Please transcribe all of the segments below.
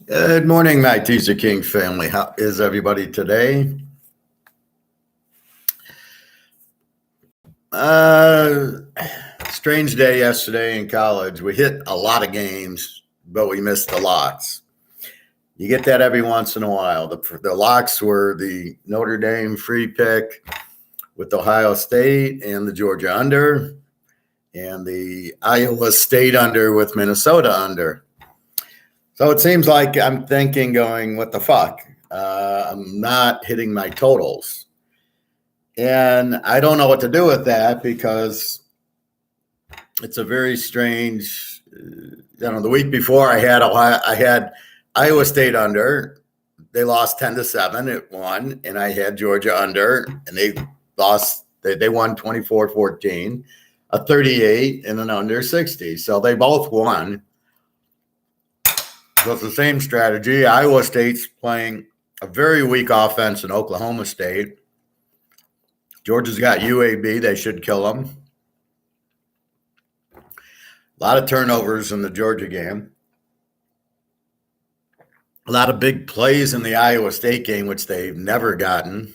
Good morning, my Teaserking family. How is everybody today? Strange day yesterday in college. We hit a lot of games, but we missed the locks. You get that every once in a while. The locks were the Notre Dame free pick with Ohio State and the Georgia under, and the Iowa State under with Minnesota under. So it seems like I'm thinking going, what the fuck? I'm not hitting my totals. And I don't know what to do with that because it's a very strange, the week before I had Iowa State under. They lost 10-7. It won. And I had Georgia under, and they lost. They won 24-14, a 38 and an under 60. So they both won. So it's the same strategy. Iowa State's playing a very weak offense in Oklahoma State. Georgia's got UAB. They should kill them. A lot of turnovers in the Georgia game. A lot of big plays in the Iowa State game, which they've never gotten.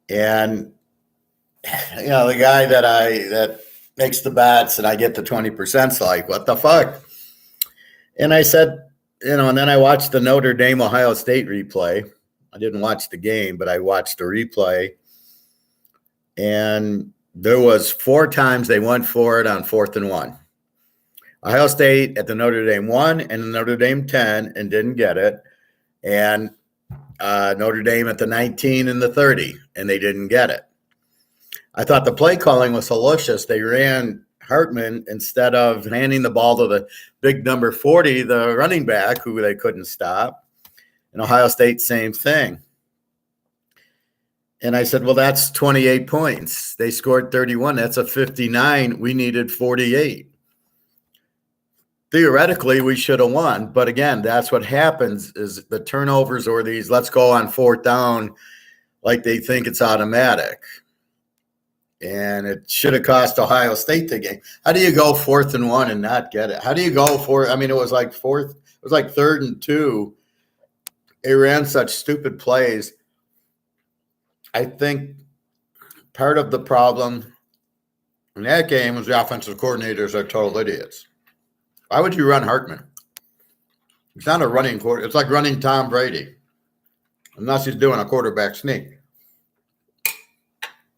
And, the guy that makes the bets and I get the 20%'s like, what the fuck? And I said, and then I watched the Notre Dame Ohio State replay. I didn't watch the game, but I watched the replay. And there was 4 times they went for it on 4th and 1. Ohio State at the Notre Dame 1 and the Notre Dame 10 and didn't get it. And Notre Dame at the 19 and the 30, and they didn't get it. I thought the play calling was delicious. They ran Hartman instead of handing the ball to the big number 40, the running back, who they couldn't stop. And Ohio State, same thing. And I said, well, that's 28 points. They scored 31. That's a 59. We needed 48. Theoretically, we should have won. But again, that's what happens is the turnovers or these let's go on 4th down like they think it's automatic. And it should have cost Ohio State the game. How do you go 4th and 1 and not get it? How do you go for? I mean, it was like 3rd and 2. They ran such stupid plays. I think part of the problem in that game was the offensive coordinators are total idiots. Why would you run Hartman? It's not a running quarter. It's like running Tom Brady, unless he's doing a quarterback sneak.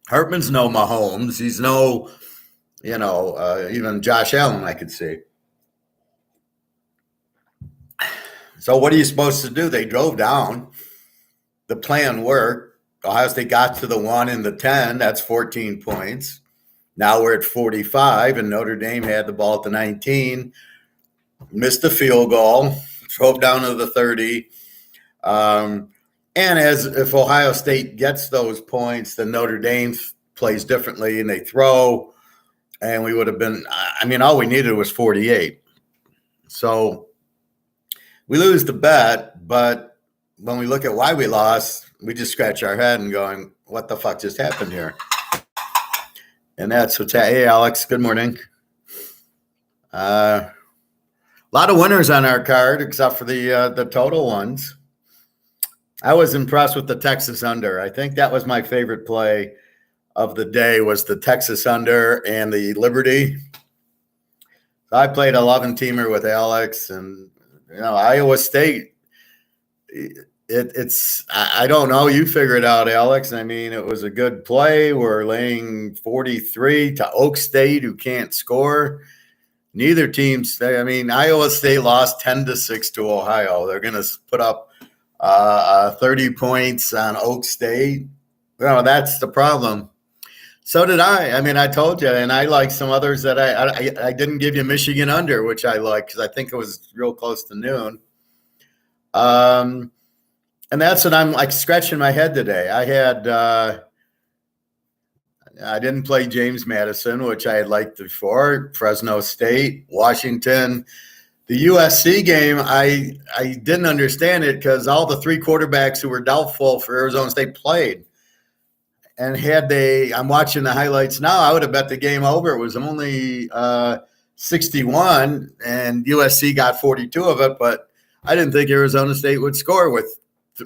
Hartman's no Mahomes. He's no, even Josh Allen I could see. So what are you supposed to do? They drove down. The plan worked. Ohio State got to the 1 and the 10. That's 14 points. Now we're at 45, and Notre Dame had the ball at the 19, missed the field goal, drove down to the 30. And as if Ohio State gets those points, then Notre Dame plays differently and they throw, and we would have been – all we needed was 48. So we lose the bet, but when we look at why we lost, we just scratch our head and going, what the fuck just happened here? And that's what's – hey, Alex, good morning. A lot of winners on our card except for the total ones. I was impressed with the Texas under. I think that was my favorite play of the day was the Texas under and the Liberty. I played 11-teamer with Alex, and Iowa State. It's I don't know. You figure it out, Alex. It was a good play. We're laying 43 to Oak State, who can't score. Neither team's. Iowa State lost 10-6 to Ohio. They're going to put up 30 points on Oak State. That's the problem. So did I. I told you, and I like some others that I didn't give you Michigan under, which I like because I think it was real close to noon. And that's what I'm like scratching my head today. I didn't play James Madison, which I had liked before. Fresno State, Washington. The USC game, I didn't understand it because all the 3 quarterbacks who were doubtful for Arizona State played. And I'm watching the highlights now, I would have bet the game over. It was only 61, and USC got 42 of it, but I didn't think Arizona State would score with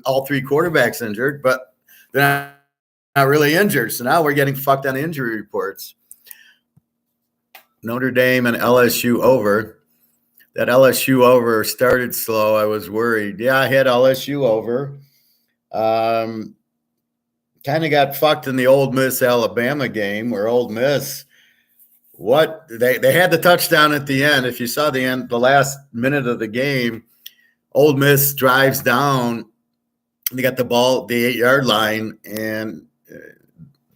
all three quarterbacks injured, but they're not really injured. So now we're getting fucked on injury reports. Notre Dame and LSU over. That LSU over started slow. I was worried. Yeah, I had LSU over. Kind of got fucked in the Ole Miss Alabama game where Ole Miss, they had the touchdown at the end. If you saw the last minute of the game, Ole Miss drives down. They got the ball at the 8-yard line, and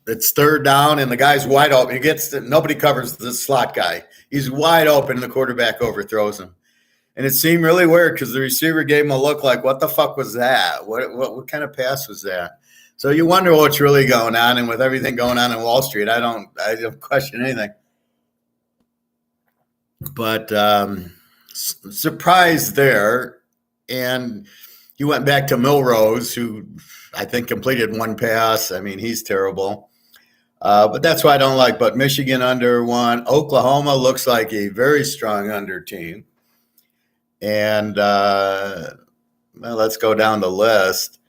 it's third down, and the guy's wide open. Nobody covers the slot guy. He's wide open, and the quarterback overthrows him. And it seemed really weird because the receiver gave him a look like, what the fuck was that? What kind of pass was that? So you wonder what's really going on. And with everything going on in Wall Street, I don't question anything. But surprised there. And he went back to Milrose, who I think completed one pass. I mean, he's terrible. But that's why I don't like. But Michigan under 1. Oklahoma looks like a very strong under team. And let's go down the list.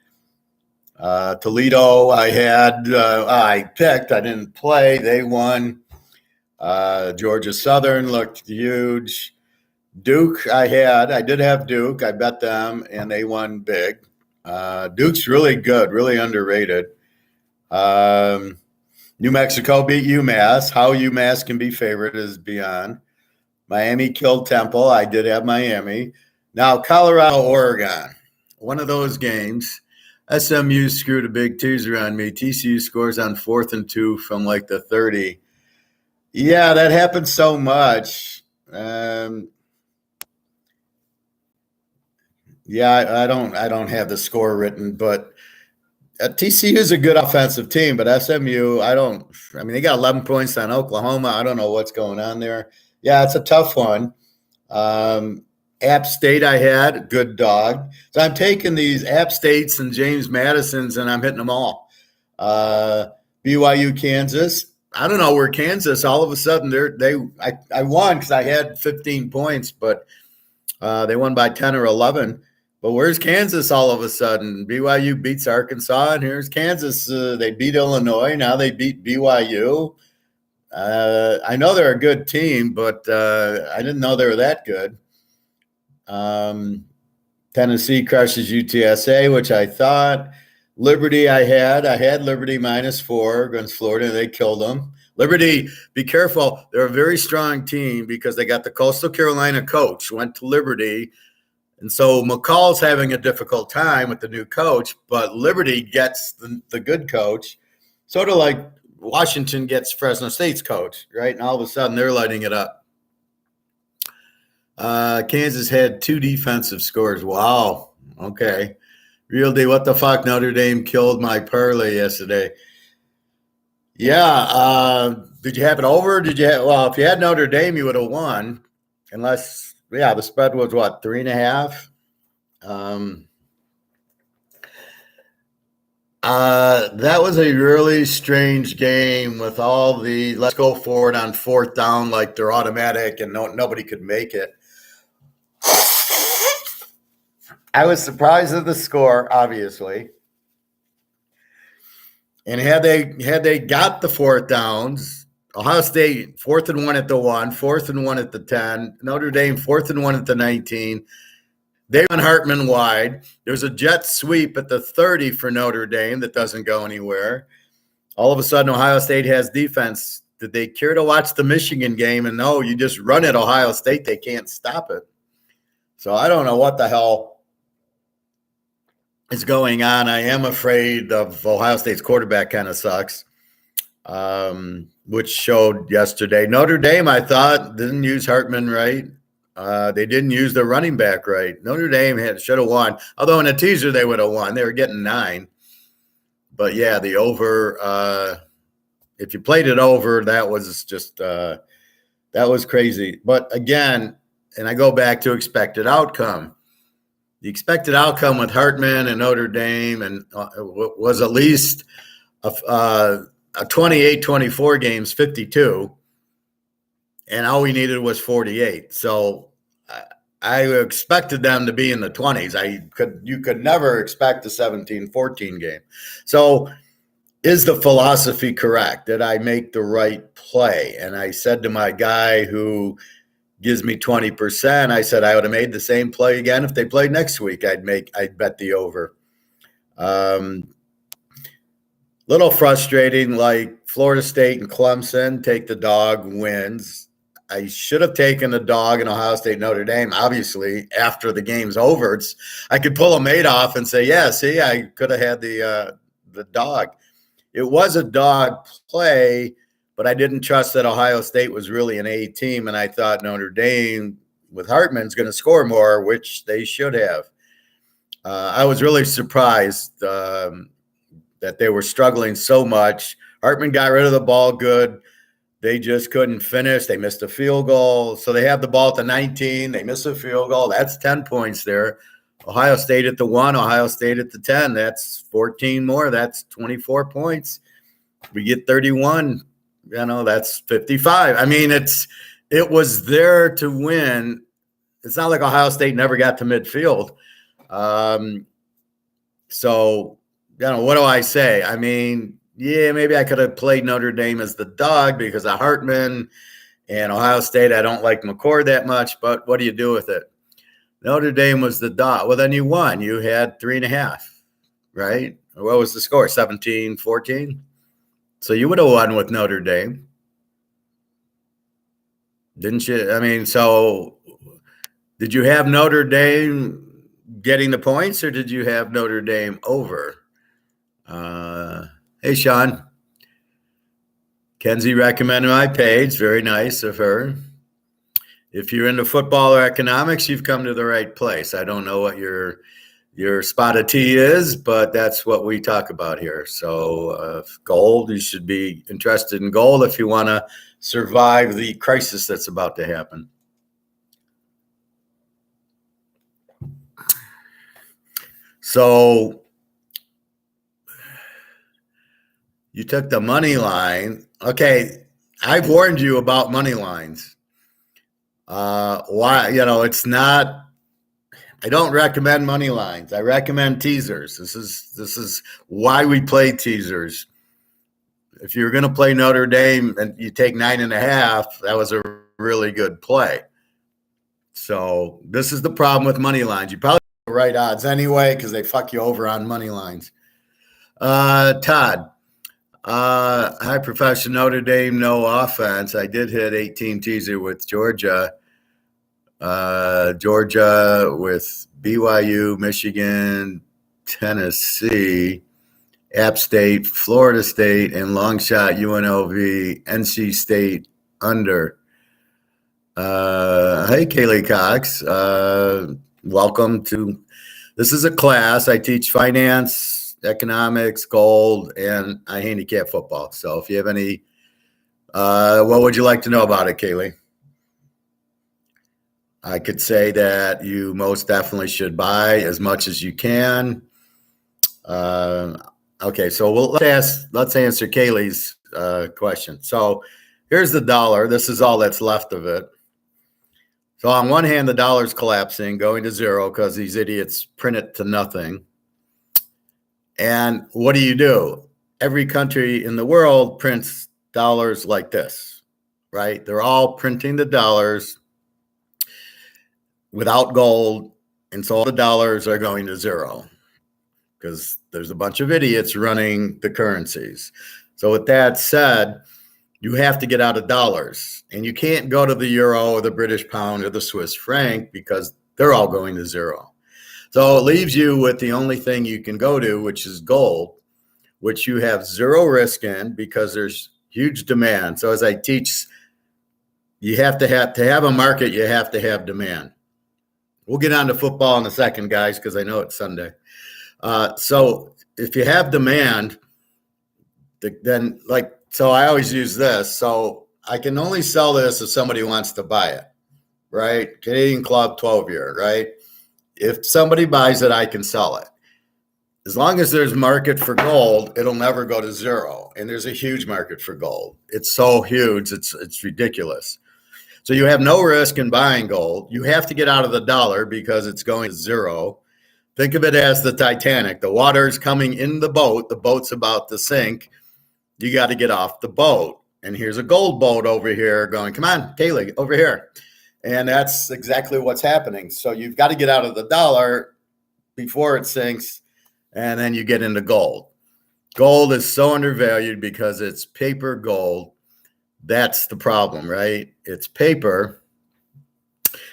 Toledo, I picked. I didn't play. They won. Georgia Southern looked huge. Duke, I did have Duke. I bet them, and they won big. Duke's really good, really underrated. New Mexico beat UMass. How UMass can be favored is beyond. Miami killed Temple. I did have Miami. Now, Colorado, Oregon. One of those games. SMU screwed a big teaser on me. TCU scores on 4th and 2 from like the 30. Yeah, that happens so much. Yeah, I don't have the score written, but TCU is a good offensive team, but SMU, they got 11 points on Oklahoma. I don't know what's going on there. Yeah, it's a tough one. App State I had, good dog. So I'm taking these App States and James Madisons, and I'm hitting them all. BYU, Kansas. I don't know where Kansas, all of a sudden, I won because I had 15 points, but they won by 10 or 11. But where's Kansas all of a sudden? BYU beats Arkansas, and here's Kansas. They beat Illinois. Now they beat BYU. I know they're a good team, but I didn't know they were that good. Tennessee crushes UTSA, which I thought. Liberty I had Liberty -4 against Florida. They killed them. Liberty, be careful. They're a very strong team because they got the Coastal Carolina coach, went to Liberty. And so McCall's having a difficult time with the new coach, but Liberty gets the good coach, sort of like Washington gets Fresno State's coach, right? And all of a sudden they're lighting it up. Kansas had 2 defensive scores. Wow. Okay. Real D, what the fuck? Notre Dame killed my parlay yesterday. Yeah. Did you have it over? If you had Notre Dame, you would have won. Unless, the spread was what, 3.5? That was a really strange game with all the let's go for it on 4th down like they're automatic and nobody could make it. I was surprised at the score, obviously. And had they got the 4th downs, Ohio State 4th and 1 at the 1, 4th and 1 at the 10, Notre Dame 4th and 1 at the 19. They went Hartman wide. There's a jet sweep at the 30 for Notre Dame that doesn't go anywhere. All of a sudden, Ohio State has defense. Did they care to watch the Michigan game? And no, you just run at Ohio State. They can't stop it. So I don't know what the hell is going on. I am afraid of Ohio State's quarterback kind of sucks, which showed yesterday. Notre Dame, I thought, didn't use Hartman right. They didn't use the running back right. Notre Dame should have won. Although in a teaser they would have won. They were getting 9. But yeah, the over. If you played it over, that was just that was crazy. But again, and I go back to expected outcome. The expected outcome with Hartman and Notre Dame and was at least a 28-24 game's 52, and all we needed was 48. So I expected them to be in the 20s. You could never expect a 17-14 game. So is the philosophy correct? Did I make the right play? And I said to my guy who gives me 20%, I said I would have made the same play again if they played next week. I'd bet the over. Little frustrating, like Florida State and Clemson take the dog wins. I should have taken the dog in Ohio State Notre Dame. Obviously, after the game's over, I could pull a Madoff and say, yeah, see, I could have had the dog. It was a dog play, but I didn't trust that Ohio State was really an A team, and I thought Notre Dame with Hartman's going to score more, which they should have. I was really surprised that they were struggling so much. Hartman got rid of the ball good. They just couldn't finish. They missed a field goal. So they have the ball at the 19. They miss a field goal. That's 10 points there. Ohio State at the 1, Ohio State at the 10. That's 14 more. That's 24 points. We get 31. That's 55. I mean, it was there to win. It's not like Ohio State never got to midfield. So, what do I say? I mean, yeah, maybe I could have played Notre Dame as the dog because of Hartman, and Ohio State, I don't like McCord that much, but what do you do with it? Notre Dame was the dog. Well, then you won. You had 3.5, right? What was the score? 17-14? So you would have won with Notre Dame. Didn't you? I mean, so did you have Notre Dame getting the points, or did you have Notre Dame over? Hey, Sean. Kenzie recommended my page. Very nice of her. If you're into football or economics, you've come to the right place. I don't know what your spot of tea is, but that's what we talk about here. So gold, you should be interested in gold if you want to survive the crisis that's about to happen. So you took the money line. Okay, I've warned you about money lines. Why? It's not. I don't recommend money lines. I recommend teasers. This is why we play teasers. If you're going to play Notre Dame and you take 9.5, that was a really good play. So this is the problem with money lines. You probably have the right odds anyway because they fuck you over on money lines. Todd. High profession Notre Dame, no offense. I did hit 18 teaser with Georgia. Georgia with BYU, Michigan, Tennessee, App State, Florida State, and long shot UNLV, NC State under. Hey, Kaylee Cox. Welcome to – this is a class. I teach finance, economics, gold, and I handicap football. So if you have any what would you like to know about it, Kaylee? I could say that you most definitely should buy as much as you can. Okay, so let's answer Kaylee's question. So here's the dollar. This is all that's left of it. So on one hand, the dollar's collapsing, going to zero because these idiots print it to nothing. And what do? Every country in the world prints dollars like this, right? They're all printing the dollars without gold, and so all the dollars are going to zero because there's a bunch of idiots running the currencies. So with that said, you have to get out of dollars, and you can't go to the euro or the British pound or the Swiss franc because they're all going to zero. So it leaves you with the only thing you can go to, which is gold, which you have zero risk in because there's huge demand. So as I teach, you have to have a market, you have to have demand. We'll get on to football in a second, guys, because I know it's Sunday. So if you have demand, then so I always use this. So I can only sell this if somebody wants to buy it, right? Canadian Club 12-year, right? If somebody buys it, I can sell it. as long as there's market for gold, it'll never go to zero. And there's a huge market for gold. It's so huge, it's ridiculous. So you have no risk in buying gold. You have to get out of the dollar because it's going to zero. Think of it as the Titanic. The water's coming in the boat. The boat's about to sink. You got to get off the boat. And here's a gold boat over here going, come on, Kaylee, over here. And that's exactly what's happening. So you've got to get out of the dollar before it sinks, and then you get into gold. Gold is so undervalued because it's paper gold. That's the problem, right? It's paper.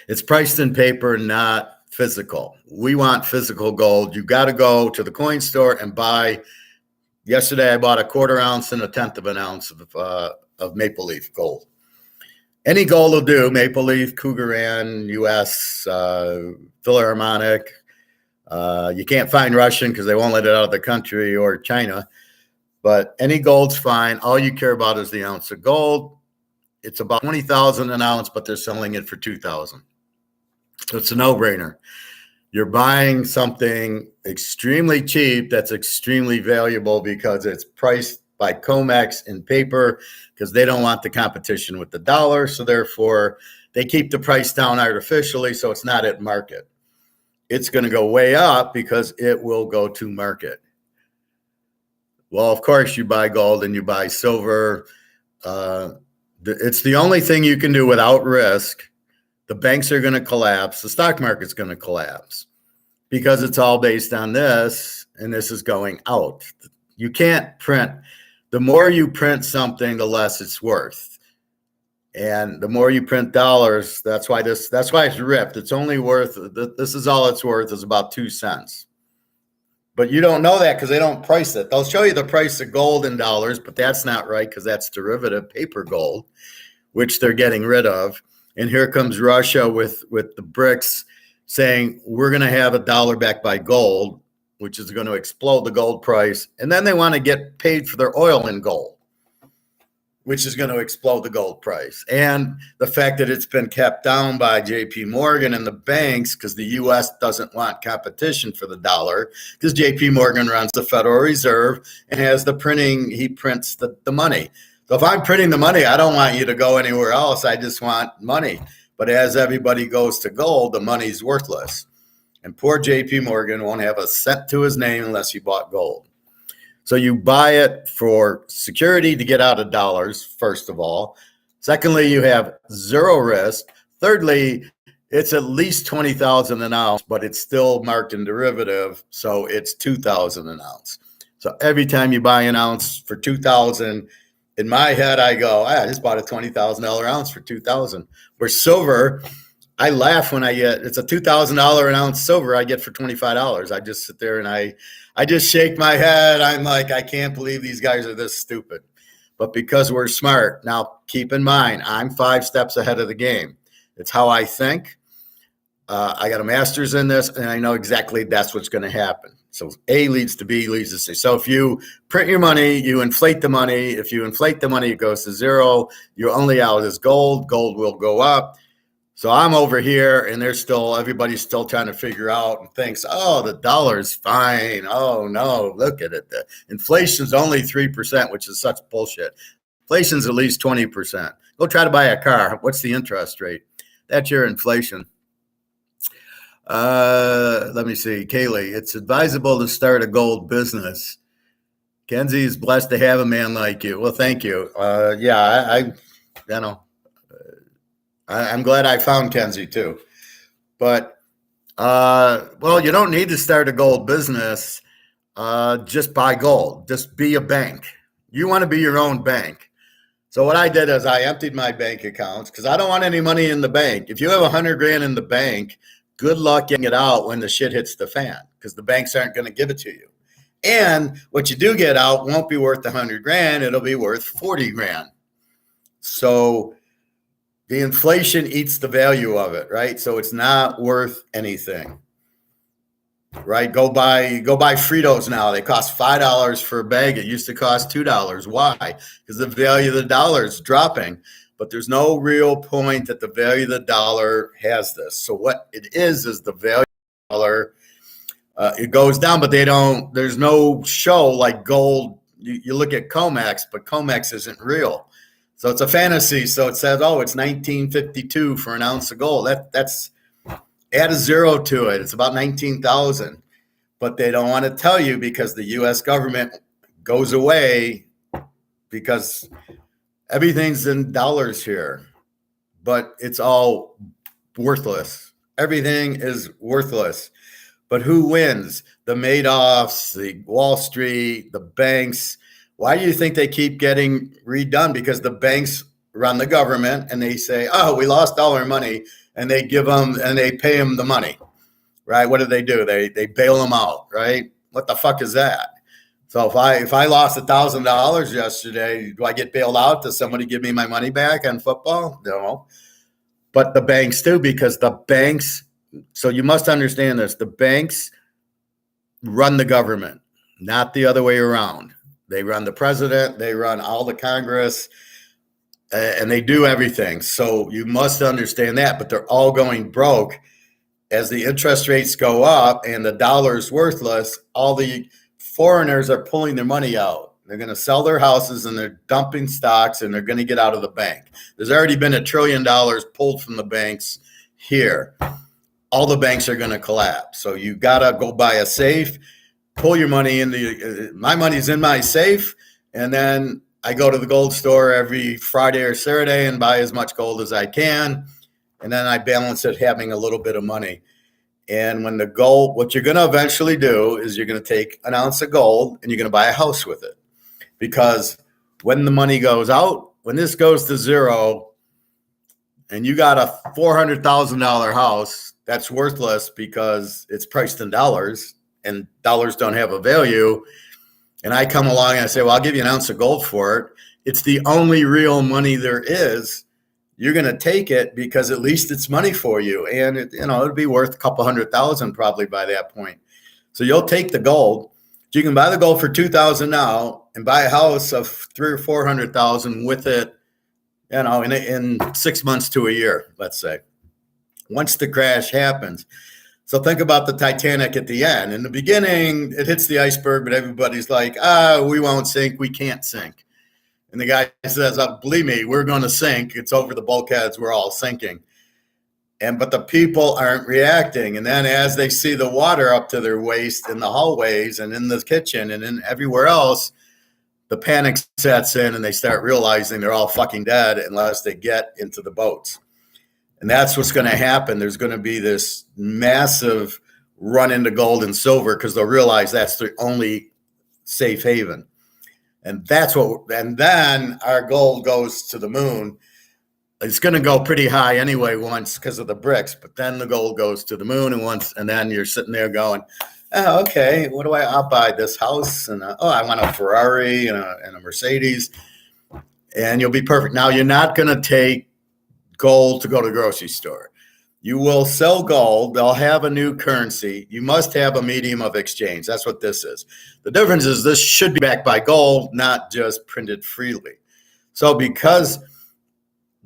It's priced in paper, not physical. We want physical gold. You got to go to the coin store and buy. Yesterday, I bought a 1/4 ounce and 1/10 of an ounce of maple leaf gold. Any gold will do. Maple leaf, Cougaran, U.S., Philharmonic. You can't find Russian because they won't let it out of the country, or China. But any gold's fine. All you care about is the ounce of gold. It's about $20,000 an ounce, but they're selling it for $2,000. So it's a no-brainer. You're buying something extremely cheap that's extremely valuable because it's priced by COMEX in paper because they don't want the competition with the dollar. So therefore, they keep the price down artificially so it's not at market. It's going to go way up because it will go to market. Well, of course, you buy gold and you buy silver. It's the only thing you can do without risk. The banks are going to collapse. The stock market's going to collapse because it's all based on this, and this is going out. You can't print. The more you print something, the less it's worth. And the more you print dollars, that's why it's ripped. It's only worth, this is all it's worth, is about 2 cents. But you don't know that because they don't price it. They'll show you the price of gold in dollars, but that's not right because that's derivative paper gold, which they're getting rid of. And here comes Russia with the BRICS saying, we're going to have a dollar backed by gold, which is going to explode the gold price. And then they want to get paid for their oil in gold, which is going to explode the gold price. And the fact that it's been kept down by JP Morgan and the banks because the U.S. doesn't want competition for the dollar because JP Morgan runs the Federal Reserve and has the printing, he prints the money. So if I'm printing the money, I don't want you to go anywhere else. I just want money. But as everybody goes to gold, the money's worthless. And poor JP Morgan won't have a cent to his name unless he bought gold. So you buy it for security to get out of dollars, first of all. Secondly, you have zero risk. Thirdly, it's at least $20,000 an ounce, but it's still marked in derivative, so it's $2,000 an ounce. So every time you buy an ounce for $2,000, in my head, I go, I just bought a $20,000 ounce for $2,000. Where silver, I laugh when I get, it's a $2,000 an ounce silver I get for $25. I just sit there and I just shake my head. I'm like, I can't believe these guys are this stupid. But because we're smart, now keep in mind, I'm 5 steps ahead of the game. It's how I think. I got a master's in this, and I know exactly that's what's going to happen. So A leads to B leads to C. So if you print your money, you inflate the money. If you inflate the money, it goes to zero. Your only out is gold. Gold will go up. So I'm over here, and everybody's still trying to figure out and thinks, oh, the dollar's fine. Oh, no, look at it. The inflation's only 3%, which is such bullshit. Inflation's at least 20%. Go try to buy a car. What's the interest rate? That's your inflation. Let me see. Kaylee, it's advisable to start a gold business. Kenzie is blessed to have a man like you. Well, thank you. I'm glad I found Kenzie too. But, you don't need to start a gold business. Just buy gold. Just be a bank. You want to be your own bank. So what I did is I emptied my bank accounts because I don't want any money in the bank. If you have $100,000 in the bank, good luck getting it out when the shit hits the fan because the banks aren't going to give it to you. And what you do get out won't be worth $100,000. It'll be worth $40,000. So the inflation eats the value of it, right? So it's not worth anything, right? Go buy Fritos now. They cost $5 for a bag. It used to cost $2. Why? Because the value of the dollar is dropping. But there's no real point that the value of the dollar has this. So what it is the value of the dollar It goes down, but there's no show like gold. You look at COMEX, but COMEX isn't real. So it's a fantasy. So it says, oh, it's 1952 for an ounce of gold. That's add a zero to it. It's about 19,000. But they don't want to tell you because the U.S. government goes away because everything's in dollars here. But it's all worthless. Everything is worthless. But who wins? The Madoffs, the Wall Street, the banks. Why do you think they keep getting redone? Because the banks run the government and they say, oh, we lost all our money. And they give them and they pay them the money, right? What do? They bail them out, right? What the fuck is that? So if I lost $1,000 yesterday, do I get bailed out? Does somebody give me my money back on football? No. But the banks do, because the banks, so you must understand this, the banks run the government, not the other way around. They run the president, they run all the Congress, and they do everything. So you must understand that, but they're all going broke as the interest rates go up and the dollar's worthless. All the foreigners are pulling their money out. They're going to sell their houses and they're dumping stocks and they're going to get out of the bank. There's already been $1 trillion pulled from the banks here. All the banks are going to collapse. So you got to go buy a safe, pull your money into my money's in my safe. And then I go to the gold store every Friday or Saturday and buy as much gold as I can. And then I balance it having a little bit of money. And when the gold, what you're going to eventually do is you're going to take an ounce of gold and you're going to buy a house with it. Because when the money goes out, when this goes to zero and you got a $400,000 house, that's worthless because it's priced in dollars and dollars don't have a value. And I come along and I say, well, I'll give you an ounce of gold for it. It's the only real money there is. You're going to take it because at least it's money for you. And it'll be worth a couple $100,000 probably by that point. So you'll take the gold. You can buy the gold for $2,000 now and buy a house of $300,000 or $400,000 with it, in 6 months to a year, let's say, once the crash happens. So think about the Titanic at the end. In the beginning, it hits the iceberg, but everybody's like, we won't sink. We can't sink. And the guy says, believe me, we're going to sink. It's over the bulkheads. We're all sinking. But the people aren't reacting. And then as they see the water up to their waist in the hallways and in the kitchen and in everywhere else, the panic sets in and they start realizing they're all fucking dead unless they get into the boats. And that's what's going to happen. There's going to be this massive run into gold and silver because they'll realize that's the only safe haven. And then our gold goes to the moon. It's going to go pretty high anyway once because of the bricks, but then the gold goes to the moon and then you're sitting there going, oh, okay, what do I'll buy this house and I want a Ferrari and a Mercedes, and you'll be perfect. Now you're not going to take gold to go to the grocery store. You will sell gold. They'll have a new currency. You must have a medium of exchange. That's what this is. The difference is this should be backed by gold, not just printed freely. So because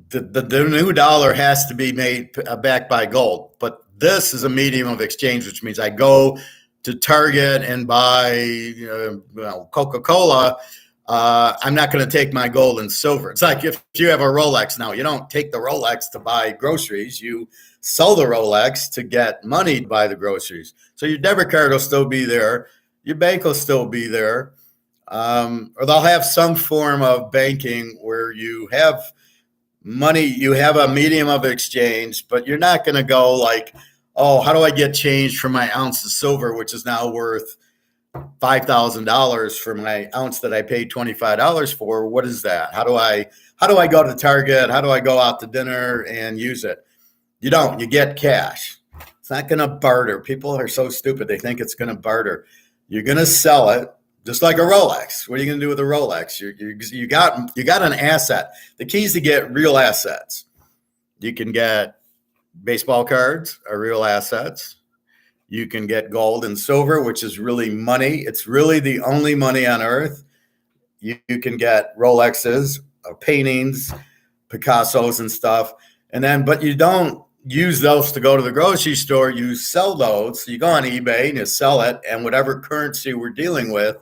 the new dollar has to be made backed by gold. But this is a medium of exchange, which means I go to Target and buy Coca-Cola. I'm not going to take my gold and silver. It's like if you have a Rolex now, you don't take the Rolex to buy groceries. You sell the Rolex to get money to buy the groceries. So your debit card will still be there. Your bank will still be there. Or they'll have some form of banking where you have money, you have a medium of exchange, but you're not going to go like, oh, how do I get change for my ounce of silver, which is now worth $5,000 for my ounce that I paid $25 for? What is that? How do I go to Target? How do I go out to dinner and use it? You don't. You get cash. It's not going to barter. People are so stupid. They think it's going to barter. You're going to sell it. Just like a Rolex. What are you going to do with a Rolex? You got an asset. The key is to get real assets. You can get baseball cards are real assets. You can get gold and silver, which is really money. It's really the only money on earth. You can get Rolexes, paintings, Picassos and stuff. But you don't use those to go to the grocery store. You sell those. So you go on eBay and you sell it, and whatever currency we're dealing with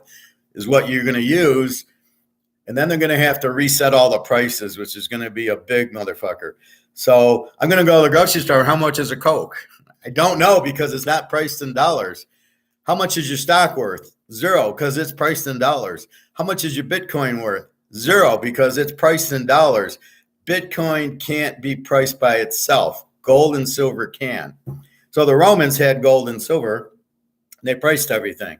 is what you're going to use. And then they're going to have to reset all the prices, which is going to be a big motherfucker. So I'm going to go to the grocery store. How much is a Coke? I don't know because it's not priced in dollars. How much is your stock worth? Zero, because it's priced in dollars. How much is your Bitcoin worth? Zero, because it's priced in dollars. Bitcoin can't be priced by itself. Gold and silver can. So the Romans had gold and silver. They priced everything.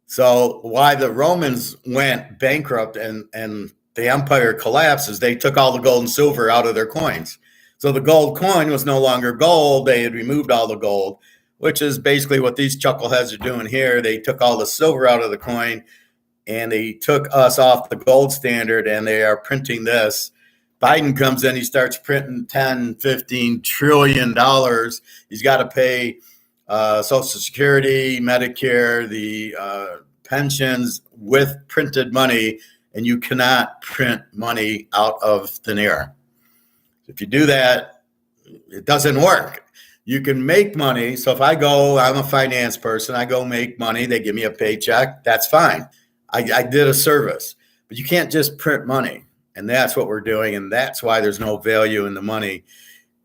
So why the Romans went bankrupt and the empire collapsed is they took all the gold and silver out of their coins. So the gold coin was no longer gold. They had removed all the gold, which is basically what these chuckleheads are doing here. They took all the silver out of the coin and they took us off the gold standard, and they are printing this. Biden comes in, he starts printing 10, 15 trillion dollars. He's got to pay Social Security, Medicare, the pensions with printed money, and you cannot print money out of thin air. If you do that, it doesn't work. You can make money. So if I'm a finance person, I go make money, they give me a paycheck, that's fine. I did a service, but you can't just print money. And that's what we're doing. And that's why there's no value in the money.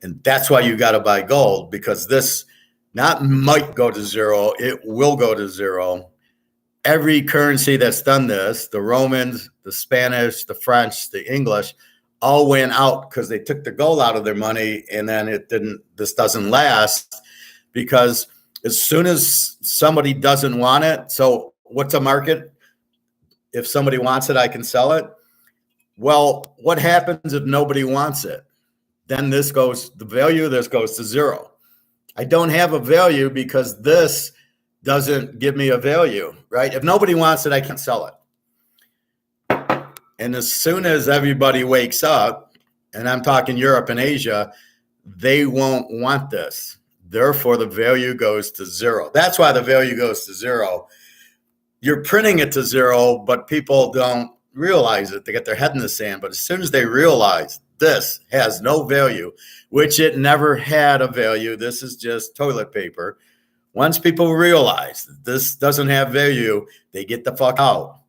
And that's why you got to buy gold, because this not might go to zero, it will go to zero. Every currency that's done this, the Romans, the Spanish, the French, the English, all went out because they took the gold out of their money, and then this doesn't last, because as soon as somebody doesn't want it, so what's a market? If somebody wants it, I can sell it. Well, what happens if nobody wants it? Then the value of this goes to zero. I don't have a value because this doesn't give me a value, right? If nobody wants it, I can't sell it. And as soon as everybody wakes up, and I'm talking Europe and Asia, they won't want this. Therefore, the value goes to zero. That's why the value goes to zero. You're printing it to zero, but people don't realize it. They get their head in the sand. But as soon as they realize this has no value, which it never had a value, this is just toilet paper. Once people realize that this doesn't have value, they get the fuck out.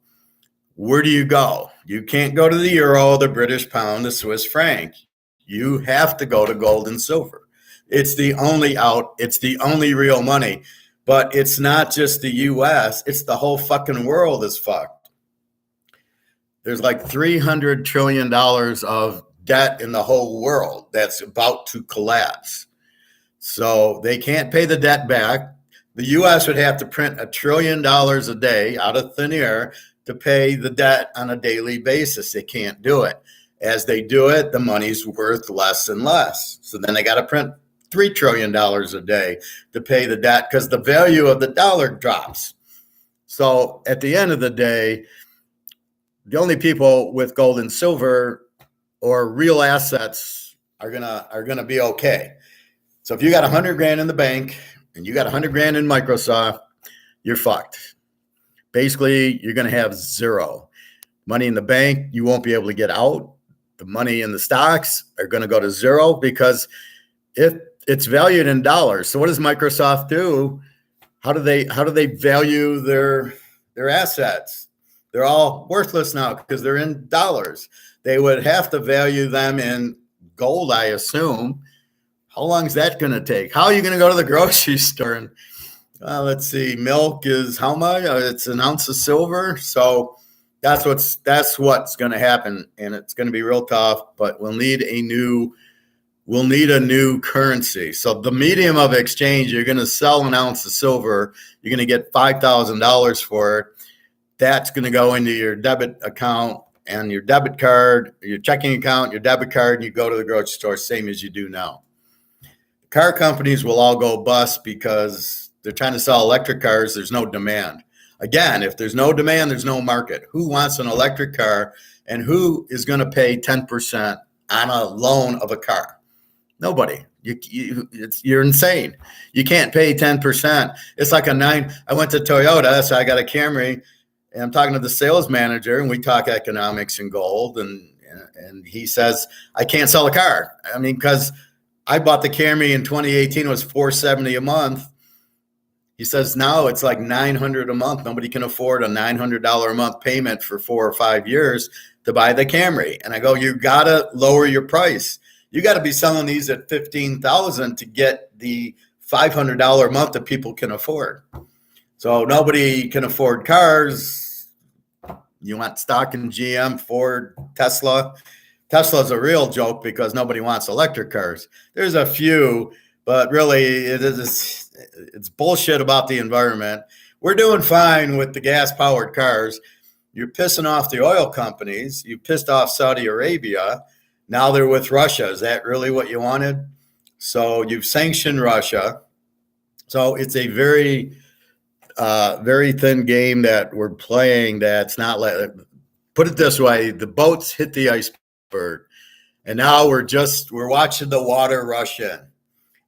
Where do you go? You can't go to the euro, the British pound, the Swiss franc. You have to go to gold and silver. It's the only out. It's the only real money. But it's not just the U.S. It's the whole fucking world is fucked. There's like $300 trillion of debt in the whole world that's about to collapse. So they can't pay the debt back. The U.S. would have to print $1 trillion a day out of thin air to pay the debt on a daily basis. They can't do it. As they do it, the money's worth less and less. So then they got to print $3 trillion a day to pay the debt because the value of the dollar drops. So at the end of the day, the only people with gold and silver or real assets are gonna be okay. So if you got 100 grand in the bank and you got 100 grand in Microsoft, you're fucked. Basically, you're gonna have zero money in the bank. You won't be able to get out. The money in the stocks are gonna go to zero because if it's valued in dollars. So what does Microsoft do? How do they value their assets? They're all worthless now because they're in dollars. They would have to value them in gold, I assume. How long is that going to take? How are you going to go to the grocery store? And let's see, milk is how much? It's an ounce of silver. So that's what's going to happen, and it's going to be real tough. But we'll need a new currency. So the medium of exchange, you're going to sell an ounce of silver. You're going to get $5,000 for it. That's going to go into your debit account and your debit card, your checking account, your debit card, and you go to the grocery store, same as you do now. Car companies will all go bust because they're trying to sell electric cars. There's no demand. Again, if there's no demand, there's no market. Who wants an electric car, and who is going to pay 10% on a loan of a car? Nobody. You're insane. You can't pay 10%. It's like I went to Toyota, so I got a Camry, and I'm talking to the sales manager, and we talk economics and gold, and he says, I can't sell a car. I mean, because I bought the Camry in 2018. It was $470 a month. He says now it's like $900 a month. Nobody can afford a $900 a month payment for 4 or 5 years to buy the Camry. And I go, you got to lower your price. You got to be selling these at $15,000 to get the $500 a month that people can afford. So nobody can afford cars. You want stock in GM, Ford, Tesla. Tesla's a real joke because nobody wants electric cars. There's a few, but really it's bullshit about the environment. We're doing fine with the gas-powered cars. You're pissing off the oil companies. You pissed off Saudi Arabia. Now they're with Russia. Is that really what you wanted? So you've sanctioned Russia. So it's a very, very thin game that we're playing. That's not put it this way: the boats hit the iceberg, and now we're watching the water rush in,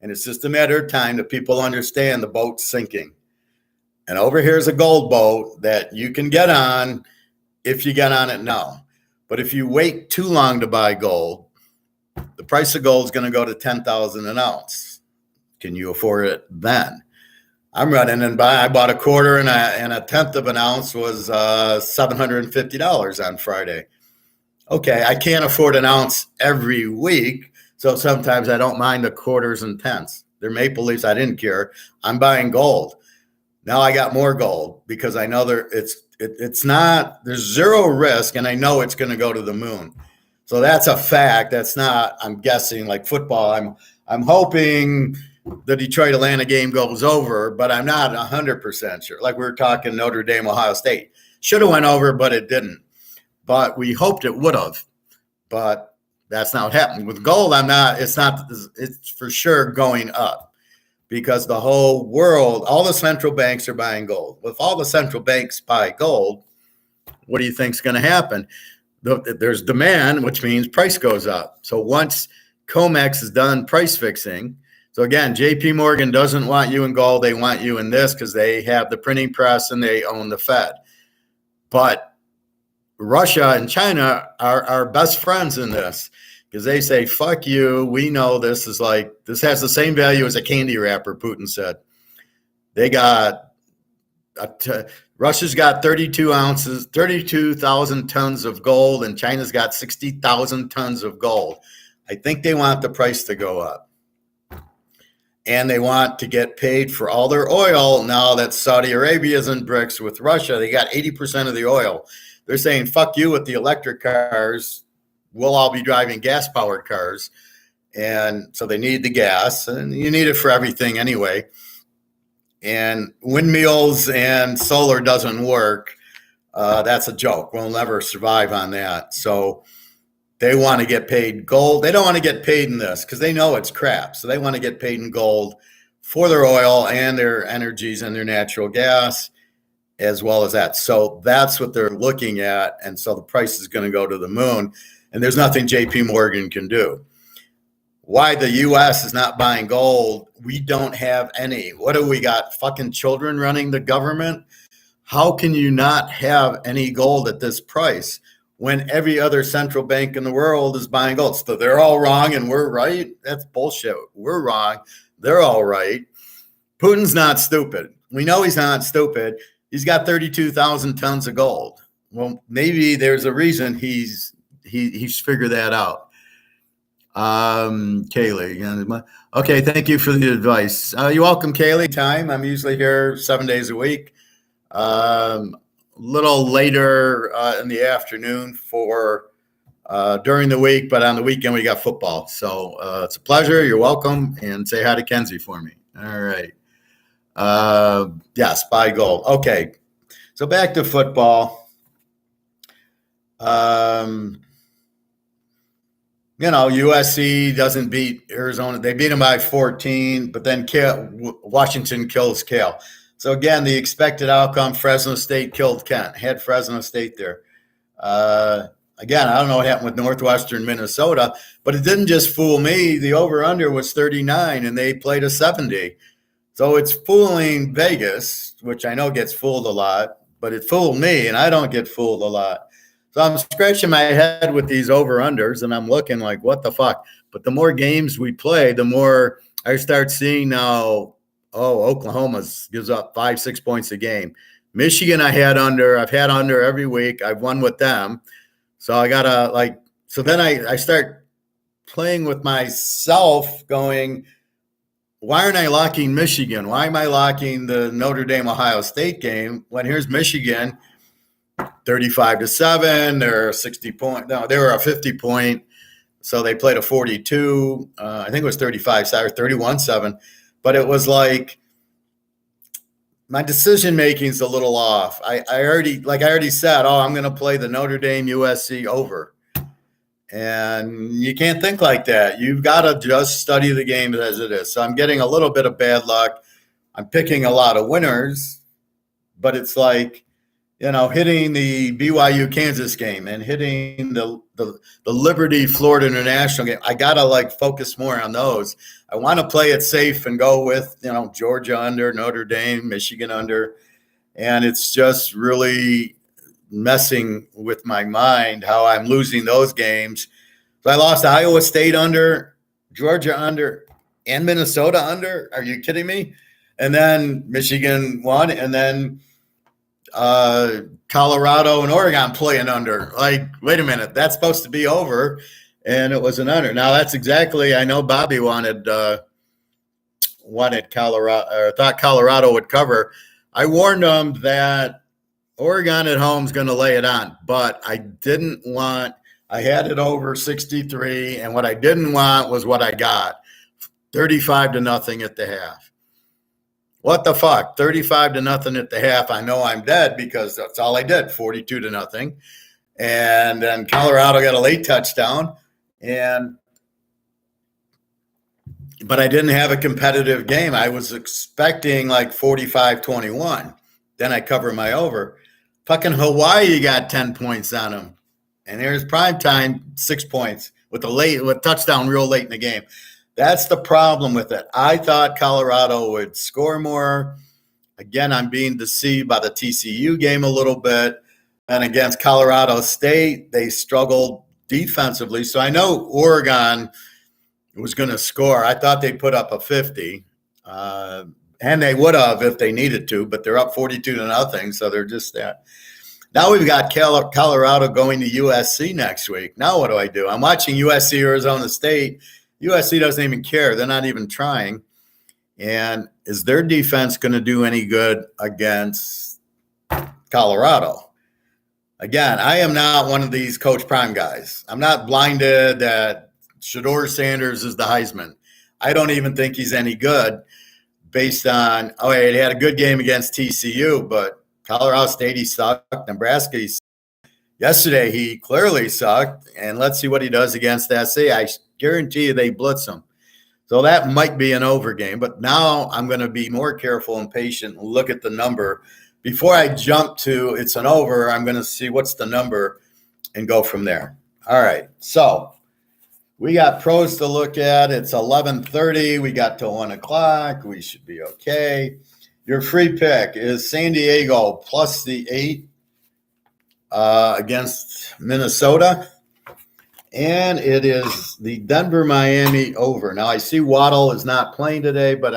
and it's just a matter of time that people understand the boat's sinking. And over here's a gold boat that you can get on if you get on it now. But if you wait too long to buy gold, the price of gold is going to go to $10,000 an ounce. Can you afford it then? I'm running and I bought a quarter and a tenth of an ounce was $750 on Friday. Okay, I can't afford an ounce every week, so sometimes I don't mind the quarters and tenths. They're Maple Leafs. I didn't care. I'm buying gold. Now I got more gold because I know it's not, there's zero risk, and I know it's going to go to the moon. So that's a fact. That's not, I'm guessing, like football. I'm hoping the Detroit Atlanta game goes over, but I'm not 100% sure. Like we were talking Notre Dame, Ohio State. Should have went over, but it didn't. But we hoped it would have. But that's not what happened. With gold, it's for sure going up because the whole world, all the central banks are buying gold. If all the central banks buy gold, what do you think is going to happen? There's demand, which means price goes up. So once COMEX is done price fixing, so again, JP Morgan doesn't want you in gold. They want you in this because they have the printing press and they own the Fed. But Russia and China are best friends in this because they say, fuck you. We know this has the same value as a candy wrapper, Putin said. Russia's got 32,000 tons of gold, and China's got 60,000 tons of gold. I think they want the price to go up. And they want to get paid for all their oil now that Saudi Arabia is in BRICS with Russia. They got 80% of the oil. They're saying, fuck you with the electric cars. We'll all be driving gas-powered cars. And so they need the gas, and you need it for everything anyway. And windmills and solar doesn't work. That's a joke. We'll never survive on that. So they want to get paid gold. They don't want to get paid in this because they know it's crap. So they want to get paid in gold for their oil and their energies and their natural gas as well as that. So that's what they're looking at. And so the price is going to go to the moon. And there's nothing JP Morgan can do. Why the U.S. is not buying gold, we don't have any. What do we got? Fucking children running the government? How can you not have any gold at this price when every other central bank in the world is buying gold? So they're all wrong and we're right? That's bullshit. We're wrong. They're all right. Putin's not stupid. We know he's not stupid. He's got 32,000 tons of gold. Well, maybe there's a reason he's figured that out. Kaylee. Okay, thank you for the advice. You're welcome, Kaylee. Time. I'm usually here 7 days a week. Little later in the afternoon for during the week, but on the weekend we got football. So it's a pleasure. You're welcome, and say hi to Kenzie for me. All right. Yes, buy gold. Okay. So back to football. USC doesn't beat Arizona. They beat them by 14, but then Washington kills Cal. So again, the expected outcome, Fresno State killed Kent, had Fresno State there. Again, I don't know what happened with Northwestern Minnesota, but it didn't just fool me. The over-under was 39, and they played a 70. So it's fooling Vegas, which I know gets fooled a lot, but it fooled me, and I don't get fooled a lot. So I'm scratching my head with these over-unders, and I'm looking like, what the fuck? But the more games we play, the more I start seeing now, Oklahoma gives up 5-6 points a game. Michigan, I've had under every week. I've won with them. So I got to so then I start playing with myself going, why aren't I locking Michigan? Why am I locking the Notre Dame Ohio State game when here's Michigan 35-7? They're a 60 point. No, they were a 50 point. So they played a 42. I think it was 35-7, 31-7. But it was like my decision making is a little off. I already said, I'm going to play the Notre Dame USC over. And you can't think like that. You've got to just study the game as it is. So I'm getting a little bit of bad luck. I'm picking a lot of winners, but it's like, hitting the BYU Kansas game and hitting the Liberty Florida International game. I got to focus more on those. I want to play it safe and go with, Georgia under, Notre Dame, Michigan under. And it's just really messing with my mind how I'm losing those games. So I lost Iowa State under, Georgia under, and Minnesota under. Are you kidding me? And then Michigan won, and then Colorado and Oregon playing under. Wait a minute, that's supposed to be over, and it was an under. Now that's exactly. I know Bobby wanted Colorado, or thought Colorado would cover. I warned them that Oregon at home is going to lay it on, but I didn't want. I had it over 63, and what I didn't want was what I got, 35-0 at the half. What the fuck? 35-0 at the half. I know I'm dead because that's all I did, 42-0. And then Colorado got a late touchdown, but I didn't have a competitive game. I was expecting 45-21. Then I cover my over. Fucking Hawaii got 10 points on them. And there's prime time 6 points with touchdown real late in the game. That's the problem with it. I thought Colorado would score more. Again, I'm being deceived by the TCU game a little bit. And against Colorado State, they struggled defensively. So I know Oregon was going to score. I thought they'd put up a 50. And they would have if they needed to, but they're up 42-0. So they're just that. Now we've got Colorado going to USC next week. Now what do? I'm watching USC Arizona State. USC doesn't even care. They're not even trying. And is their defense going to do any good against Colorado? Again, I am not one of these Coach Prime guys. I'm not blinded that Shedeur Sanders is the Heisman. I don't even think he's any good based on, he had a good game against TCU, but Colorado State, he sucked. Nebraska, yesterday, he clearly sucked. And let's see what he does against SC. I guarantee you they blitz him. So that might be an over game. But now I'm going to be more careful and patient and look at the number. Before I jump to it's an over, I'm going to see what's the number and go from there. All right. So we got pros to look at. It's 11:30. We got till 1 o'clock. We should be okay. Your free pick is San Diego plus the 8 against Minnesota. And it is the Denver-Miami over. Now, I see Waddle is not playing today, but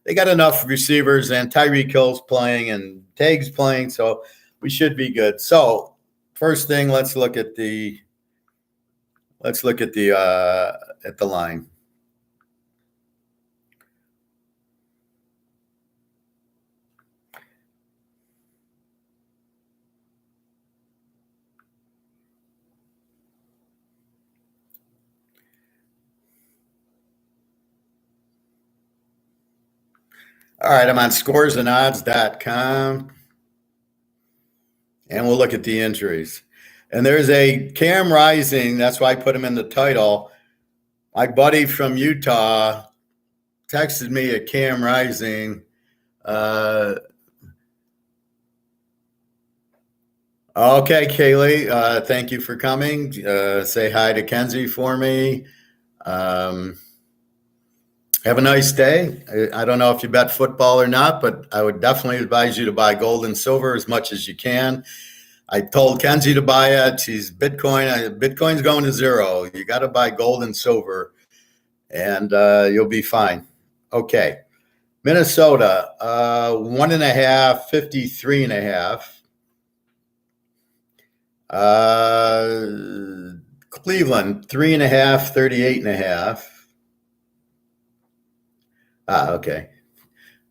they got enough receivers, and Tyreek Hill's playing and Tagg's playing, so we should be good. So, first thing, let's look at the line. All right, I'm on scoresandodds.com, and we'll look at the injuries. And there's a Cam Rising. That's why I put him in the title. My buddy from Utah texted me a Cam Rising. Okay, Kaylee, thank you for coming. Say hi to Kenzie for me. Have a nice day. I don't know if you bet football or not, but I would definitely advise you to buy gold and silver as much as you can. I told Kenzie to buy it. She's Bitcoin's going to zero. You got to buy gold and silver, and you'll be fine. Okay. Minnesota, 1.5, 53.5. Cleveland, 3.5, 38.5. Okay.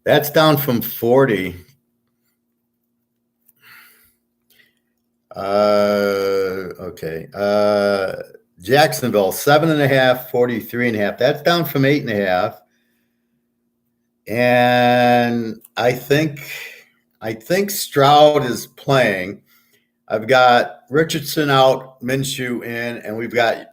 That's down from 40. Okay. Jacksonville, 7.5, 43.5. That's down from 8.5. And I think Stroud is playing. I've got Richardson out, Minshew in, and we've got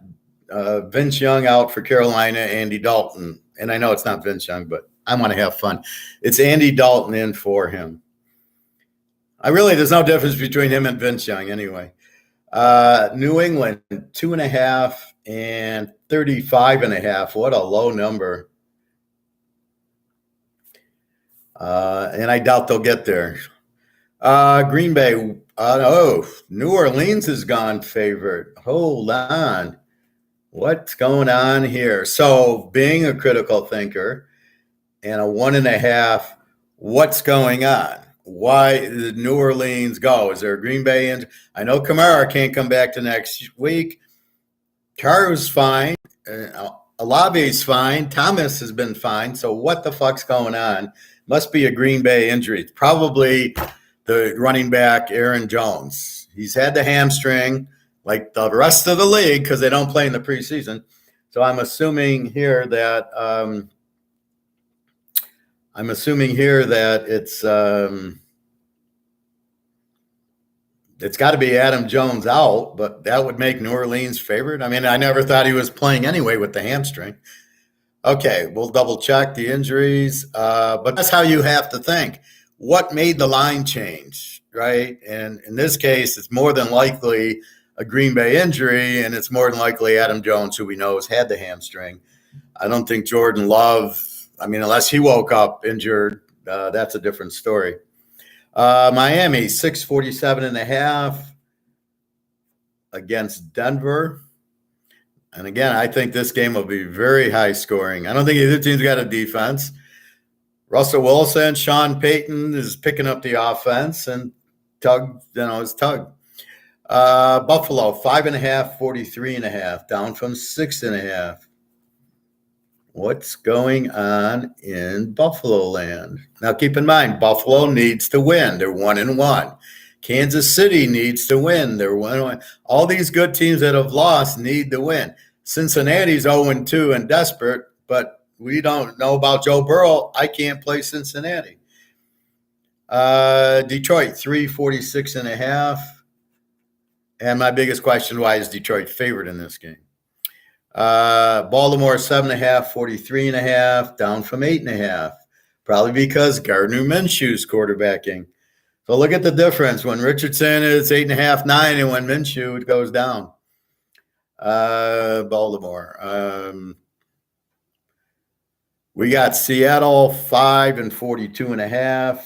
Vince Young out for Carolina, Andy Dalton. And I know it's not Vince Young, but I want to have fun. It's Andy Dalton in for him. There's no difference between him and Vince Young anyway. New England, 2.5 and 35.5. What a low number. And I doubt they'll get there. Green Bay, New Orleans has gone favorite. Hold on. What's going on here? So, being a critical thinker and a 1.5, what's going on? Why did New Orleans go? Is there a Green Bay injury? I know Kamara can't come back to next week. Carr's fine. Olave's fine. Thomas has been fine. So what the fuck's going on? Must be a Green Bay injury. It's probably the running back, Aaron Jones. He's had the hamstring like the rest of the league because they don't play in the preseason. So I'm assuming here that it's got to be Adam Jones out, but that would make New Orleans favored. I mean, I never thought he was playing anyway with the hamstring. Okay, we'll double check the injuries, but that's how you have to think. What made the line change, right? And in this case, it's more than likely a Green Bay injury, and it's more than likely Adam Jones, who we know has had the hamstring. I don't think Jordan Love, unless he woke up injured, that's a different story. Miami, 647.5 against Denver. And again, I think this game will be very high scoring. I don't think either team's got a defense. Russell Wilson, Sean Payton is picking up the offense, and Tug, is Tug. Buffalo, 5.5, 43.5, down from 6.5. What's going on in Buffalo land? Now, keep in mind, Buffalo needs to win. They're 1-1. Kansas City needs to win. They're 1-1. All these good teams that have lost need to win. Cincinnati's 0-2 and desperate, but we don't know about Joe Burrow. I can't play Cincinnati. Detroit, 346.5. And my biggest question, why is Detroit favored in this game? Baltimore, 7.5, 43.5, down from 8.5. Probably because Gardner Minshew's quarterbacking. So look at the difference when Richardson is 8.5, 9, and when Minshew goes down. Baltimore. We got Seattle, 5 and 42.5.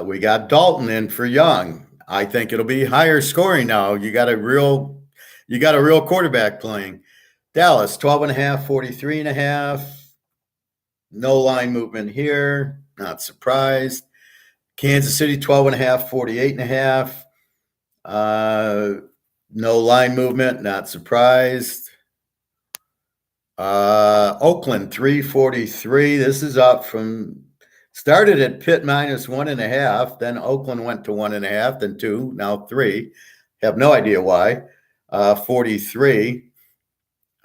We got Dalton in for Young. I think it'll be higher scoring now. You got a real quarterback playing. Dallas, 12.5, 43.5. No line movement here. Not surprised. Kansas City, 12.5, 48.5. No line movement. Not surprised. Oakland, 343. This is up from started at Pitt minus 1.5. Then Oakland went to 1.5, then 2, now 3. Have no idea why. 43.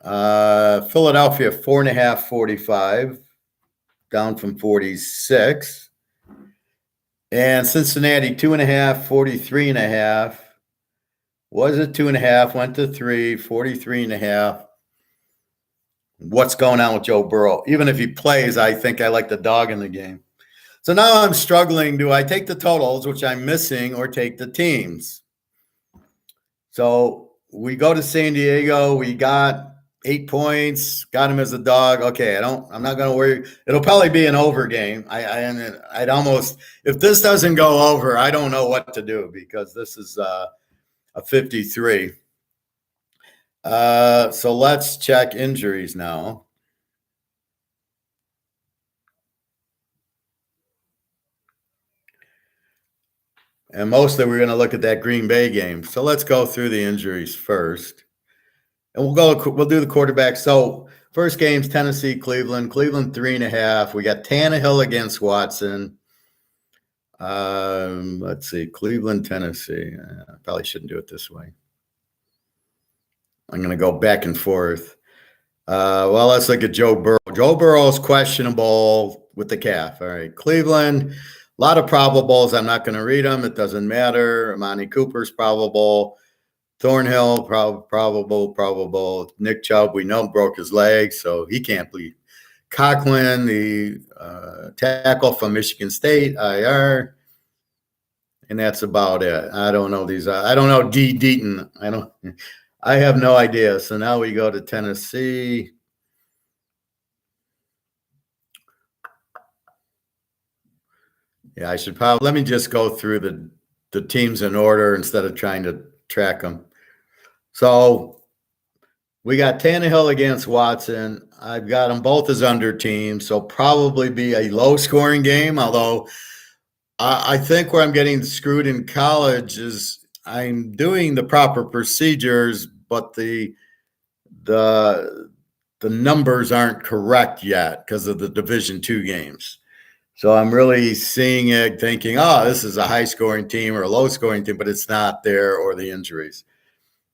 Philadelphia, 4.5, 45. Down from 46. And Cincinnati, 2.5, 43.5. Was it 2.5? Went to 3, 43.5. What's going on with Joe Burrow? Even if he plays, I think I like the dog in the game. So now I'm struggling. Do I take the totals, which I'm missing, or take the teams? So we go to San Diego. We got 8 points. Got him as a dog. Okay, I'm not going to worry. It'll probably be an over game. I'd almost, if this doesn't go over, I don't know what to do because this is a 53. So let's check injuries now. And mostly we're going to look at that Green Bay game. So let's go through the injuries first. And we'll do the quarterback. So first game's Tennessee, Cleveland. Cleveland 3.5. We got Tannehill against Watson. Let's see, Cleveland, Tennessee. I probably shouldn't do it this way. I'm going to go back and forth. Well, let's look at Joe Burrow. Joe Burrow is questionable with the calf. All right, Cleveland, a lot of probables. I'm not going to read them. It doesn't matter. Amani Cooper's probable. Thornhill, probable. Nick Chubb, we know, broke his leg, so he can't play. Conklin, the tackle from Michigan State, IR. And that's about it. I don't know these. I don't know D. Deaton. I have no idea. So now we go to Tennessee. Yeah, I should probably, let me just go through the teams in order instead of trying to track them. So we got Tannehill against Watson. I've got them both as under teams, so probably be a low scoring game. Although I think where I'm getting screwed in college is I'm doing the proper procedures, but the numbers aren't correct yet because of the Division II games. So I'm really seeing it thinking, oh, this is a high scoring team or a low scoring team, but it's not there, or the injuries.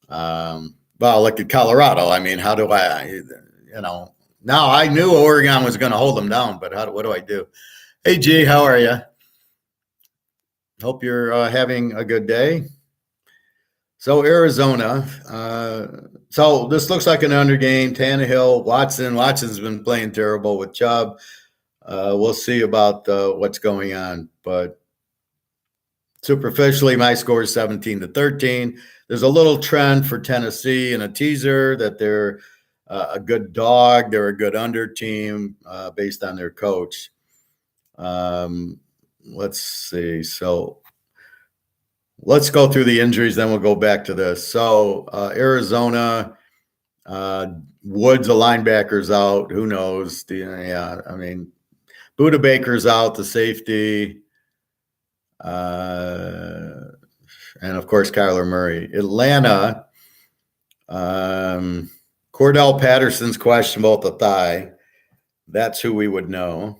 Well, look at Colorado. I mean, how do I, now I knew Oregon was going to hold them down, but what do I do? Hey, G, how are you? Hope you're having a good day. So Arizona. So this looks like an under game. Tannehill, Watson. Watson's been playing terrible with Chubb. We'll see about what's going on, but superficially, my score is 17-13. There's a little trend for Tennessee in a teaser that they're a good dog. They're a good under team based on their coach. Let's see. So let's go through the injuries, then we'll go back to this. So Arizona, Woods, a linebacker's out. Who knows? Buda Baker's out, the safety. And of course, Kyler Murray. Atlanta, Cordell Patterson's questionable at the thigh. That's who we would know.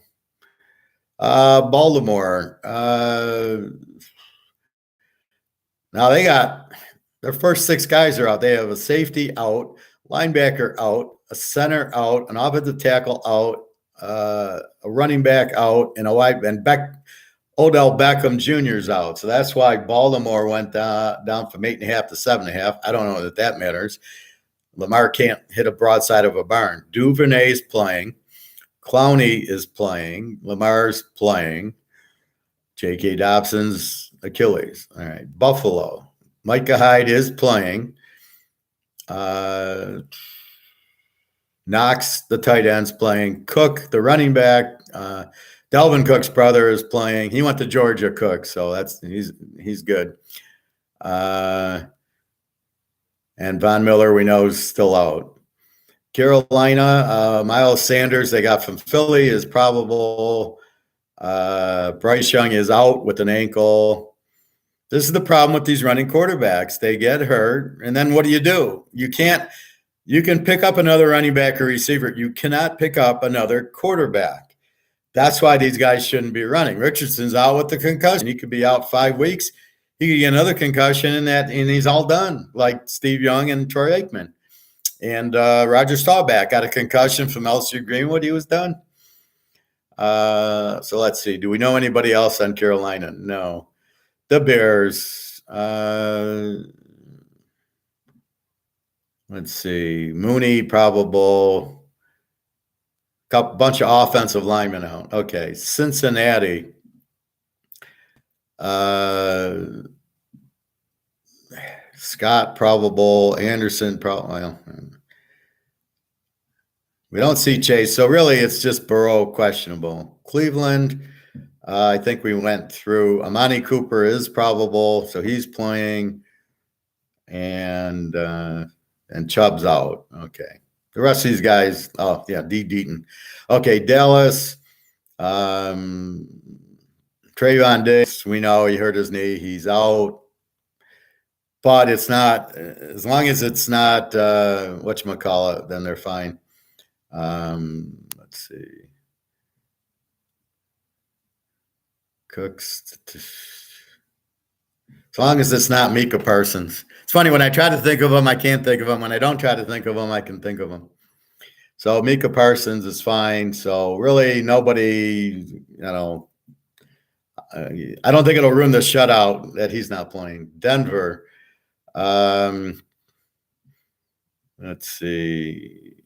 Baltimore. Now they got their first 6 guys are out. They have a safety out, linebacker out, a center out, an offensive tackle out, a running back out, and Odell Beckham Jr. is out. So that's why Baltimore went down from 8.5 to 7.5. I don't know that matters. Lamar can't hit a broadside of a barn. Duvernay is playing. Clowney is playing. Lamar's playing. J.K. Dobson's Achilles. All right. Buffalo. Micah Hyde is playing. Knox, the tight end's playing. Cook, the running back. Dalvin Cook's brother is playing. He went to Georgia, Cook, so he's good. And Von Miller, we know, is still out. Carolina, Miles Sanders, they got from Philly, is probable. Bryce Young is out with an ankle. This is the problem with these running quarterbacks. They get hurt, and then what do? You can pick up another running back or receiver. You cannot pick up another quarterback. That's why these guys shouldn't be running. Richardson's out with the concussion. He could be out 5 weeks. He could get another concussion and he's all done, like Steve Young and Troy Aikman. And Roger Staubach got a concussion from LSU Greenwood. He was done. So let's see. Do we know anybody else on Carolina? No. The Bears. Let's see. Mooney, probable. Bunch of offensive linemen out. Okay. Cincinnati. Scott, probable. Anderson, probable. We don't see Chase. So really, it's just Burrow questionable. Cleveland, I think we went through. Amani Cooper is probable, so he's playing, and Chubb's out. Okay. The rest of these guys, oh yeah, D. Deaton. Okay, Dallas. Trayvon Diggs, we know he hurt his knee. He's out. But it's not, as long as it's not whatchamacallit, then they're fine. Let's see. Cooks. As long as it's not Micah Parsons. It's funny, when I try to think of him, I can't think of him. When I don't try to think of him, I can think of him. So Micah Parsons is fine. So really nobody, I don't think it'll ruin the shutout that he's not playing. Denver. Let's see.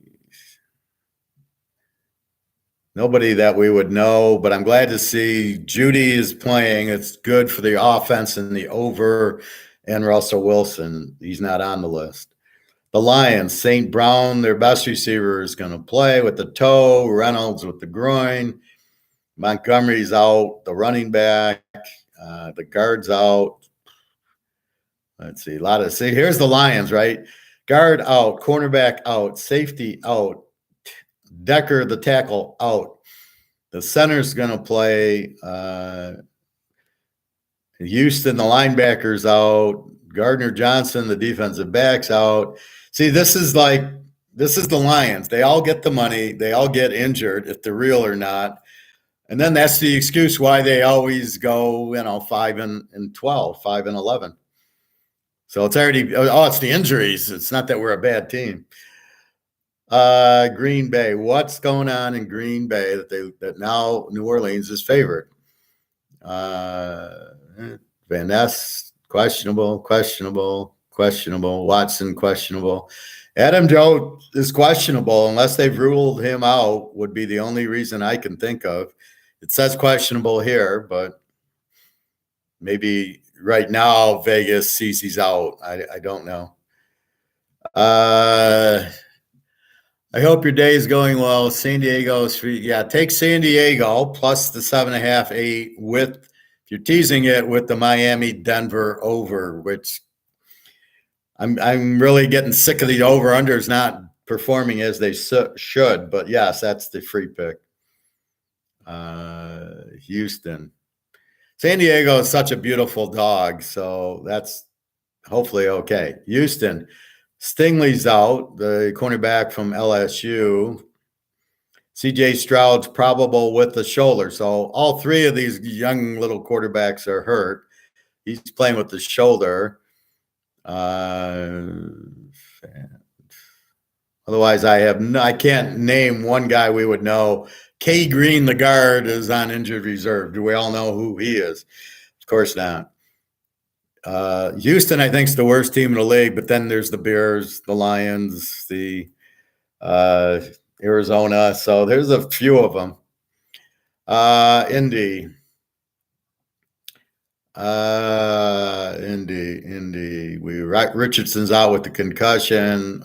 Nobody that we would know, but I'm glad to see Judy is playing. It's good for the offense and the over, and Russell Wilson. He's not on the list. The Lions, St. Brown, their best receiver, is going to play with the toe. Reynolds with the groin. Montgomery's out. The running back. The guard's out. Let's see. Here's the Lions, right? Guard out. Cornerback out. Safety out. Decker, the tackle, out. The center's going to play. Houston, the linebacker's out. Gardner Johnson, the defensive back's out. See, this is the Lions. They all get the money. They all get injured, if they're real or not. And then that's the excuse why they always go, 5-12, 5-11. So it's already, it's the injuries. It's not that we're a bad team. Green Bay. What's going on in Green Bay that now New Orleans is favored? Van Ness, questionable. Watson, questionable. Adam Joe is questionable, unless they've ruled him out, would be the only reason I can think of. It says questionable here, but maybe right now Vegas sees he's out. I don't know. I hope your day is going well. San Diego's free. Yeah, take San Diego plus the 7.5, 8 with, if you're teasing it, with the Miami Denver over, which I'm really getting sick of the over-unders not performing as they should. But yes, that's the free pick. Houston. San Diego is such a beautiful dog, so that's hopefully okay. Houston. Stingley's out, the cornerback from LSU. CJ Stroud's probable with the shoulder. So all three of these young little quarterbacks are hurt. He's playing with the shoulder. Otherwise, I can't name one guy we would know. K. Green, the guard, is on injured reserve. Do we all know who he is? Of course not. Houston, I think, is the worst team in the league, but then there's the Bears, the Lions, the Arizona. So there's a few of them. Indy. Richardson's out with the concussion.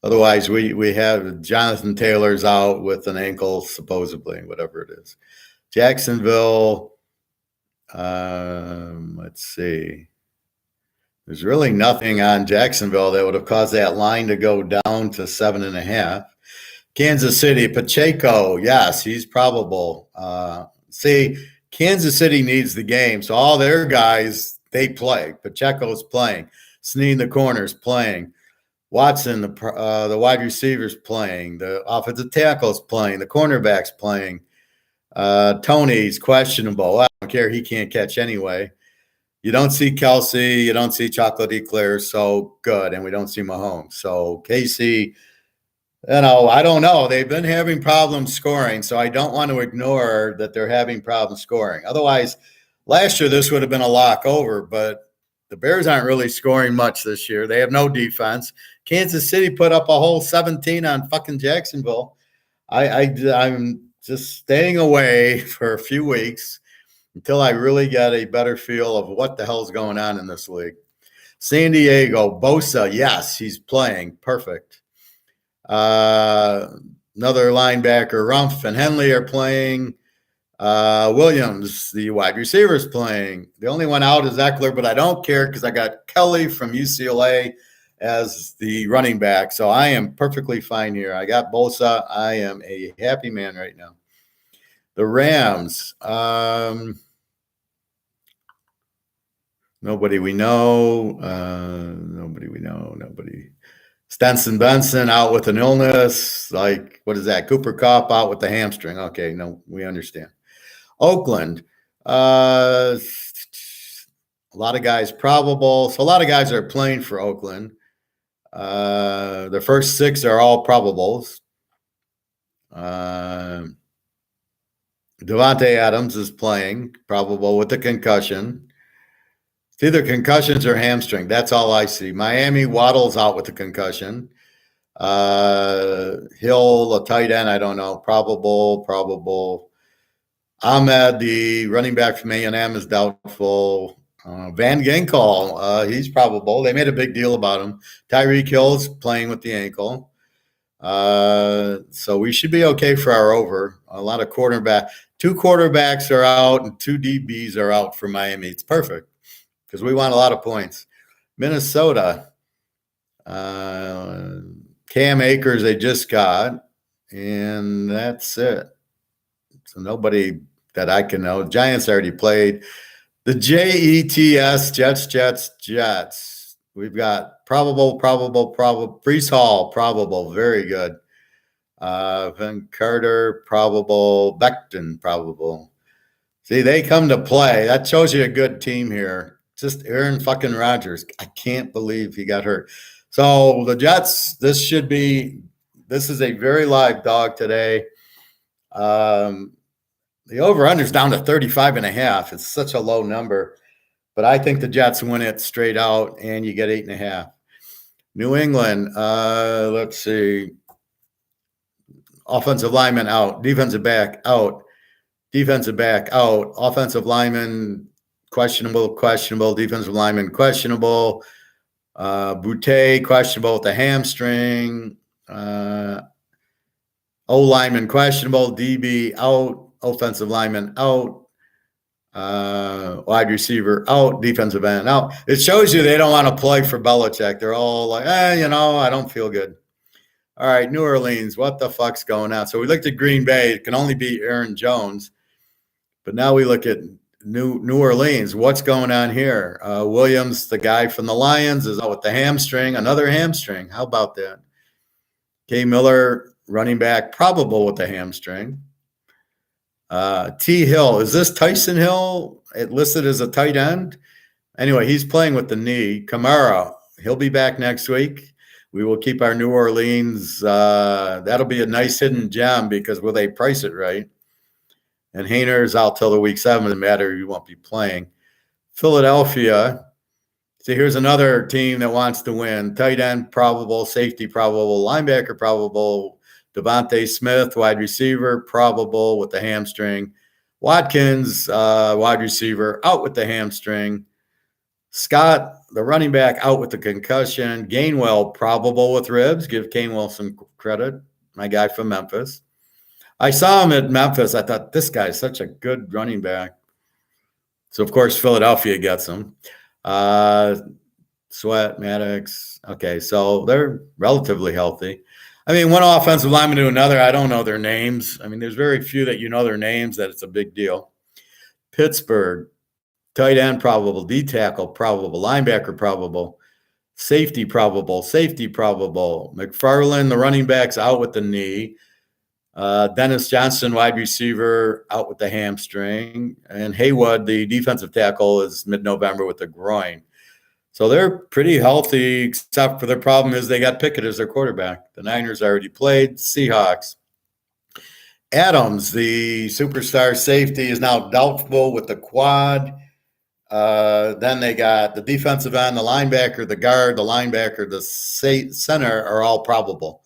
Otherwise, we have Jonathan Taylor's out with an ankle, supposedly, whatever it is. Jacksonville. Let's see. There's really nothing on Jacksonville that would have caused that line to go down to 7.5. Kansas City, Pacheco, yes, he's probable. See, Kansas City needs the game, so all their guys, they play. Pacheco's playing. Snead, the corner's playing. Watson, the wide receiver's playing. The offensive tackle's playing. The cornerback's playing. Tony's questionable. I don't care. He can't catch anyway. You don't see Kelsey. You don't see Chocolate Eclair. So good. And we don't see Mahomes. So Casey, I don't know. They've been having problems scoring. So I don't want to ignore that they're having problems scoring. Otherwise, last year this would have been a lock over. But the Bears aren't really scoring much this year. They have no defense. Kansas City put up a whole 17 on fucking Jacksonville. I'm just staying away for a few weeks until I really get a better feel of what the hell's going on in this league. San Diego, Bosa, yes, he's playing. Perfect. Another linebacker, Rumpf and Henley are playing. Williams, the wide receiver, is playing. The only one out is Eckler, but I don't care because I got Kelly from UCLA as the running back. So I am perfectly fine here. I got Bosa. I am a happy man right now. The Rams, nobody we know. Nobody. Stenson Benson out with an illness. Like, what is that? Cooper Kupp out with the hamstring. Okay, no, we understand. Oakland, a lot of guys probable. So a lot of guys are playing for Oakland. The first 6 are all probables. Devontae Adams is playing, probable with a concussion. It's either concussions or hamstring. That's all I see. Miami, Waddle's out with a concussion. Hill, a tight end, I don't know. Probable. Ahmed, the running back from A&M, is doubtful. Van Ginkel, he's probable. They made a big deal about him. Tyreek Hill's playing with the ankle. So we should be okay for our over. A lot of 2 quarterbacks are out and 2 DBs are out for Miami. It's perfect because we want a lot of points. Minnesota, Cam Akers they just got, and that's it. So nobody that I can know. Giants already played. The Jets, Jets. We've got probable. Brees Hall, probable. Very good. Van Carter, probable. Becton, probable. See, they come to play. That shows you a good team here. Just Aaron fucking Rodgers. I can't believe he got hurt. So the Jets, this is a very live dog today. The over-under is down to 35.5. It's such a low number. But I think the Jets win it straight out, and you get 8.5. New England, let's see. Offensive lineman out. Defensive back out. Offensive lineman questionable. Defensive lineman questionable. Boutte questionable with the hamstring. O-lineman questionable. DB out. Offensive lineman out. Wide receiver out. Defensive end out. It shows you they don't want to play for Belichick. They're all like, I don't feel good. All right, New Orleans, what the fuck's going on? So we looked at Green Bay. It can only be Aaron Jones. But now we look at New Orleans. What's going on here? Williams, the guy from the Lions, is out with the hamstring. Another hamstring. How about that? K. Miller, running back, probable with the hamstring. T. Hill. Is this Tyson Hill? It listed as a tight end. Anyway, he's playing with the knee. Kamara, he'll be back next week. We will keep our New Orleans. That'll be a nice hidden gem because will they price it right? And Hayner's out till the week 7. Doesn't matter. You won't be playing. Philadelphia. See, here's another team that wants to win. Tight end probable, safety probable, linebacker probable. Devontae Smith, wide receiver, probable with the hamstring. Watkins, wide receiver, out with the hamstring. Scott, the running back, out with the concussion. Gainwell, probable with ribs. Give Gainwell some credit, my guy from Memphis. I saw him at Memphis. I thought, this guy's such a good running back. So, of course, Philadelphia gets him. Sweat, Maddox. Okay, so they're relatively healthy. I mean, one offensive lineman to another, I don't know their names. I mean, there's very few that you know their names that it's a big deal. Pittsburgh, tight end probable, D tackle probable, linebacker probable, safety probable. McFarland, the running back's out with the knee. Dennis Johnson, wide receiver, out with the hamstring. And Haywood, the defensive tackle, is mid-November with the groin. So they're pretty healthy, except for their problem is they got Pickett as their quarterback. The Niners already played. Seahawks. Adams, the superstar safety, is now doubtful with the quad. Then they got the defensive end, the linebacker, the guard, the linebacker, the center are all probable.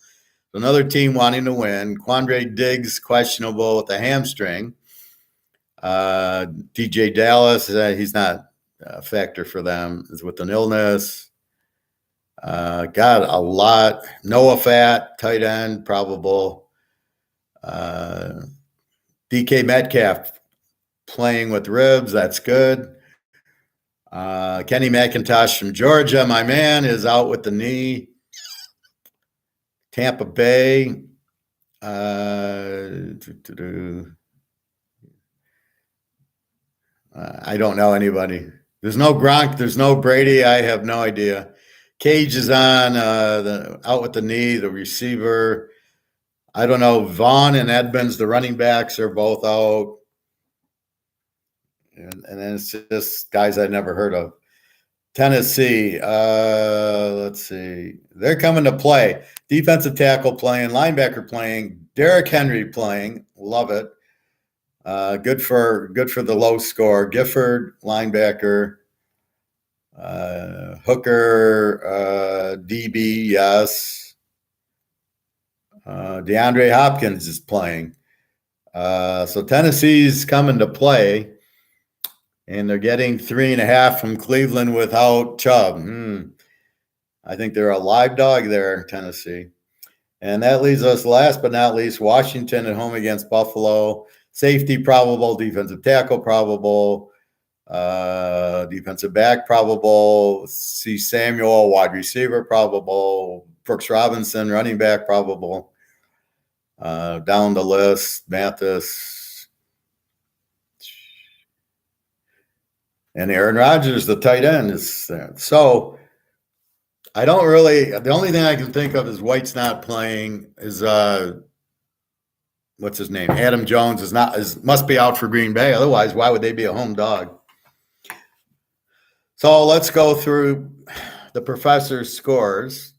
Another team wanting to win. Quandre Diggs, questionable with the hamstring. DJ Dallas, he's not a factor for them, is with an illness. Got a lot. Noah Fat, tight end, probable. DK Metcalf playing with ribs. That's good. Kenny McIntosh from Georgia, my man, is out with the knee. Tampa Bay. I don't know anybody. There's no Gronk. There's no Brady. I have no idea. Cage is on out with the knee. The receiver. I don't know. Vaughn and Edmonds, the running backs, are both out. And then it's just guys I'd never heard of. Tennessee, let's see. They're coming to play. Defensive tackle playing, linebacker playing, Derrick Henry playing. Love it. Good for the low score. Gifford, linebacker. Hooker, DB, yes. DeAndre Hopkins is playing. So Tennessee's coming to play. And they're getting 3.5 from Cleveland without Chubb. I think they're a live dog there, Tennessee. And that leaves us last but not least, Washington at home against Buffalo. Safety probable, defensive tackle probable, defensive back probable, C. Samuel, wide receiver probable, Brooks Robinson, running back probable. Down the list, Mathis. And Aaron Rodgers, the tight end, is there. So I don't really. The only thing I can think of is White's not playing. Is what's his name? Adam Jones must be out for Green Bay. Otherwise, why would they be a home dog? So let's go through the professor's scores.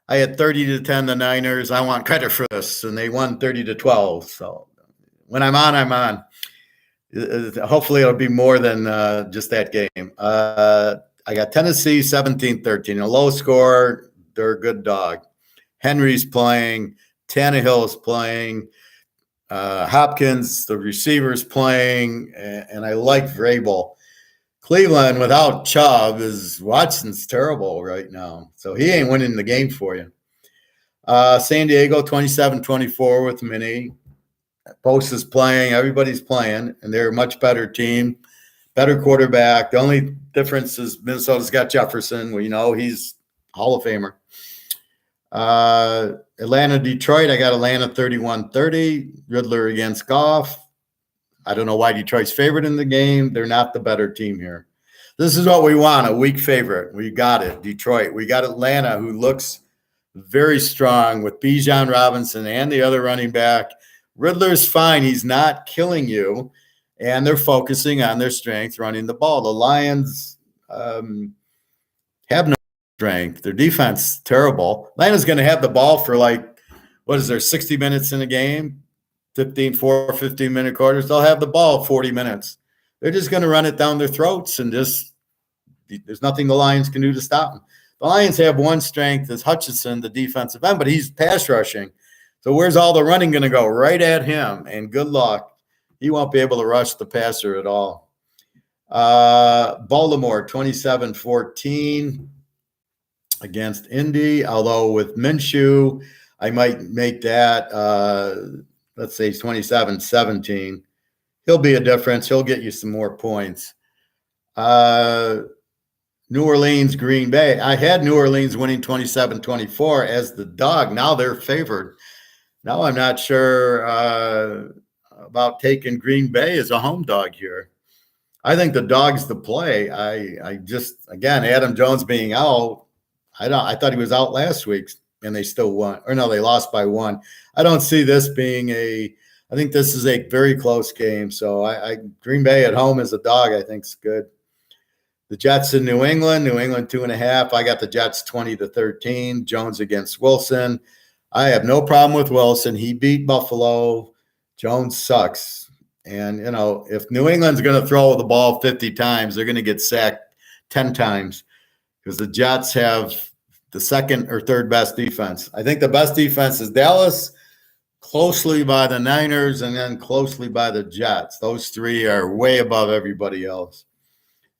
I had 30-10 the Niners. I want credit for this, and they won 30-12. So when I'm on, I'm on. Hopefully it'll be more than just that game. I got Tennessee 17-13, a low score. They're a good dog. Henry's playing. Tannehill's playing. Hopkins, the receiver's playing. And I like Vrabel. Cleveland without Chubb Watson's terrible right now. So he ain't winning the game for you. San Diego 27-24 with Minnie. Post is playing, everybody's playing, and they're a much better team, better quarterback. The only difference is Minnesota's got Jefferson. We know he's Hall of Famer. Atlanta, Detroit, I got Atlanta 31-30. Riddler against Goff. I don't know why Detroit's favored in the game. They're not the better team here. This is what we want, a weak favorite. We got it, Detroit. We got Atlanta, who looks very strong with Bijan Robinson and the other running back. Riddler's fine. He's not killing you. And they're focusing on their strength running the ball. The Lions have no strength. Their defense, terrible. Atlanta's going to have the ball for 60 minutes in a game? 15-minute quarters. They'll have the ball 40 minutes. They're just going to run it down their throats and there's nothing the Lions can do to stop them. The Lions have one strength is Hutchinson, the defensive end, but he's pass rushing. So where's all the running going to go? Right at him, and good luck. He won't be able to rush the passer at all. Baltimore, 27-14 against Indy, although with Minshew, I might make that, let's say 27-17. He'll be a difference. He'll get you some more points. New Orleans, Green Bay. I had New Orleans winning 27-24 as the dog. Now they're favored. Now I'm not sure about taking Green Bay as a home dog here. I think the dog's the play. I just, again, Adam Jones being out, I thought he was out last week and they still won. Or no, they lost by 1. I don't see this being I think this is a very close game. So Green Bay at home as a dog, I think is good. The Jets in New England 2.5. I got the Jets 20-13. Jones against Wilson. I have no problem with Wilson. He beat Buffalo. Jones sucks. And, if New England's going to throw the ball 50 times, they're going to get sacked 10 times because the Jets have the second or third best defense. I think the best defense is Dallas, closely by the Niners, and then closely by the Jets. Those three are way above everybody else.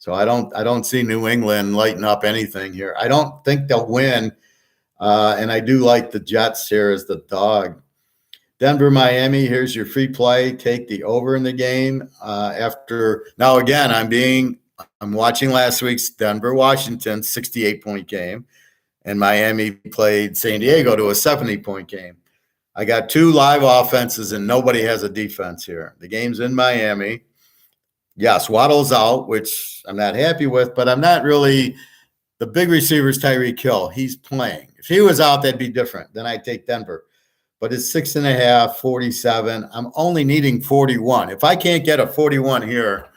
So I don't see New England lighting up anything here. I don't think they'll win. And I do like the Jets here as the dog. Denver, Miami, here's your free play. Take the over in the game. Now again, I'm watching last week's Denver, Washington 68-point game, and Miami played San Diego to a 70-point game. I got two live offenses and nobody has a defense here. The game's in Miami. Yes, Waddle's out, which I'm not happy with, but I'm not really. The big receiver's Tyreek Hill. He's playing. If he was out, that'd be different. Then I'd take Denver. But it's 6.5, 47. I'm only needing 41. If I can't get a 41 here,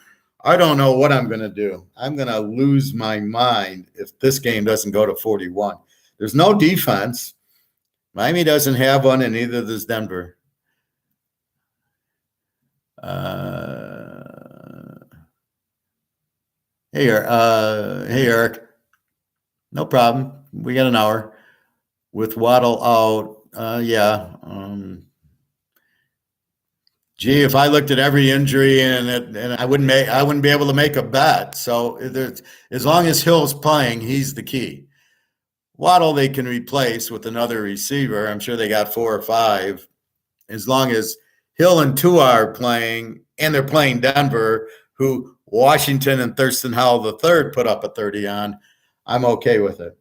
I don't know what I'm going to do. I'm going to lose my mind if this game doesn't go to 41. There's no defense. Miami doesn't have one, and neither does Denver. Hey, Eric. No problem. We got an hour with Waddle out. Gee, if I looked at every injury and I wouldn't be able to make a bet. So as long as Hill's playing, he's the key. Waddle they can replace with another receiver. I'm sure they got 4 or 5. As long as Hill and Tua are playing, and they're playing Denver, who Washington and Thurston Howell III put up a 30 on, I'm okay with it.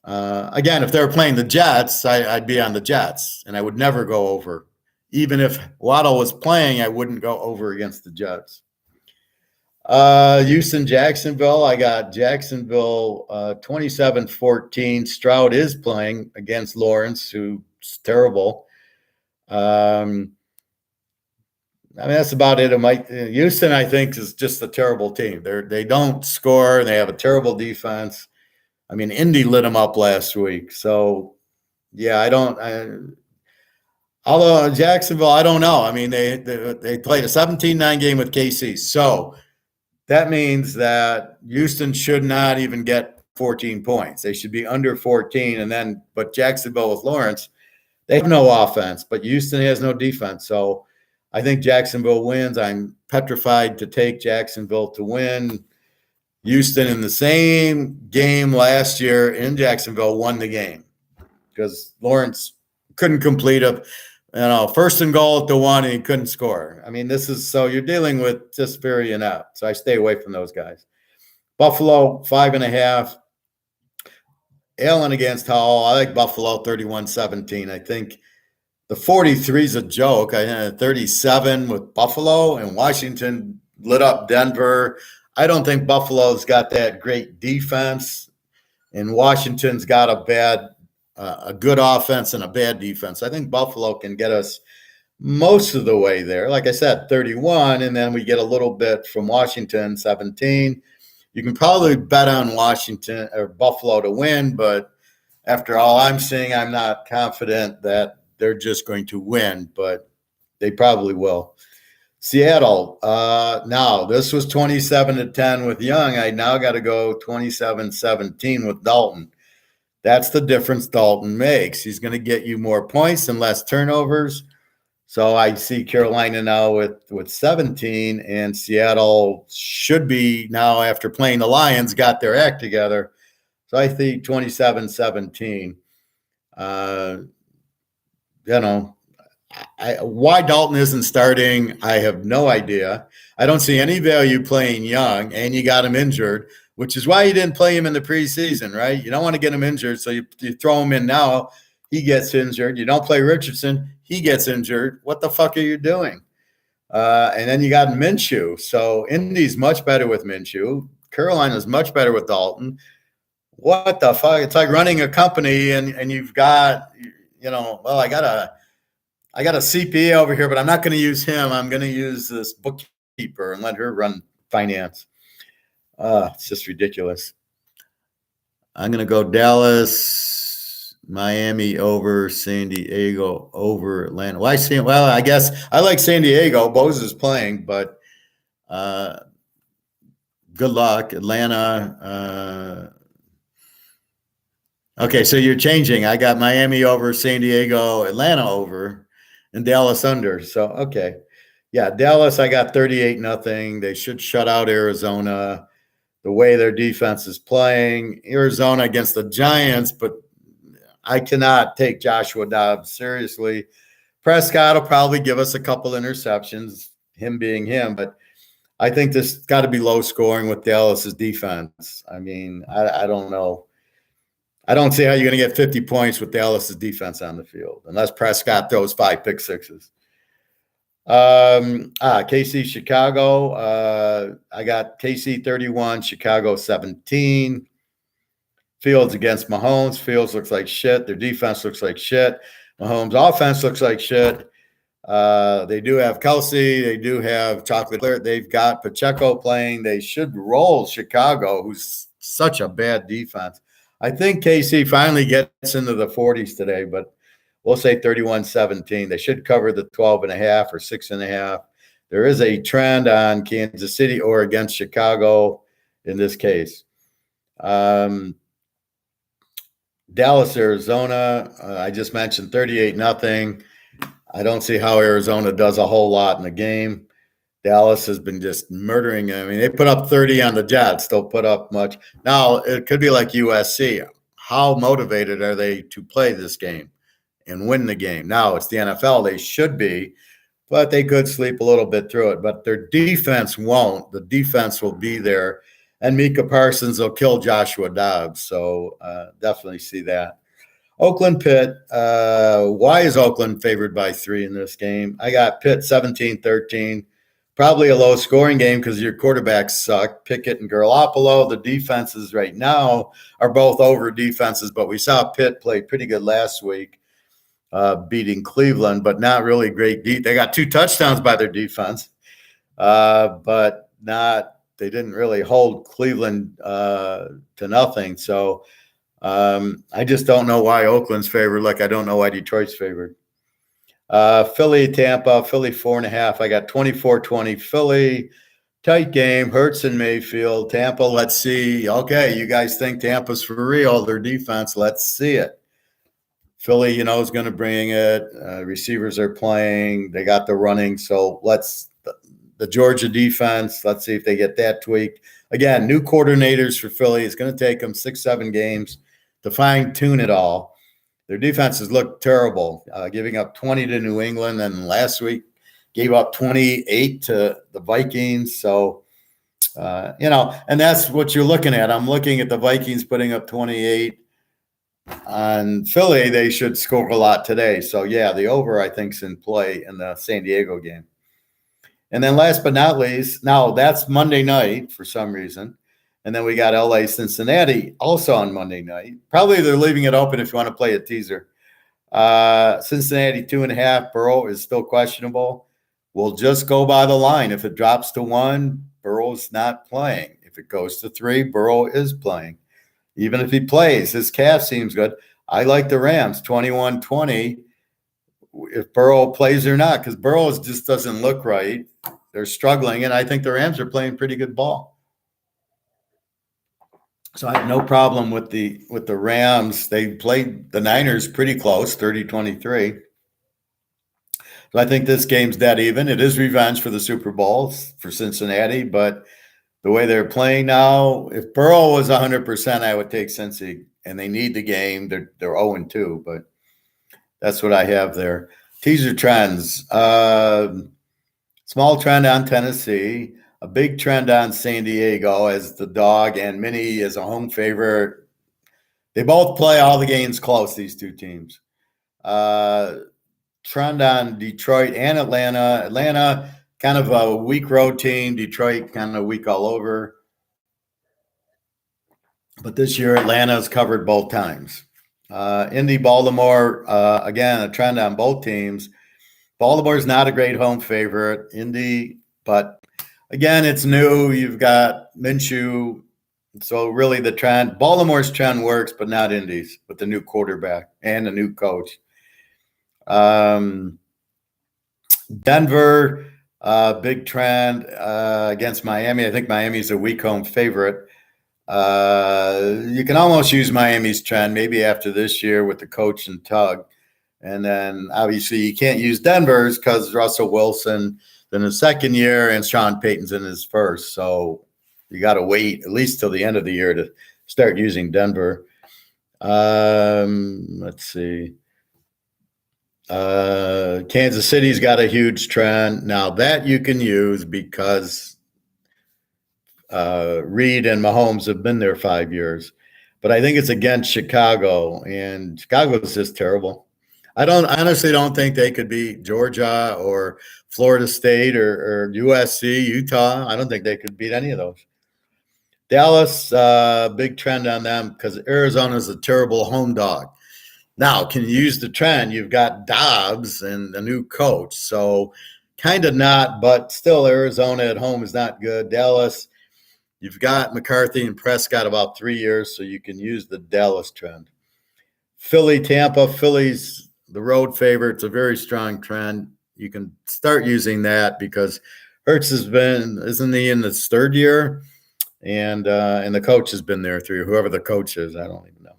Again, if they were playing the Jets, I'd be on the Jets, and I would never go over. Even if Waddle was playing, I wouldn't go over against the Jets. Houston, Jacksonville. I got Jacksonville 27-14. Stroud is playing against Lawrence, who's terrible. I mean, that's about it. Houston, I think, is just a terrible team. They don't score. They have a terrible defense. I mean, Indy lit them up last week. So, yeah, although Jacksonville, I don't know. I mean, they played a 17-9 game with KC. So that means that Houston should not even get 14 points. They should be under 14. But Jacksonville with Lawrence, they have no offense, but Houston has no defense. So I think Jacksonville wins. I'm petrified to take Jacksonville to win. Houston in the same game last year in Jacksonville won the game because Lawrence couldn't complete first and goal at the 1 and he couldn't score. I mean, so you're dealing with just very inept. So I stay away from those guys. Buffalo 5.5. Allen against Howell. I like Buffalo 31-17. I think the 43 is a joke. I had 37 with Buffalo, and Washington lit up Denver. I don't think Buffalo's got that great defense, and Washington's got a good offense and a bad defense. I think Buffalo can get us most of the way there. Like I said, 31, and then we get a little bit from Washington, 17. You can probably bet on Washington or Buffalo to win, but after all I'm seeing, I'm not confident that they're just going to win, but they probably will. Seattle. Now, this was 27-10 with Young. I now got to go 27-17 with Dalton. That's the difference Dalton makes. He's going to get you more points and less turnovers. So I see Carolina now with 17, and Seattle should be now, after playing the Lions, got their act together. So I think 27-17. Why Dalton isn't starting, I have no idea. I don't see any value playing Young, and you got him injured, which is why you didn't play him in the preseason, right? You don't want to get him injured, so you throw him in now. He gets injured. You don't play Richardson. He gets injured. What the fuck are you doing? And then you got Minshew. So Indy's much better with Minshew. Carolina's much better with Dalton. What the fuck? It's like running a company and you've got, I got a CPA over here, but I'm not going to use him. I'm going to use this bookkeeper and let her run finance. It's just ridiculous. I'm going to go Dallas, Miami over, San Diego over, Atlanta. I guess I like San Diego. Bose is playing, but good luck. Atlanta. Okay, so you're changing. I got Miami over, San Diego, Atlanta over, and Dallas under. So, okay. Yeah, Dallas, I got 38-0. They should shut out Arizona. The way their defense is playing, Arizona against the Giants, but I cannot take Joshua Dobbs seriously. Prescott will probably give us a couple interceptions, him being him, but I think this got to be low scoring with Dallas's defense. I mean, I don't know. I don't see how you're going to get 50 points with Dallas's defense on the field unless Prescott throws 5 pick sixes. KC Chicago. I got KC 31, Chicago 17. Fields against Mahomes. Fields looks like shit. Their defense looks like shit. Mahomes' offense looks like shit. They do have Kelsey. They do have Chocolate Clear. They've got Pacheco playing. They should roll Chicago, who's such a bad defense. I think KC finally gets into the 40s today, but we'll say 31-17. They should cover the 12.5 or 6.5. There is a trend on Kansas City or against Chicago in this case. Dallas, Arizona, I just mentioned 38-0. I don't see how Arizona does a whole lot in the game. Dallas has been just murdering. I mean, they put up 30 on the Jets. Don't put up much. Now, it could be like USC. How motivated are they to play this game and win the game? Now, it's the NFL. They should be, but they could sleep a little bit through it. But their defense won't. The defense will be there. And Micah Parsons will kill Joshua Dobbs. So definitely see that. Oakland, Pitt. Why is Oakland favored by 3 in this game? I got Pitt 17-13. Probably a low-scoring game because your quarterbacks suck. Pickett and Garoppolo. The defenses right now are both over defenses, but we saw Pitt play pretty good last week, beating Cleveland, but not really great. They got 2 touchdowns by their defense, but not. They didn't really hold Cleveland to nothing. So I just don't know why Oakland's favored. Like I don't know why Detroit's favored. Philly, Tampa, Philly 4.5. I got 24-20 Philly. Tight game. Hurts in Mayfield. Tampa, let's see. Okay, you guys think Tampa's for real. Their defense, let's see it. Philly, is going to bring it. Receivers are playing. They got the running. So the Georgia defense, let's see if they get that tweaked. Again, new coordinators for Philly. It's going to take them 6-7 games to fine-tune it all. Their defenses look terrible, giving up 20 to New England, and last week gave up 28 to the Vikings. So, and that's what you're looking at. I'm looking at the Vikings putting up 28. On Philly, they should score a lot today. So, yeah, the over, I think, is in play in the San Diego game. And then last but not least, now that's Monday night for some reason. And then we got LA Cincinnati also on Monday night. Probably they're leaving it open if you want to play a teaser. Cincinnati 2.5. Burrow is still questionable. We'll just go by the line. If it drops to 1, Burrow's not playing. If it goes to 3, Burrow is playing. Even if he plays, his calf seems good. I like the Rams 21-20. If Burrow plays or not, because Burrow just doesn't look right. They're struggling, and I think the Rams are playing pretty good ball. So I have no problem with the Rams. They played the Niners pretty close, 30-23. So I think this game's dead even. It is revenge for the Super Bowl for Cincinnati, but the way they're playing now, if Burrow was 100%, I would take Cincy, and they need the game. They're 0-2, but that's what I have there. Teaser trends. Small trend on Tennessee. A big trend on San Diego as the dog, and Minnie is a home favorite. They both play all the games close, these two teams. Trend on Detroit and Atlanta. Atlanta, kind of a weak road team. Detroit, kind of weak all over. But this year, Atlanta's covered both times. Indy, Baltimore, again, a trend on both teams. Baltimore's not a great home favorite. Indy, but again, it's new. You've got Minshew. So really the trend, Baltimore's trend works, but not Indy's with the new quarterback and the new coach. Denver, big trend against Miami. I think Miami's a weak home favorite. You can almost use Miami's trend maybe after this year with the coach and Tug. And then obviously you can't use Denver's because Russell Wilson in his second year and Sean Payton's in his first. So you got to wait at least till the end of the year to start using Denver. Let's see. Kansas City's got a huge trend. Now that you can use because Reed and Mahomes have been there 5 years. But I think it's against Chicago, and Chicago is just terrible. I honestly don't think they could beat Georgia or Florida State or USC, Utah. I don't think they could beat any of those. Dallas, big trend on them because Arizona is a terrible home dog. Now, can you use the trend? You've got Dobbs and a new coach. So kind of not, but still Arizona at home is not good. Dallas, you've got McCarthy and Prescott about 3 years, so you can use the Dallas trend. Philly, Tampa. Philly's the road favorite. It's a very strong trend. You can start using that because Hurts isn't he in his third year? And the coach has been there through whoever the coach is. I don't even know.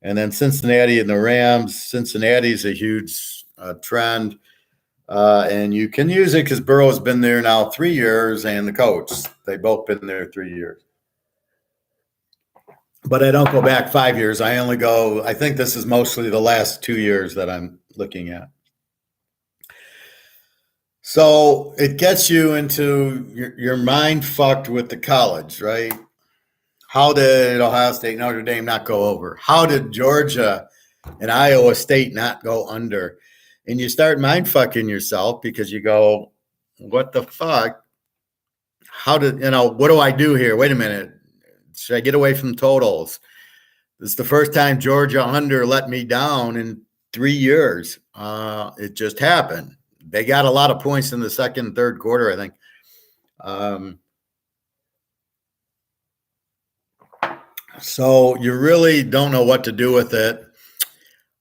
And then Cincinnati and the Rams. Cincinnati's a huge trend. And you can use it because Burrow's been there now 3 years, and the coach. They've both been there 3 years. But I don't go back 5 years. I think this is mostly the last 2 years that I'm looking at. So it gets you into your mind fucked with the college, right? How did Ohio State, Notre Dame not go over? How did Georgia and Iowa State not go under? And you start mind fucking yourself because you go, what the fuck? What do I do here? Wait a minute. Should I get away from totals? This is the first time Georgia under let me down in 3 years. It just happened. They got a lot of points in the second and third quarter, I think. So you really don't know what to do with it.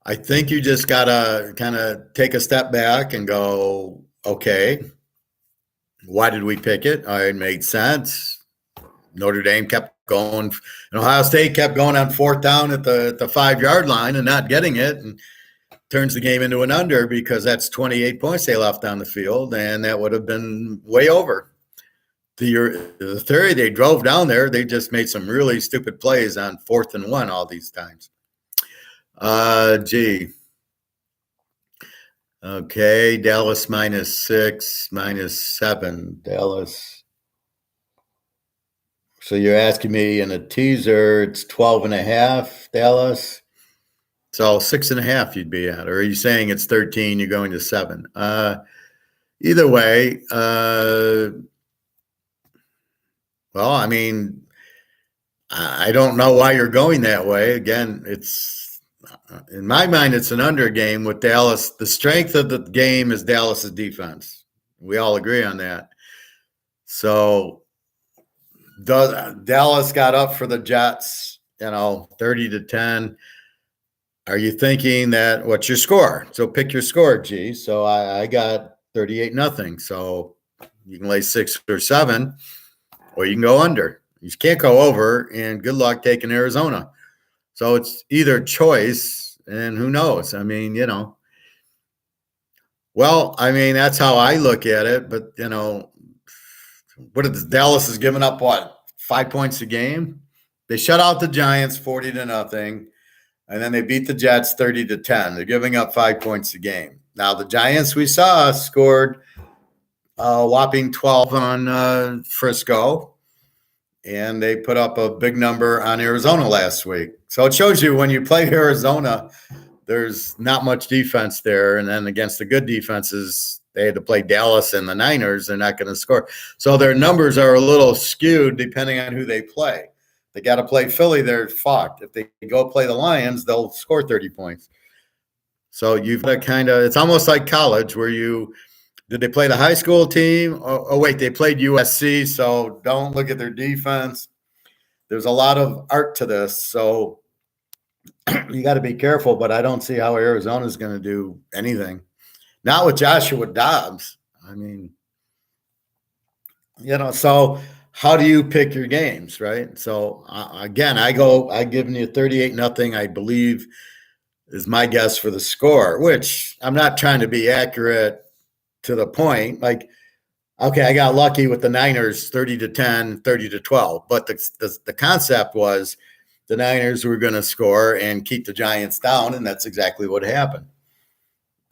I think you just got to kind of take a step back and go, okay, why did we pick it? It made sense. Notre Dame kept going, and Ohio State kept going on fourth down at the 5-yard line and not getting it, and turns the game into an under because that's 28 points they left on the field, and that would have been way over. The theory they drove down there, they just made some really stupid plays on 4th and 1 all these times. Okay, Dallas -6, -7. Dallas. So you're asking me in a teaser, it's 12.5, Dallas. So 6.5 you'd be at. Or are you saying it's 13, you're going to 7? Either way, well, I mean, I don't know why you're going that way. Again, it's in my mind, it's an under game with Dallas. The strength of the game is Dallas's defense. We all agree on that. So Dallas got up for the Jets, 30-10. Are you thinking that what's your score? So pick your score, G. So I got 38-0. So you can lay 6 or 7, or you can go under. You can't go over, and good luck taking Arizona. So it's either choice, and who knows? I mean, well, I mean, that's how I look at it. But, Dallas has given up, 5 points a game? They shut out the Giants 40-0. And then they beat the Jets 30-10. They're giving up 5 points a game. Now, the Giants we saw scored a whopping 12 on Frisco, and they put up a big number on Arizona last week. So it shows you when you play Arizona, there's not much defense there. And then against the good defenses, they had to play Dallas and the Niners. They're not going to score. So their numbers are a little skewed depending on who they play. They got to play Philly, they're fucked. If they go play the Lions, they'll score 30 points. So you've got it's almost like college where did they play the high school team? Oh, wait, they played USC, so don't look at their defense. There's a lot of art to this, so you got to be careful, but I don't see how Arizona's going to do anything. Not with Joshua Dobbs. I mean, so – how do you pick your games, right? So, again, I've given you 38-0. I believe is my guess for the score, which I'm not trying to be accurate to the point. Like, okay, I got lucky with the Niners 30-10, 30-12, but the concept was the Niners were going to score and keep the Giants down, and that's exactly what happened.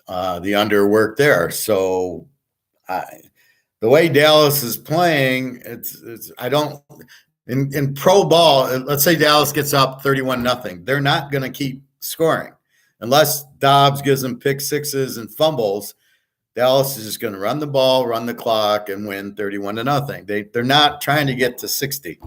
The under worked there. So the way Dallas is playing, it's I don't in pro ball. Let's say Dallas gets up 31-0. They're not going to keep scoring unless Dobbs gives them pick sixes and fumbles. Dallas is just going to run the ball, run the clock, and win 31-0. They're not trying to get to 60.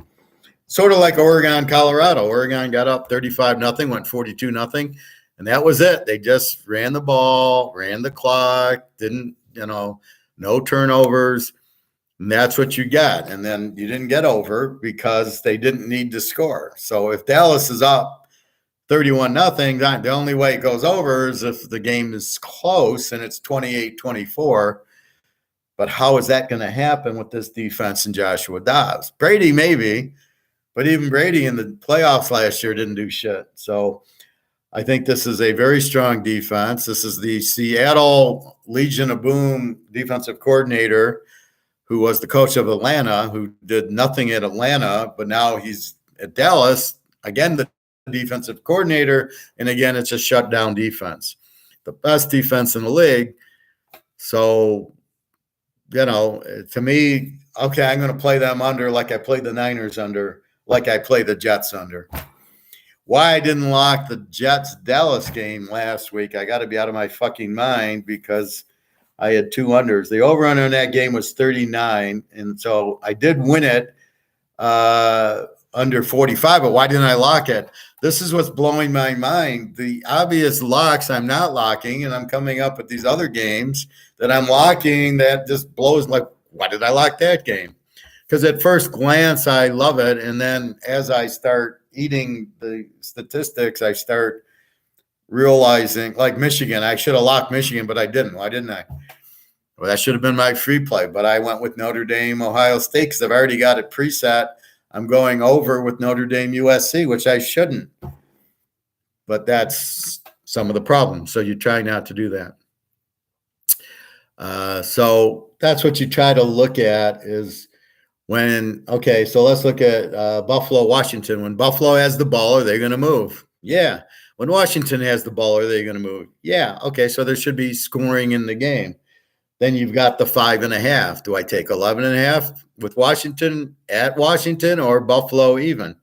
Sort of like Oregon, Colorado. Oregon got up 35-0, went 42-0, and that was it. They just ran the ball, ran the clock, didn't, no turnovers, and that's what you got. And then you didn't get over because they didn't need to score. So if Dallas is up 31-0, the only way it goes over is if the game is close and it's 28-24. But how is that going to happen with this defense and Joshua Dobbs? Brady, maybe, but even Brady in the playoffs last year didn't do shit. So I think this is a very strong defense. This is the Seattle Legion of Boom defensive coordinator who was the coach of Atlanta, who did nothing at Atlanta, but now he's at Dallas. Again, the defensive coordinator, and again, it's a shutdown defense. The best defense in the league. So, to me, okay, I'm going to play them under like I played the Niners under, like I played the Jets under. Why I didn't lock the Jets-Dallas game last week, I got to be out of my fucking mind because I had two unders. The over-under in that game was 39, and so I did win it under 45, but why didn't I lock it? This is what's blowing my mind. The obvious locks I'm not locking, and I'm coming up with these other games that I'm locking that just blows like, why did I lock that game? Because at first glance, I love it, and then as I start eating the statistics, I start realizing, like Michigan, I should have locked Michigan, but I didn't. Why didn't I? Well, that should have been my free play, but I went with Notre Dame, Ohio State, because I've already got it preset. I'm going over with Notre Dame, USC, which I shouldn't. But that's some of the problems. So you try not to do that. So that's what you try to look at is so let's look at Buffalo, Washington. When Buffalo has the ball, are they going to move? Yeah. When Washington has the ball, are they going to move? Yeah. Okay, so there should be scoring in the game. Then you've got the 5.5. Do I take 11.5 with Washington at Washington or Buffalo even?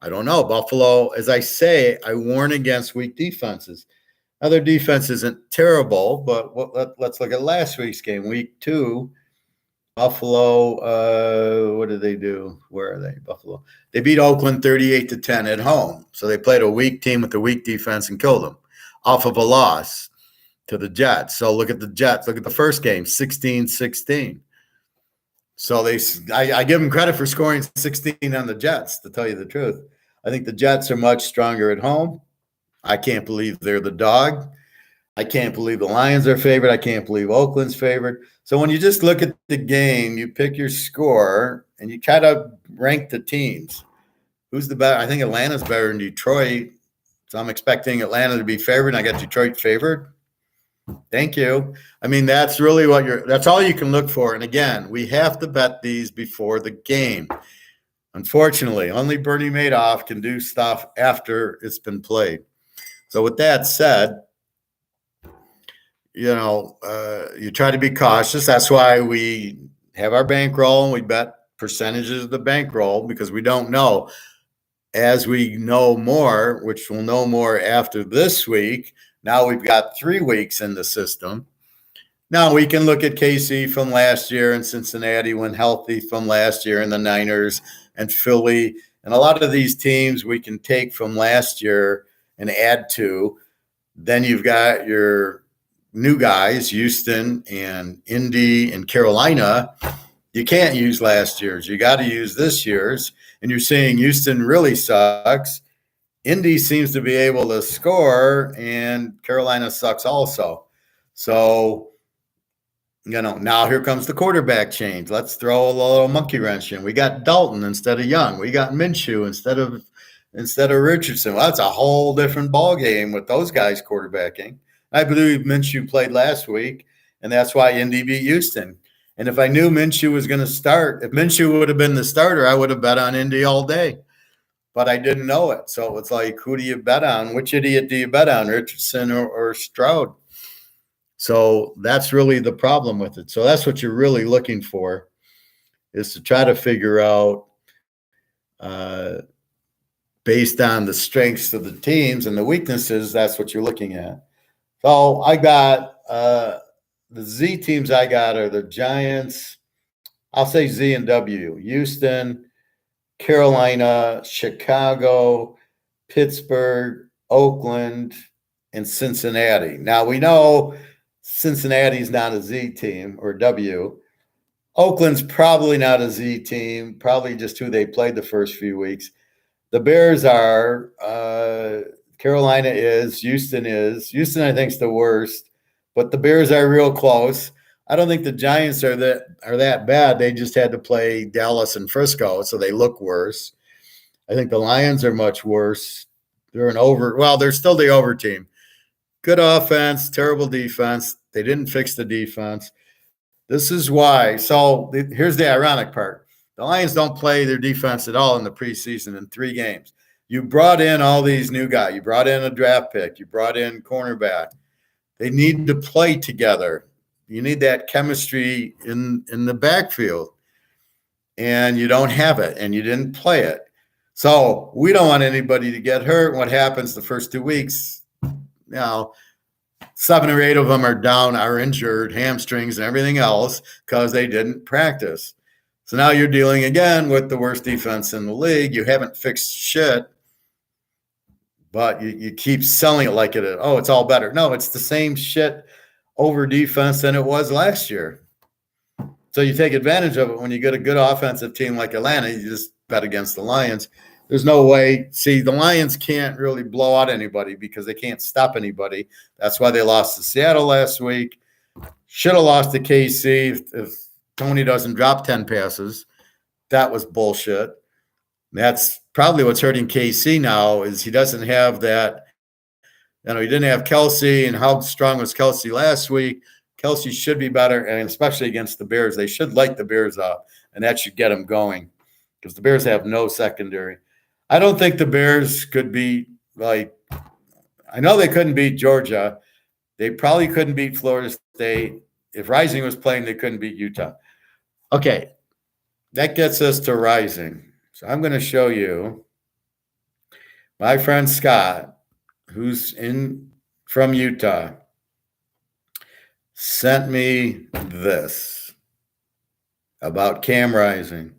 I don't know. Buffalo, as I say, I warn against weak defenses. Now, their defense isn't terrible, but let's look at last week's game, week 2. Buffalo, what did they do? Where are they? Buffalo. They beat Oakland 38-10 at home. So they played a weak team with a weak defense and killed them off of a loss to the Jets. So look at the Jets. Look at the first game, 16-16. So I give them credit for scoring 16 on the Jets, to tell you the truth. I think the Jets are much stronger at home. I can't believe they're the dog. I can't believe the Lions are favored. I can't believe Oakland's favored. So when you just look at the game, you pick your score, and you try to rank the teams. Who's the better? I think Atlanta's better than Detroit. So I'm expecting Atlanta to be favored, and I got Detroit favored. Thank you. I mean, that's really that's all you can look for. And again, we have to bet these before the game. Unfortunately, only Bernie Madoff can do stuff after it's been played. So with that said, you try to be cautious. That's why we have our bankroll and we bet percentages of the bankroll because we don't know. As we know more, which we'll know more after this week, now we've got 3 weeks in the system. Now we can look at KC from last year and Cincinnati when healthy from last year and the Niners and Philly. And a lot of these teams we can take from last year and add to. Then you've got your new guys, Houston and Indy and Carolina. You can't use last year's. You got to use this year's. And you're seeing Houston really sucks. Indy seems to be able to score, and Carolina sucks also. So, now here comes the quarterback change. Let's throw a little monkey wrench in. We got Dalton instead of Young. We got Minshew instead of instead of Richardson. Well, that's a whole different ball game with those guys quarterbacking. I believe Minshew played last week, and that's why Indy beat Houston. And if I knew Minshew was going to start, if Minshew would have been the starter, I would have bet on Indy all day. But I didn't know it. So it's like, who do you bet on? Which idiot do you bet on, Richardson or Stroud? So that's really the problem with it. So that's what you're really looking for, is to try to figure out, based on the strengths of the teams and the weaknesses, that's what you're looking at. So I got the Z teams I got are the Giants. I'll say Z and W. Houston, Carolina, Chicago, Pittsburgh, Oakland, and Cincinnati. Now we know Cincinnati's not a Z team or W. Oakland's probably not a Z team, probably just who they played the first few weeks. The Bears are, Carolina is, Houston is. Houston, I think, is the worst, but the Bears are real close. I don't think the Giants are that bad. They just had to play Dallas and Frisco, so they look worse. I think the Lions are much worse. They're they're still the over team. Good offense, terrible defense. They didn't fix the defense. This is why. So here's the ironic part. The Lions don't play their defense at all in the preseason in 3 games. You brought in all these new guys. You brought in a draft pick. You brought in cornerback. They need to play together. You need that chemistry in the backfield. And you don't have it, and you didn't play it. So we don't want anybody to get hurt. What happens the first 2 weeks? 7 or 8 of them are injured, hamstrings and everything else, because they didn't practice. So now you're dealing again with the worst defense in the league. You haven't fixed shit, but you keep selling it like it's all better. No, it's the same shit over defense than it was last year. So you take advantage of it when you get a good offensive team like Atlanta. You just bet against the Lions. There's no way. See, the Lions can't really blow out anybody because they can't stop anybody. That's why they lost to Seattle last week. Should have lost to KC if Tony doesn't drop 10 passes. That was bullshit. That's probably what's hurting KC now, is he doesn't have that. He didn't have Kelsey, and how strong was Kelsey last week? Kelsey should be better, and especially against the Bears. They should light the Bears up, and that should get them going, because the Bears have no secondary. I don't think the Bears could beat, I know they couldn't beat Georgia. They probably couldn't beat Florida State. If Rising was playing, they couldn't beat Utah. Okay, that gets us to Rising. So I'm going to show you my friend Scott, who's from Utah, sent me this about Cam Rising.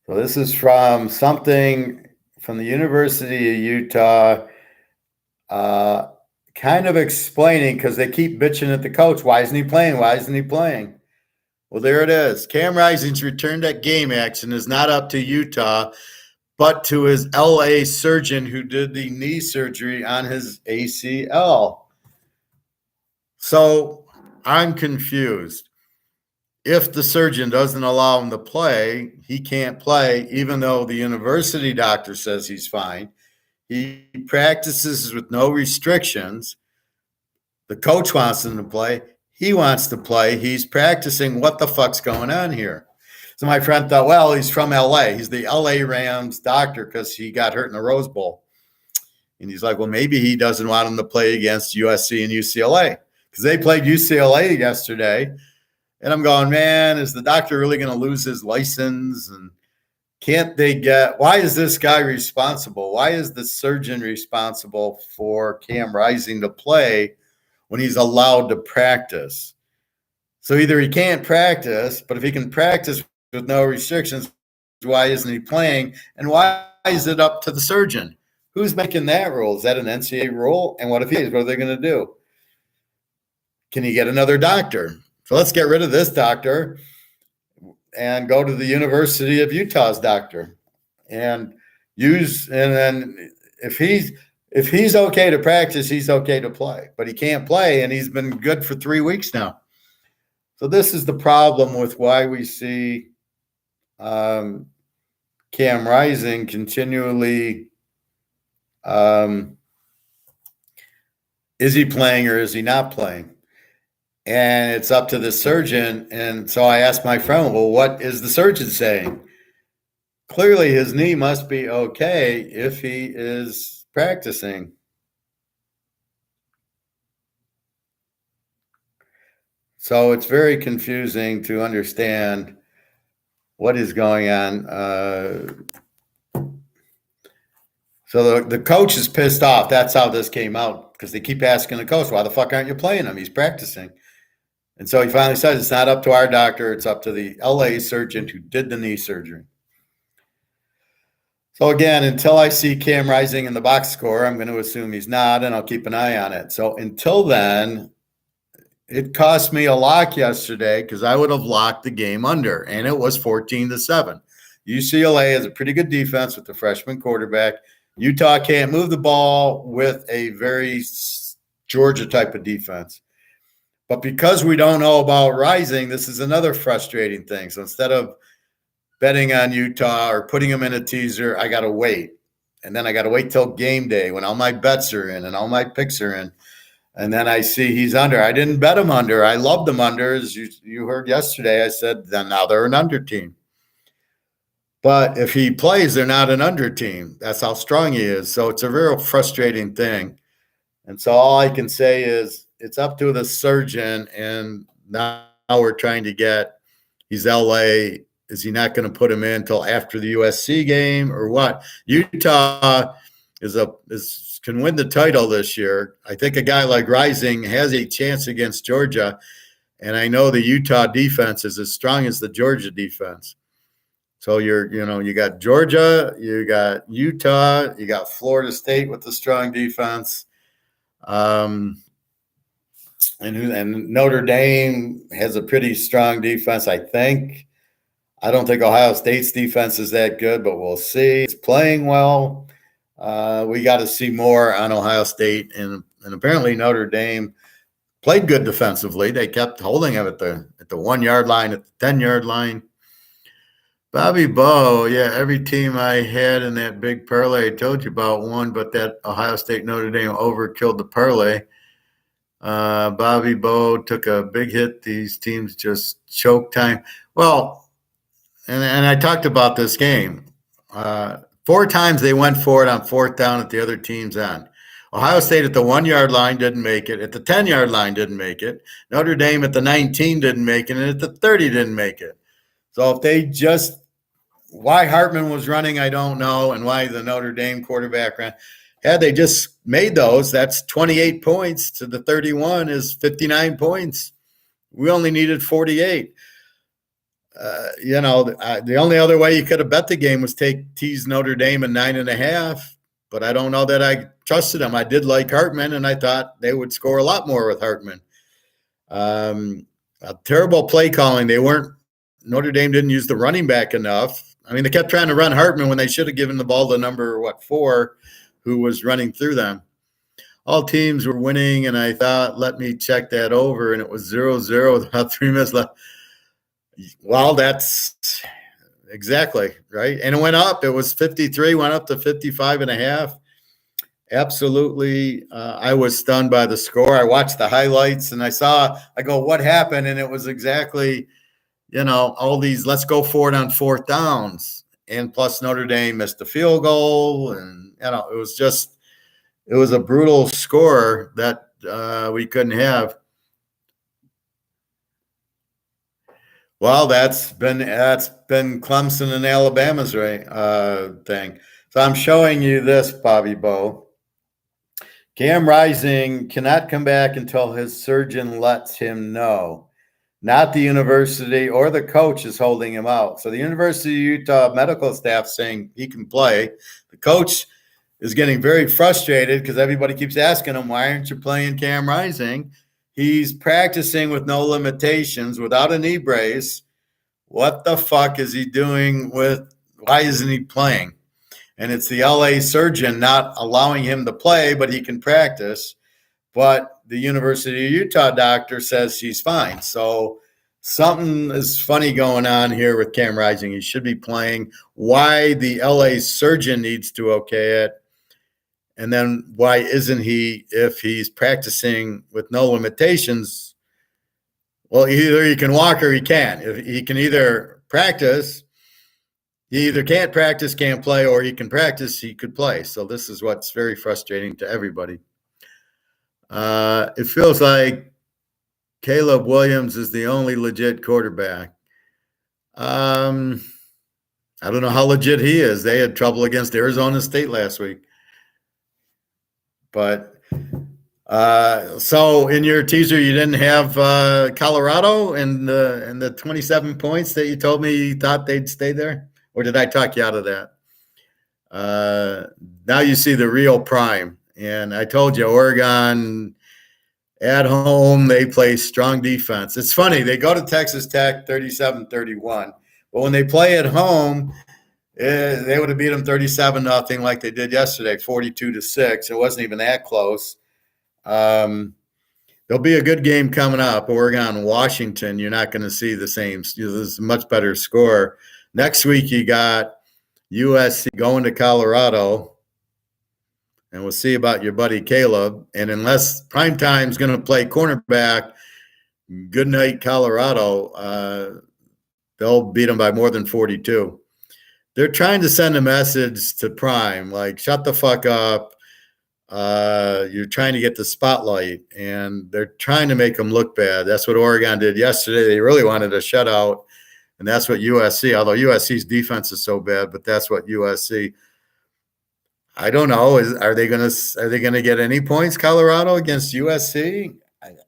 So this is from something from the University of Utah, kind of explaining, because they keep bitching at the coach. Why isn't he playing? Why isn't he playing? Well, there it is. Cam Rising's return to game action is not up to Utah, but to his LA surgeon who did the knee surgery on his ACL. So I'm confused. If the surgeon doesn't allow him to play, he can't play, even though the university doctor says he's fine. He practices with no restrictions. The coach wants him to play. He wants to play. He's practicing. What the fuck's going on here? So my friend thought, well, he's from LA. He's the LA Rams doctor because he got hurt in the Rose Bowl. And he's like, well, maybe he doesn't want him to play against USC and UCLA, because they played UCLA yesterday. And I'm going, man, is the doctor really going to lose his license? And why is this guy responsible? Why is the surgeon responsible for Cam Rising to play when he's allowed to practice? So either he can't practice, but if he can practice with no restrictions, why isn't he playing? And why is it up to the surgeon? Who's making that rule? Is that an NCAA rule? And what if he is? What are they going to do? Can he get another doctor? So let's get rid of this doctor and go to the University of Utah's doctor and then if he's okay to practice, he's okay to play, but he can't play, and he's been good for 3 weeks now. So this is the problem with why we see Cam Rising continually. Is he playing or is he not playing? And it's up to the surgeon. And so I asked my friend, well, what is the surgeon saying? Clearly, his knee must be okay if he is practicing. So it's very confusing to understand what is going on. So the coach is pissed off. That's how this came out, because they keep asking the coach, why the fuck aren't you playing him? He's practicing. And so he finally says, it's not up to our doctor. It's up to the LA surgeon who did the knee surgery. So again, until I see Cam Rising in the box score, I'm going to assume he's not, and I'll keep an eye on it. So until then, it cost me a lock yesterday because I would have locked the game under, and it was 14-7. UCLA has a pretty good defense with the freshman quarterback. Utah can't move the ball with a very Georgia type of defense. But because we don't know about Rising, this is another frustrating thing. So instead of betting on Utah or putting them in a teaser, I got to wait. And then I got to wait till game day when all my bets are in and all my picks are in. And then I see he's under. I didn't bet him under. I loved him under. As you heard yesterday, I said, then now they're an under team. But if he plays, they're not an under team. That's how strong he is. So it's a real frustrating thing. And so all I can say is it's up to the surgeon. And now we're trying to get, he's LA. Is he not going to put him in until after the USC game or what? Utah can win the title this year. I think a guy like Rising has a chance against Georgia, and I know the Utah defense is as strong as the Georgia defense. So you got Georgia, you got Utah, you got Florida State with the strong defense, and Notre Dame has a pretty strong defense, I think. I don't think Ohio State's defense is that good, but we'll see. It's playing well. We got to see more on Ohio State, and apparently Notre Dame played good defensively. They kept holding him at the 1 yard line, at the 10-yard line. Bobby Bowe, yeah, every team I had in that big parlay I told you about won, but that Ohio State Notre Dame overkilled the parlay. Bobby Bowe took a big hit. These teams just choke time. Well, and I talked about this game. 4 times they went for it on 4th down at the other team's end. Ohio State at the 1 yard line didn't make it. At the 10 yard line didn't make it. Notre Dame at the 19 didn't make it. And at the 30 didn't make it. So if they just, why Hartman was running, I don't know. And why the Notre Dame quarterback ran. Had they just made those, that's 28 points to the 31 is 59 points. We only needed 48. The only other way you could have bet the game was tease Notre Dame at 9.5, but I don't know that I trusted them. I did like Hartman, and I thought they would score a lot more with Hartman. A terrible play calling. Notre Dame didn't use the running back enough. I mean, they kept trying to run Hartman when they should have given the ball to number 4, who was running through them. All teams were winning, and I thought, let me check that over, and it was 0-0 with about 3 minutes left. Well, that's exactly right. And it went up. It was 53, went up to 55.5. Absolutely. I was stunned by the score. I watched the highlights and I go, what happened? And it was exactly, all these, let's go for it on 4th downs. And plus Notre Dame missed the field goal. And, it was a brutal score that we couldn't have. Well, that's been Clemson and Alabama's thing. So I'm showing you this, Bobby Bowe. Cam Rising cannot come back until his surgeon lets him know. Not the university or the coach is holding him out. So the University of Utah medical staff saying he can play. The coach is getting very frustrated because everybody keeps asking him, why aren't you playing Cam Rising? He's practicing with no limitations, without a knee brace. What the fuck is he doing why isn't he playing? And it's the LA surgeon not allowing him to play, but he can practice. But the University of Utah doctor says he's fine. So something is funny going on here with Cam Rising. He should be playing. Why the LA surgeon needs to okay it. And then why isn't he if he's practicing with no limitations? Well, either he can walk or he can't. If he can either practice, he either can't practice, can't play, or he can practice, he could play. So this is what's very frustrating to everybody. It feels like Caleb Williams is the only legit quarterback. I don't know how legit he is. They had trouble against Arizona State last week. But so in your teaser, you didn't have Colorado and the 27 points that you told me you thought they'd stay there? Or did I talk you out of that? Now you see the real prime. And I told you, Oregon at home, they play strong defense. It's funny. They go to Texas Tech 37-31. But when they play at home, they would have beat them 37-0 like they did yesterday, 42-6. It wasn't even that close. There'll be a good game coming up. Oregon, Washington. You're not going to see the same. There's a much better score. Next week, you got USC going to Colorado. And we'll see about your buddy Caleb. And unless Primetime's going to play cornerback, good night, Colorado. They'll beat them by more than 42. They're trying to send a message to Prime, like, shut the fuck up. You're trying to get the spotlight, and they're trying to make them look bad. That's what Oregon did yesterday. They really wanted a shutout, and that's what USC, although USC's defense is so bad, but that's what USC. I don't know. Are they gonna get any points, Colorado, against USC?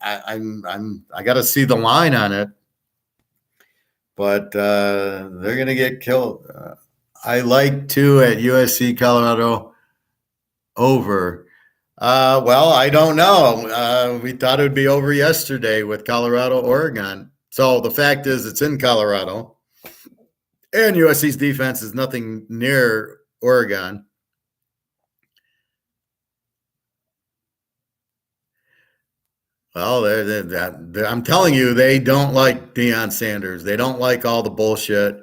I got to see the line on it, but they're gonna get killed. I like 2 at USC, Colorado over. Well, I don't know. We thought it would be over yesterday with Colorado, Oregon. So the fact is, it's in Colorado, and USC's defense is nothing near Oregon. Well, I'm telling you, they don't like Deion Sanders. They don't like all the bullshit.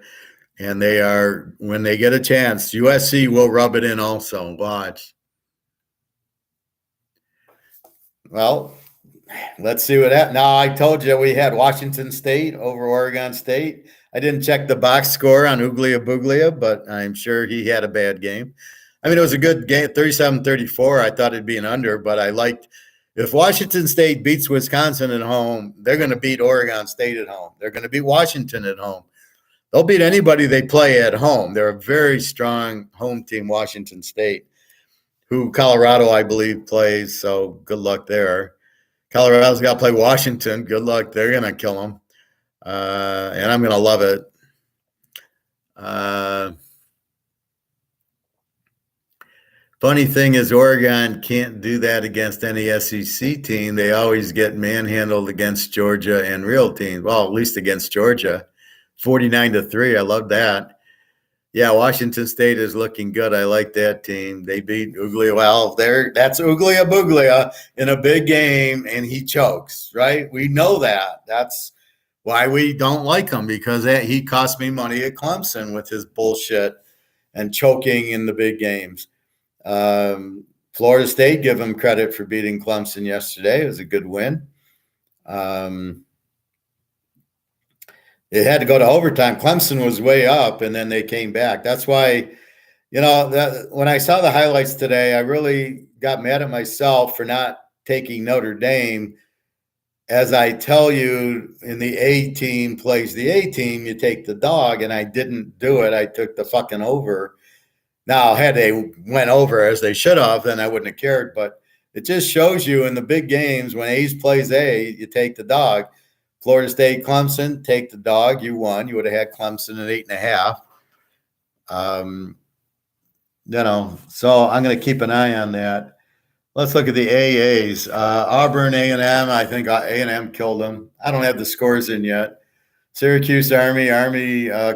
And they are, when they get a chance, USC will rub it in also. Watch. Well, let's see what happens. Now, I told you we had Washington State over Oregon State. I didn't check the box score on Uglia Buglia, but I'm sure he had a bad game. I mean, it was a good game, 37-34. I thought it'd be an under, but I liked – if Washington State beats Wisconsin at home, they're going to beat Oregon State at home. They're going to beat Washington at home. They'll beat anybody they play at home. They're a very strong home team, Washington State, who Colorado, I believe, plays. So good luck there. Colorado's got to play Washington. Good luck. They're going to kill them. And I'm going to love it. Funny thing is, Oregon can't do that against any SEC team. They always get manhandled against Georgia and real teams. Well, at least against Georgia. 49-3. I love that. Yeah, Washington State is looking good. I like that team. They beat Uglia. Well, that's Uglia Buglia in a big game, and he chokes, right? We know that. That's why we don't like him, because he cost me money at Clemson with his bullshit and choking in the big games. Florida State, give him credit for beating Clemson yesterday. It was a good win. It had to go to overtime. Clemson was way up, and then they came back. That's why, when I saw the highlights today, I really got mad at myself for not taking Notre Dame. As I tell you, in the A team plays the A team, you take the dog, and I didn't do it. I took the fucking over. Now, had they went over as they should have, then I wouldn't have cared. But it just shows you in the big games, when A's plays A, you take the dog. Florida State, Clemson, take the dog. You won. You would have had Clemson at 8.5. So I'm going to keep an eye on that. Let's look at the AAs. Auburn, A&M. I think A&M killed them. I don't have the scores in yet. Syracuse, Army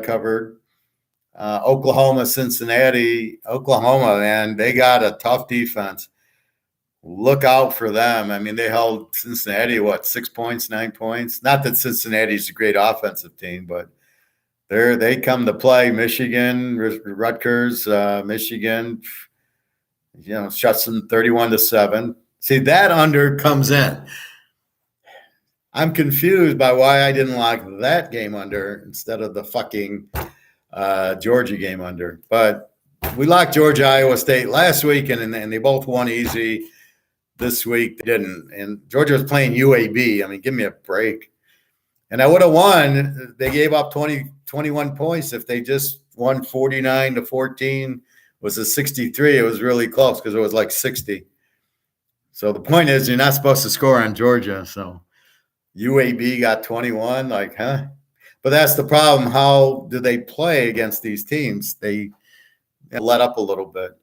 covered. Oklahoma, Cincinnati. Oklahoma, man, they got a tough defense. look out for them. I mean, they held Cincinnati, 6 points, 9 points? Not that Cincinnati's a great offensive team, but they come to play. Michigan, Rutgers, Michigan, shuts them 31-7. See, that under comes in. I'm confused by why I didn't lock that game under instead of the fucking Georgia game under. But we locked Georgia, Iowa State last week, and they both won easy. This week they didn't. And Georgia was playing UAB. I mean, give me a break. And I would have won. They gave up 21 points. If they just won 49-14, was a 63. It was really close because it was like 60. So the point is, you're not supposed to score on Georgia. So UAB got 21. Like, huh? But that's the problem. How do they play against these teams? They let up a little bit.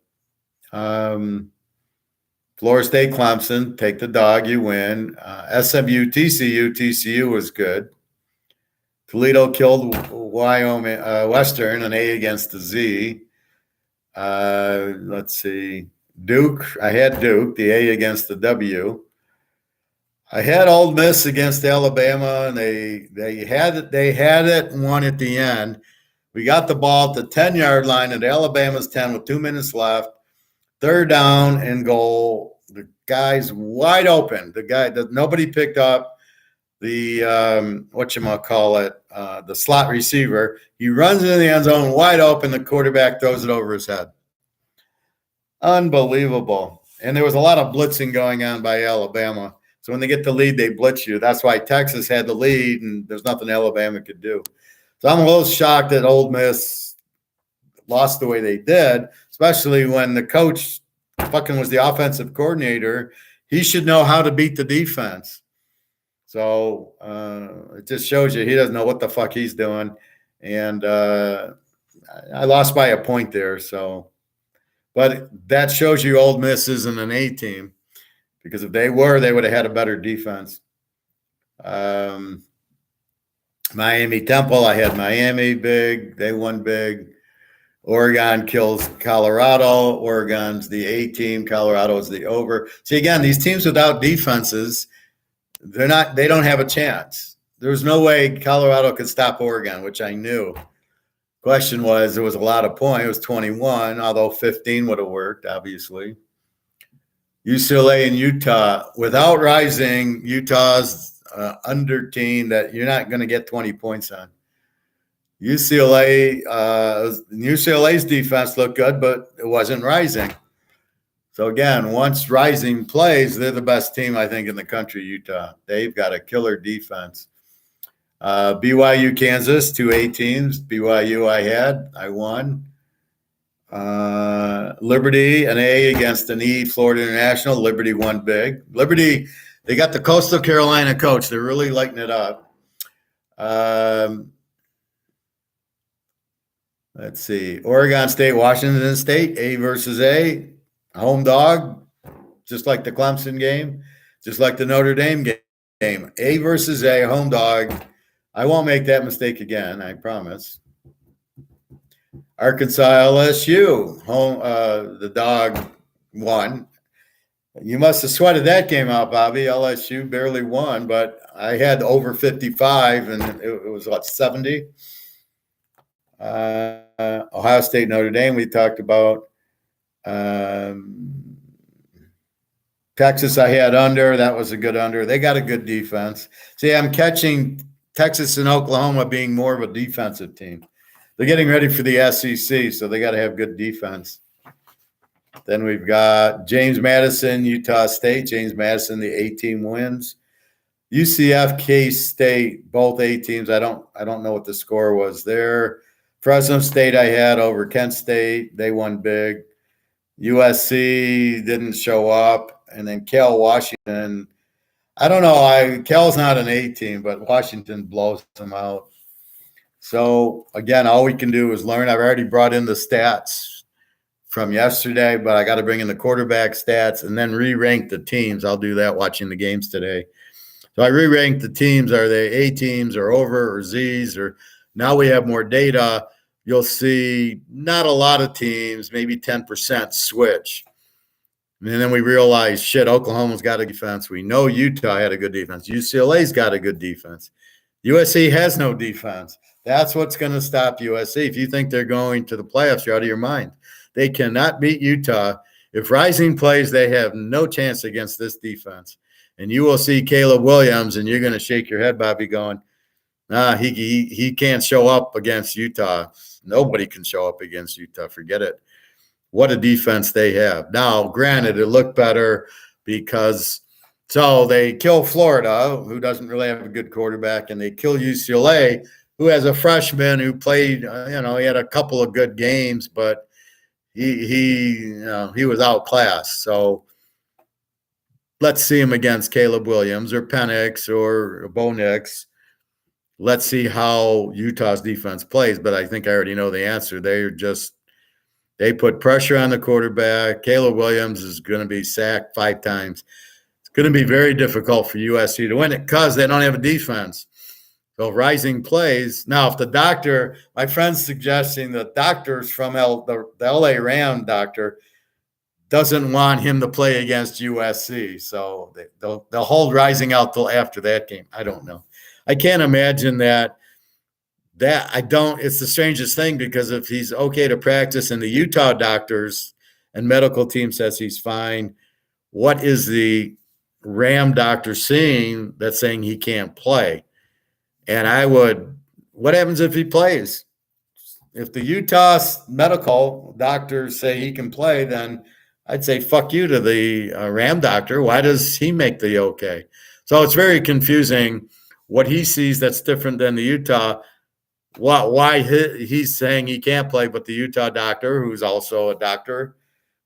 Florida State, Clemson, take the dog, you win. SMU, TCU was good. Toledo killed Wyoming, Western, an A against the Z. Let's see. Duke, I had Duke, the A against the W. I had Ole Miss against Alabama, and they had it and won at the end. We got the ball at the 10-yard line at Alabama's 10 with 2 minutes left. Third down and goal. The guy's wide open. The guy that nobody picked up, the the slot receiver. He runs into the end zone wide open. The quarterback throws it over his head. Unbelievable. And there was a lot of blitzing going on by Alabama. So when they get the lead, they blitz you. That's why Texas had the lead, and there's nothing Alabama could do. So I'm a little shocked that Ole Miss lost the way they did, especially when the coach fucking was the offensive coordinator. He should know how to beat the defense. So it just shows you he doesn't know what the fuck he's doing. And I lost by a point there. So, but that shows you Ole Miss isn't an A team, because if they were, they would have had a better defense. Miami Temple, I had Miami big. They won big. Oregon kills Colorado. Oregon's the A team. Colorado's the over. See, again, these teams without defenses, they don't have a chance. There's no way Colorado could stop Oregon, which I knew. Question was, there was a lot of points. It was 21, although 15 would have worked, obviously. UCLA and Utah, without Rising, Utah's under team that you're not going to get 20 points on. UCLA's defense looked good, but it wasn't Rising. So again, once Rising plays, they're the best team, I think, in the country, Utah. They've got a killer defense. BYU, Kansas, 2 A teams. BYU I won. Liberty, an A against an E, Florida International. Liberty won big. Liberty, they got the Coastal Carolina coach. They're really lighting it up. Let's see. Oregon State, Washington State, A versus A. Home dog, just like the Clemson game, just like the Notre Dame game. A versus A, home dog. I won't make that mistake again, I promise. Arkansas, LSU, home. The dog won. You must have sweated that game out, Bobby. LSU barely won, but I had over 55, and it was, 70? Ohio State, Notre Dame, we talked about. Texas, I had under. That was a good under. They got a good defense. See, I'm catching Texas and Oklahoma being more of a defensive team. They're getting ready for the SEC, so they got to have good defense. Then we've got James Madison, Utah State. James Madison, the A team wins. UCF, K-State, both A teams. I don't know what the score was there. Fresno State, I had over Kent State. They won big. USC didn't show up. And then Cal, Washington. I don't know. Cal's not an A team, but Washington blows them out. So, again, all we can do is learn. I've already brought in the stats from yesterday, but I got to bring in the quarterback stats and then re-rank the teams. I'll do that watching the games today. So I re-ranked the teams. Are they A teams or over or Z's? Or now we have more data. You'll see not a lot of teams, maybe 10% switch. And then we realized, shit, Oklahoma's got a defense. We know Utah had a good defense. UCLA's got a good defense. USC has no defense. That's what's going to stop USC. If you think they're going to the playoffs, you're out of your mind. They cannot beat Utah. If Rising plays, they have no chance against this defense. And you will see Caleb Williams, and you're going to shake your head, Bobby, going, he can't show up against Utah. Nobody can show up against Utah. Forget it. What a defense they have. Now, granted, it looked better because so they kill Florida, who doesn't really have a good quarterback, and they kill UCLA, who has a freshman who played, he had a couple of good games, but he was outclassed. So let's see him against Caleb Williams or Penix or Bo Nix. Let's see how Utah's defense plays, but I think I already know the answer. They put pressure on the quarterback. Caleb Williams is going to be sacked 5 times. It's going to be very difficult for USC to win it because they don't have a defense. So Rising plays. Now, if my friend's suggesting the doctors from the LA Ram doctor doesn't want him to play against USC. So they'll hold Rising out till after that game. I don't know. I can't imagine that it's the strangest thing because if he's okay to practice and the Utah doctors and medical team says he's fine, what is the Ram doctor seeing that's saying he can't play? And what happens if he plays? If the Utah medical doctors say he can play, then I'd say fuck you to the Ram doctor. Why does he make the okay? So it's very confusing what he sees that's different than the Utah. Why he's saying he can't play, but the Utah doctor, who's also a doctor,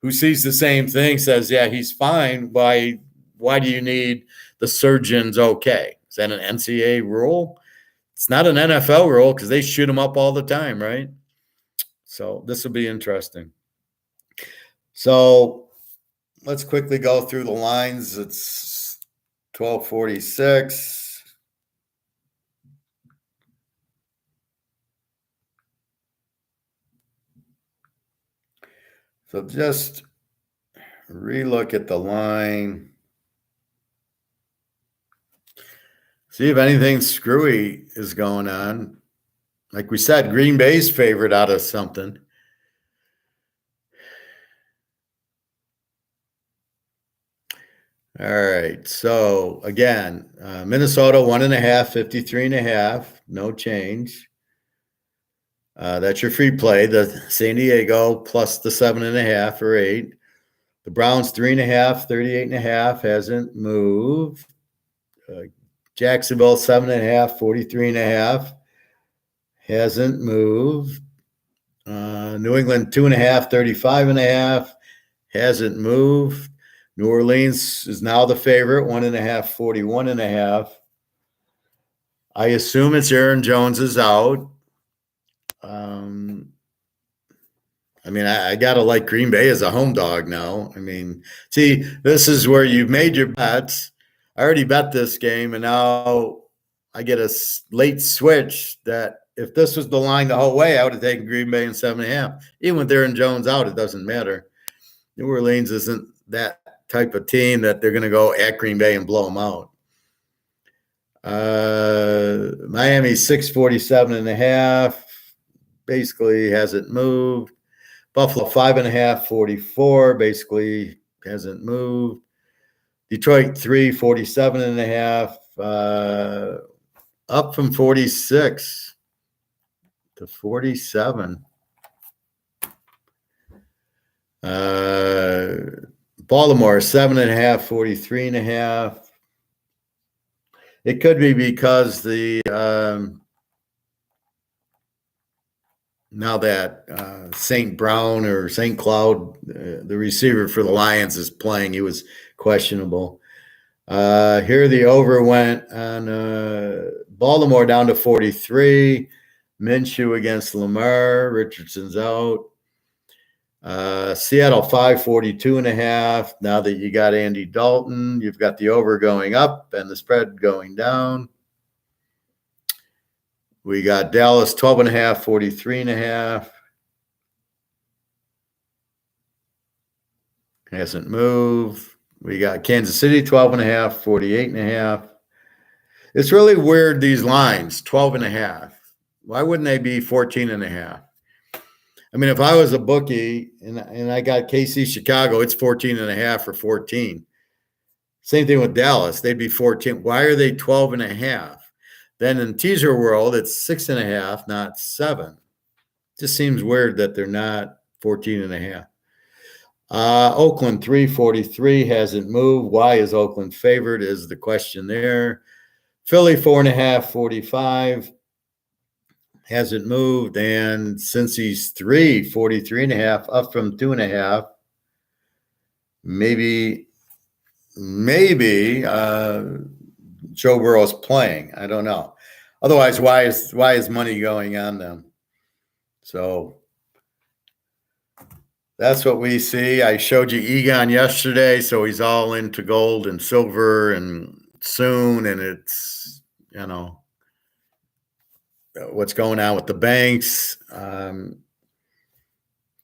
who sees the same thing, says, yeah, he's fine. Why do you need the surgeon's okay? Is that an NCAA rule? It's not an NFL rule because they shoot him up all the time, right? So this will be interesting. So let's quickly go through the lines. It's 12:46. So just relook at the line. See if anything screwy is going on. Like we said, Green Bay's favorite out of something. All right. So again, Minnesota 1.5, 53.5, no change. That's your free play. The San Diego plus the 7.5 or 8. The Browns 3.5, 38.5 hasn't moved. Jacksonville 7.5, 43.5 hasn't moved. New England 2.5, 35.5 hasn't moved. New Orleans is now the favorite, 1.5, 41.5. I assume it's Aaron Jones is out. I got to like Green Bay as a home dog now. See, this is where you've made your bets. I already bet this game, and now I get a late switch that if this was the line the whole way, I would have taken Green Bay in 7.5. Even with Aaron Jones out, it doesn't matter. New Orleans isn't that type of team that they're going to go at Green Bay and blow them out. Miami 647.5 basically hasn't moved. Buffalo 5.5, 44 basically hasn't moved. Detroit 347.5 up from 46 to 47. Baltimore 7.5, 43.5. It could be because the now that St. Brown or St. Cloud, the receiver for the Lions, is playing. He was questionable. Here the over went on Baltimore down to 43. Minshew against Lamar. Richardson's out. Seattle 542.5. Now that you got Andy Dalton, you've got the over going up and the spread going down. We got Dallas 12.5, 43.5. Hasn't moved. We got Kansas City 12.5, 48.5. It's really weird, these lines, 12.5. Why wouldn't they be 14.5? I mean, if I was a bookie and I got KC Chicago, it's 14.5 or 14. Same thing with Dallas. They'd be 14. Why are they 12.5? Then in teaser world, it's 6.5, not 7. Just seems weird that they're not 14.5. Oakland 343 hasn't moved. Why is Oakland favored is the question there. Philly 4.5, 45 hasn't moved. And since he's 43.5, up from 2.5, maybe Joe Burrow's playing. I don't know. Otherwise, why is money going on them? So that's what we see. I showed you EGon yesterday, so he's all into gold and silver and soon, and it's, what's going on with the banks.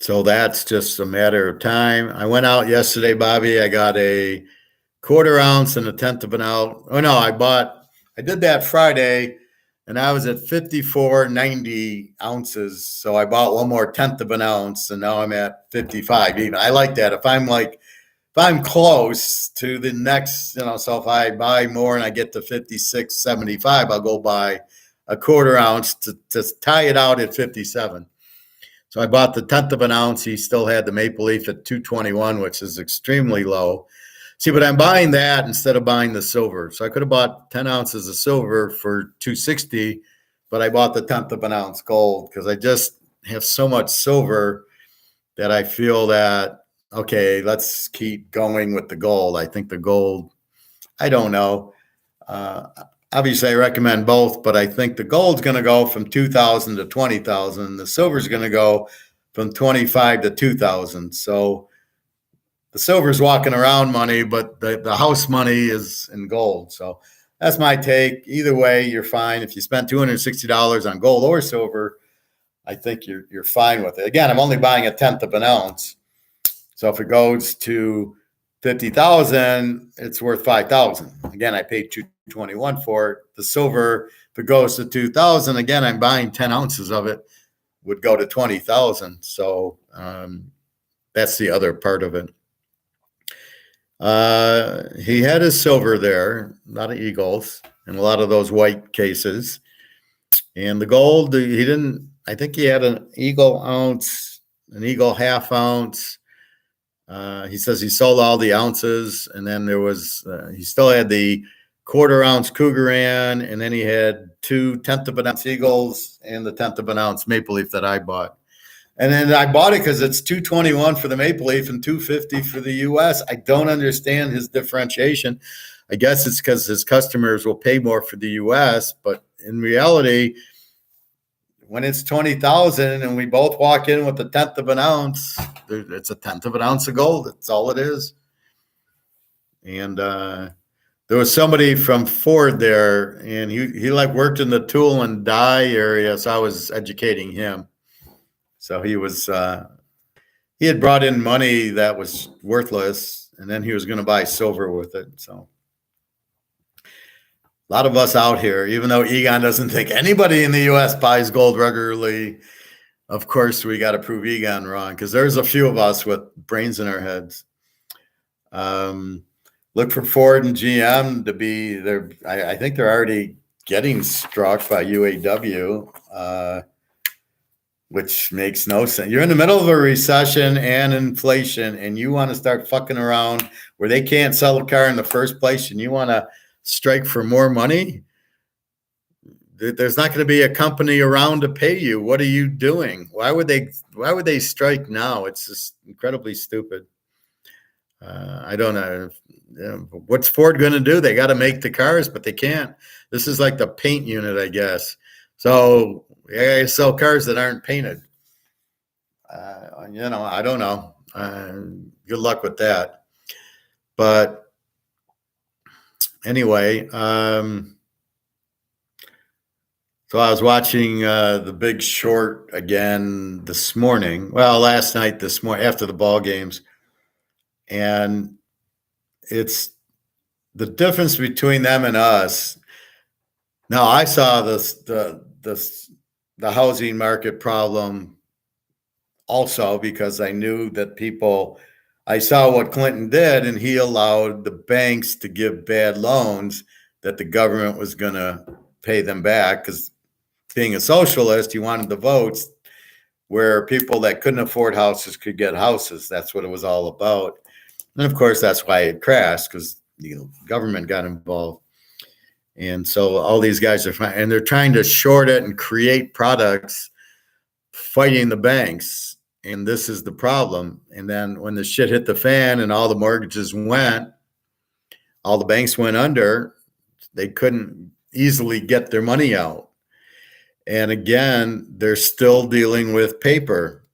So that's just a matter of time. I went out yesterday, Bobby. I got a 1/4 ounce and a 1/10 of an ounce. Oh, no, I did that Friday, and I was at 54.90 ounces. So I bought one more 1/10 of an ounce, and now I'm at 55 even. I like that. If I'm close to the next, so if I buy more and I get to 56.75, I'll go buy a 1/4 ounce to tie it out at 57. So I bought the 1/10 of an ounce. He still had the maple leaf at 221, which is extremely low. See, but I'm buying that instead of buying the silver. So I could have bought 10 ounces of silver for 260, but I bought the 1/10 of an ounce gold because I just have so much silver that I feel that, okay, let's keep going with the gold. I think the gold, I don't know. Obviously, I recommend both, but I think the gold's going to go from 2,000 to 20,000. The silver's going to go from 25 to 2,000. So the silver's walking around money, but the house money is in gold. So that's my take. Either way, you're fine. If you spend $260 on gold or silver, I think you're fine with it. Again, I'm only buying a 1/10 of an ounce. So if it goes to 50,000, it's worth 5,000. Again, I paid 221 for it. The silver, if it goes to 2,000, again, I'm buying 10 ounces of it, would go to 20,000. So that's the other part of it. He had his silver there, a lot of eagles, and a lot of those white cases. And the gold, he didn't, I think he had an eagle ounce, an eagle half ounce. He says he sold all the ounces, and then there was, he still had the 1/4 ounce Cougaran, and then he had 2 1/10 of an ounce eagles and the 1/10 of an ounce maple leaf that I bought. And then I bought it because it's 221 for the maple leaf and 250 for the US. I don't understand his differentiation. I guess it's because his customers will pay more for the US, but in reality, when it's 20,000 and we both walk in with a 1/10 of an ounce, it's a 1/10 of an ounce of gold. That's all it is. And there was somebody from Ford there, and he like worked in the tool and die area, so I was educating him. So he was he had brought in money that was worthless, and then he was going to buy silver with it. So a lot of us out here, even though EGon doesn't think anybody in the U.S. buys gold regularly, of course we got to prove EGon wrong because there's a few of us with brains in our heads. Look for Ford and GM to be there. I think they're already getting struck by UAW. Which makes no sense. You're in the middle of a recession and inflation, and you want to start fucking around where they can't sell a car in the first place, and you want to strike for more money. There's not going to be a company around to pay you. What are you doing? Why would they strike now? It's just incredibly stupid. I don't know. What's Ford going to do? They got to make the cars, but they can't. This is like the paint unit, I guess. So I sell cars that aren't painted. I don't know. Good luck with that. But anyway, so I was watching The Big Short again this morning. Well, last night, this morning after the ball games, And it's the difference between them and us. Now, I saw the housing market problem also because I knew that I saw what Clinton did, and he allowed the banks to give bad loans that the government was going to pay them back because being a socialist, he wanted the votes where people that couldn't afford houses could get houses. That's what it was all about. And of course, that's why it crashed because government got involved. And so all these guys and they're trying to short it and create products fighting the banks. And this is the problem. And then when the shit hit the fan and all the mortgages all the banks went under, they couldn't easily get their money out. And again, they're still dealing with paper,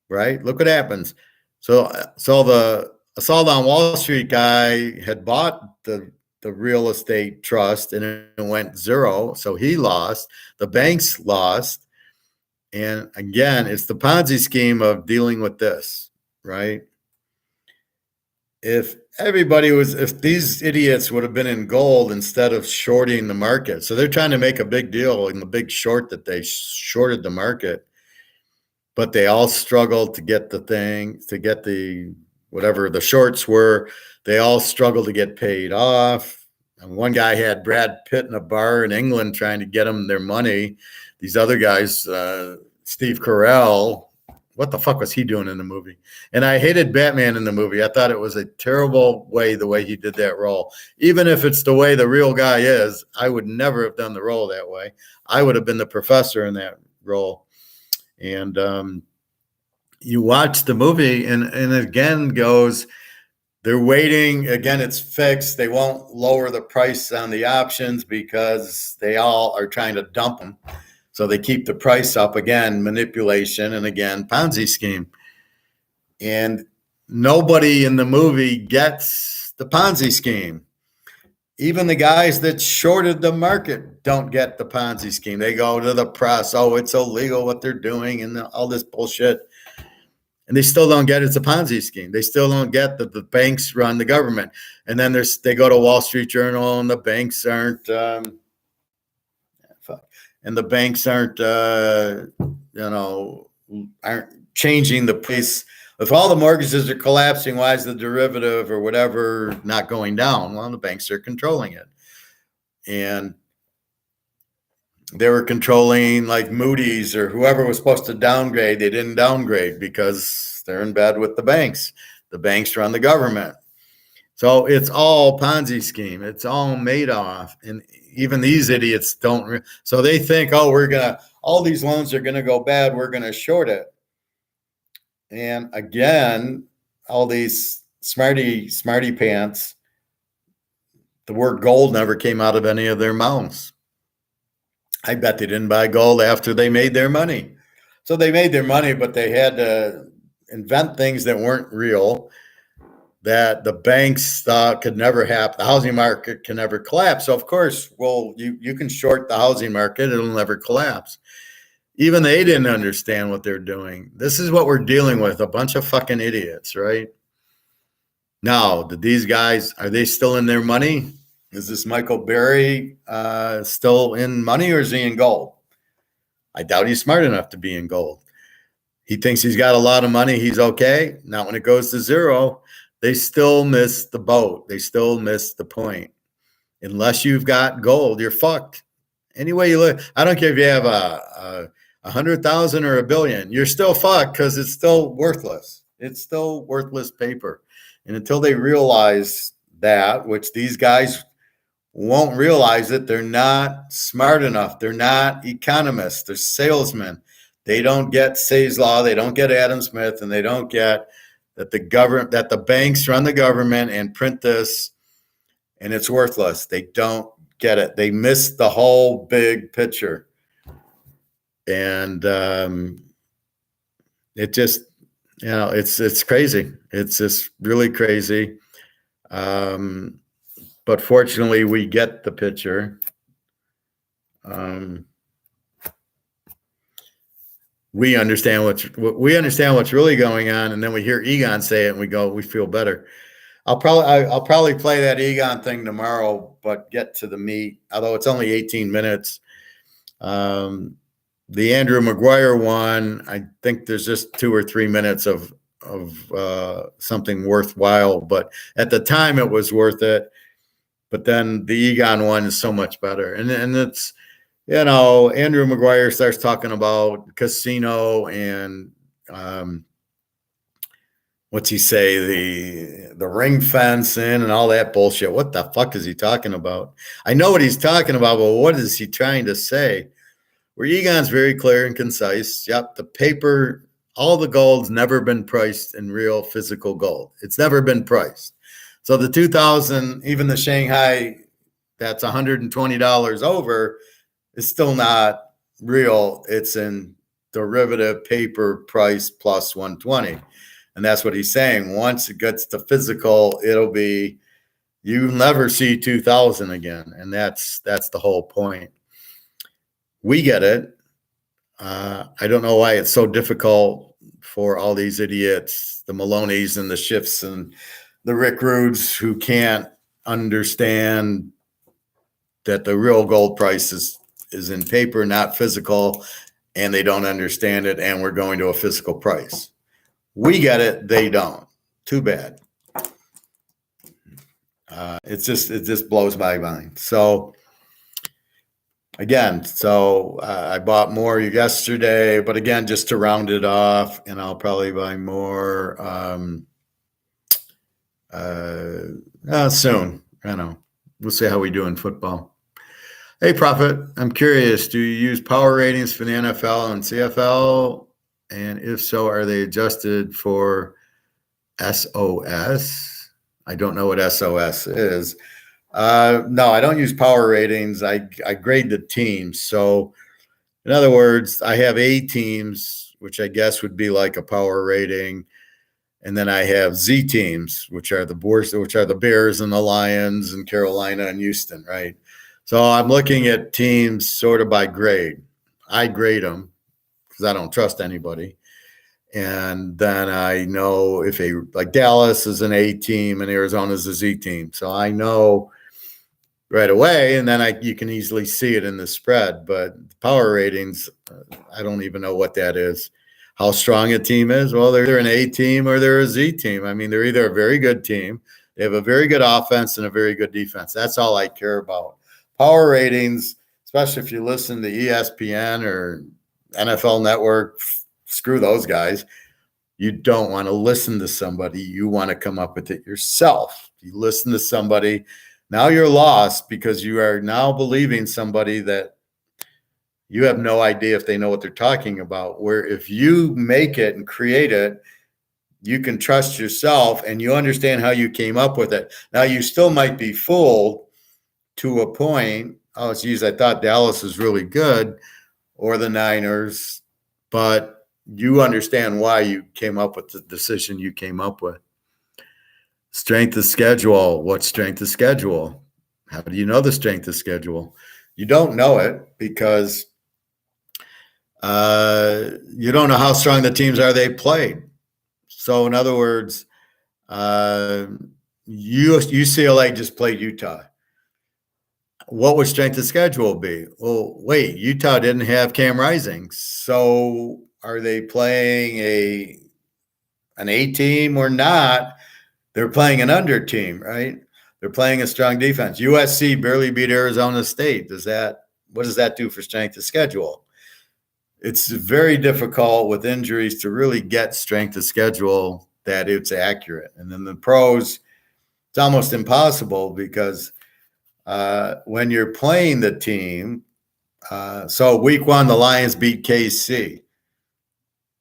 right? Look what happens. So the Assault on Wall Street guy had bought the real estate trust and it went zero. So he lost. The banks lost. And again, it's the Ponzi scheme of dealing with this, right? If these idiots would have been in gold instead of shorting the market. So they're trying to make a big deal in the big short that they shorted the market, but they all struggled to get whatever the shorts were. They all struggled to get paid off. And one guy had Brad Pitt in a bar in England trying to get them their money. These other guys, Steve Carell, what the fuck was he doing in the movie? And I hated Batman in the movie. I thought it was a terrible the way he did that role. Even if it's the way the real guy is, I would never have done the role that way. I would have been the professor in that role. And you watch the movie and again they're waiting. Again, it's fixed. They won't lower the price on the options because they all are trying to dump them. So they keep the price up, again, manipulation, and again, Ponzi scheme. And nobody in the movie gets the Ponzi scheme. Even the guys that shorted the market don't get the Ponzi scheme. They go to the press, oh, it's illegal what they're doing and all this bullshit. And they still don't get it's a Ponzi scheme. They still don't get that the banks run the government. And then they go to Wall Street Journal and the banks aren't aren't changing the price. If all the mortgages are collapsing, why is the derivative or whatever not going down? Well, the banks are controlling it. And they were controlling like Moody's or whoever was supposed to downgrade. They didn't downgrade because they're in bed with the banks. The banks run the government. So it's all Ponzi scheme. It's all Madoff. And even these idiots don't. So they think, oh, all these loans are going to go bad. We're going to short it. And again, all these smarty pants, the word gold never came out of any of their mouths. I bet they didn't buy gold after they made their money. So they made their money, but they had to invent things that weren't real, that the banks thought could never happen. The housing market can never collapse. So of course, you can short the housing market. It'll never collapse. Even they didn't understand what they're doing. This is what we're dealing with, a bunch of fucking idiots, right? Now, did these guys, are they still in their money? Is this Michael Berry still in money or is he in gold? I doubt he's smart enough to be in gold. He thinks he's got a lot of money. He's okay. Now, when it goes to zero, they still miss the boat. They still miss the point. Unless you've got gold, you're fucked. Any way you look, I don't care if you have a 100,000 or $1 billion, you're still fucked because it's still worthless. It's still worthless paper. And until they realize that, which these guys won't realize it, they're not smart enough. They're not economists. They're salesmen. They don't get Say's Law. They don't get Adam Smith, and they don't get that the banks run the government and print this, and it's worthless. They don't get it. They miss the whole big picture. And it just, it's crazy. It's just really crazy. But fortunately, we get the picture. we understand what's really going on, and then we hear Egon say it, and we feel better. I'll probably play that Egon thing tomorrow, but get to the meat. Although it's only 18 minutes. The Andrew McGuire one, I think there's just 2 or 3 minutes of something worthwhile, but at the time it was worth it. But then the Egon one is so much better, and it's, Andrew McGuire starts talking about casino and what's he say, the ring fencing and all that bullshit. What the fuck is he talking about? I know what he's talking about, but what is he trying to say? Where Egon's very clear and concise. Yep, the paper, all the gold's never been priced in real physical gold. It's never been priced. So the 2000, even the Shanghai, that's $120 over, is still not real. It's in derivative paper price plus 120. And that's what he's saying. Once it gets to physical, it'll be, you'll never see 2000 again. And that's the whole point. We get it. I don't know why it's so difficult for all these idiots, the Maloneys and the Schiffs and the Rick Rudes, who can't understand that the real gold price is in paper, not physical, and they don't understand it, and we're going to a physical price. We get it, they don't. Too bad. It just blows my mind. So again, I bought more yesterday, but again, just to round it off, and I'll probably buy more soon. I know. We'll see how we do in football. Hey, Prophet, I'm curious, do you use power ratings for the NFL and CFL? And if so, are they adjusted for SOS? I don't know what SOS is. No, I don't use power ratings. I grade the teams. So in other words, I have A teams, which I guess would be like a power rating. And then I have Z teams, which are the Bears and the Lions and Carolina and Houston, right? So I'm looking at teams sort of by grade. I grade them because I don't trust anybody. And then I know if like Dallas is an A team and Arizona is a Z team. So I know right away, and then you can easily see it in the spread. But power ratings, I don't even know what that is. How strong a team is? Well, they're an A team or they're a Z team. I mean, they're either a very good team, they have a very good offense and a very good defense. That's all I care about. Power ratings, especially if you listen to ESPN or NFL Network, screw those guys. You don't want to listen to somebody. You want to come up with it yourself. You listen to somebody, now you're lost because you are now believing somebody that you have no idea if they know what they're talking about. Where if you make it and create it, you can trust yourself and you understand how you came up with it. Now, you still might be fooled to a point. Oh, geez, I thought Dallas was really good, or the Niners, but you understand why you came up with the decision you came up with. Strength of schedule. What's strength of schedule? How do you know the strength of schedule? You don't know it because you don't know how strong the teams are they played. So in other words, UCLA just played Utah. What would strength of schedule be? Well, wait, Utah didn't have Cam Rising. So are they playing an A team or not? They're playing an under team, right? They're playing a strong defense. USC barely beat Arizona State. What does that do for strength of schedule? It's very difficult with injuries to really get strength of schedule that it's accurate. And then the pros, it's almost impossible because when you're playing the team, so week 1, the Lions beat KC.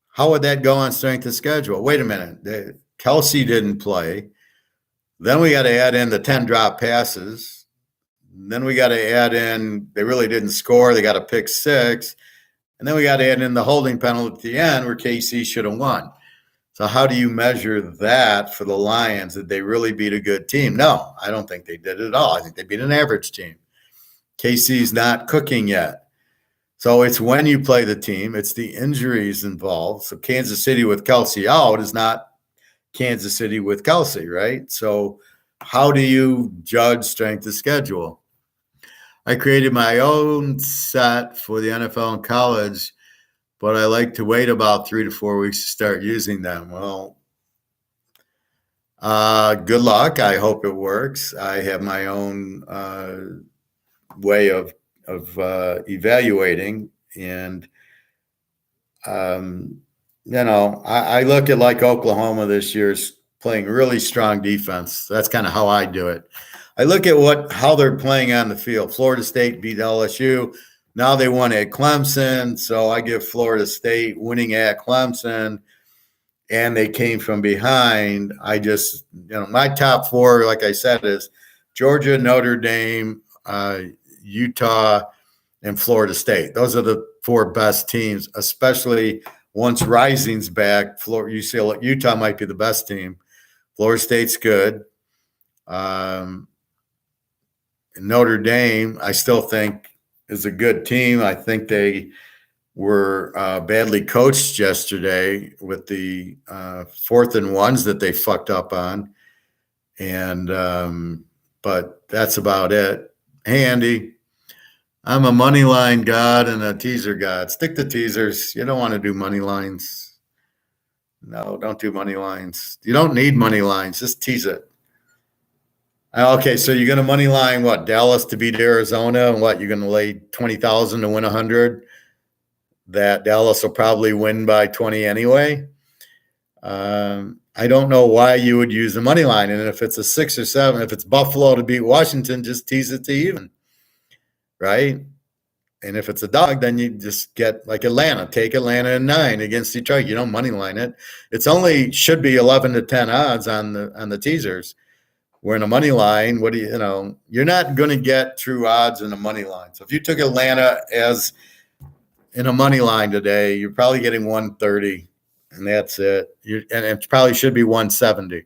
How would that go on strength of schedule? Wait a minute. Kelsey didn't play. Then we got to add in the 10 drop passes. Then we got to add in, they really didn't score. They got a pick 6. And then we got to add in the holding penalty at the end where KC should have won. So how do you measure that for the Lions? Did they really beat a good team? No, I don't think they did at all. I think they beat an average team. KC's not cooking yet. So it's when you play the team, it's the injuries involved. So Kansas City with Kelsey out is not Kansas City with Kelsey, right? So how do you judge strength of schedule? I created my own set for the NFL and college, but I like to wait about 3 to 4 weeks to start using them. Well, good luck. I hope it works. I have my own way of evaluating, and I look at like Oklahoma this year's playing really strong defense. That's kind of how I do it. I look at how they're playing on the field. Florida State beat LSU. Now they won at Clemson, so I give Florida State winning at Clemson, and they came from behind. I just, my top four, like I said, is Georgia, Notre Dame, Utah, and Florida State. Those are the four best teams, especially once Rising's back. Utah might be the best team. Florida State's good. Notre Dame, I still think, is a good team. I think they were badly coached yesterday with the 4th and 1s that they fucked up on. And but that's about it. Hey, Andy, I'm a money line god and a teaser god. Stick to teasers. You don't want to do money lines. No, don't do money lines. You don't need money lines. Just tease it. Okay, so you're going to money line what? Dallas to beat Arizona, and what? You're going to lay 20,000 to win 100. That Dallas will probably win by 20 anyway. I don't know why you would use the money line, and if it's a 6 or 7, if it's Buffalo to beat Washington, just tease it to even, right? And if it's a dog, then you just get like Atlanta. Take Atlanta at 9 against Detroit. You don't money line it. It's only should be 11 to 10 odds on the teasers. We're in a money line. What do you're not going to get true odds in a money line. So if you took Atlanta as in a money line today, you're probably getting 130, and that's it. And it probably should be 170,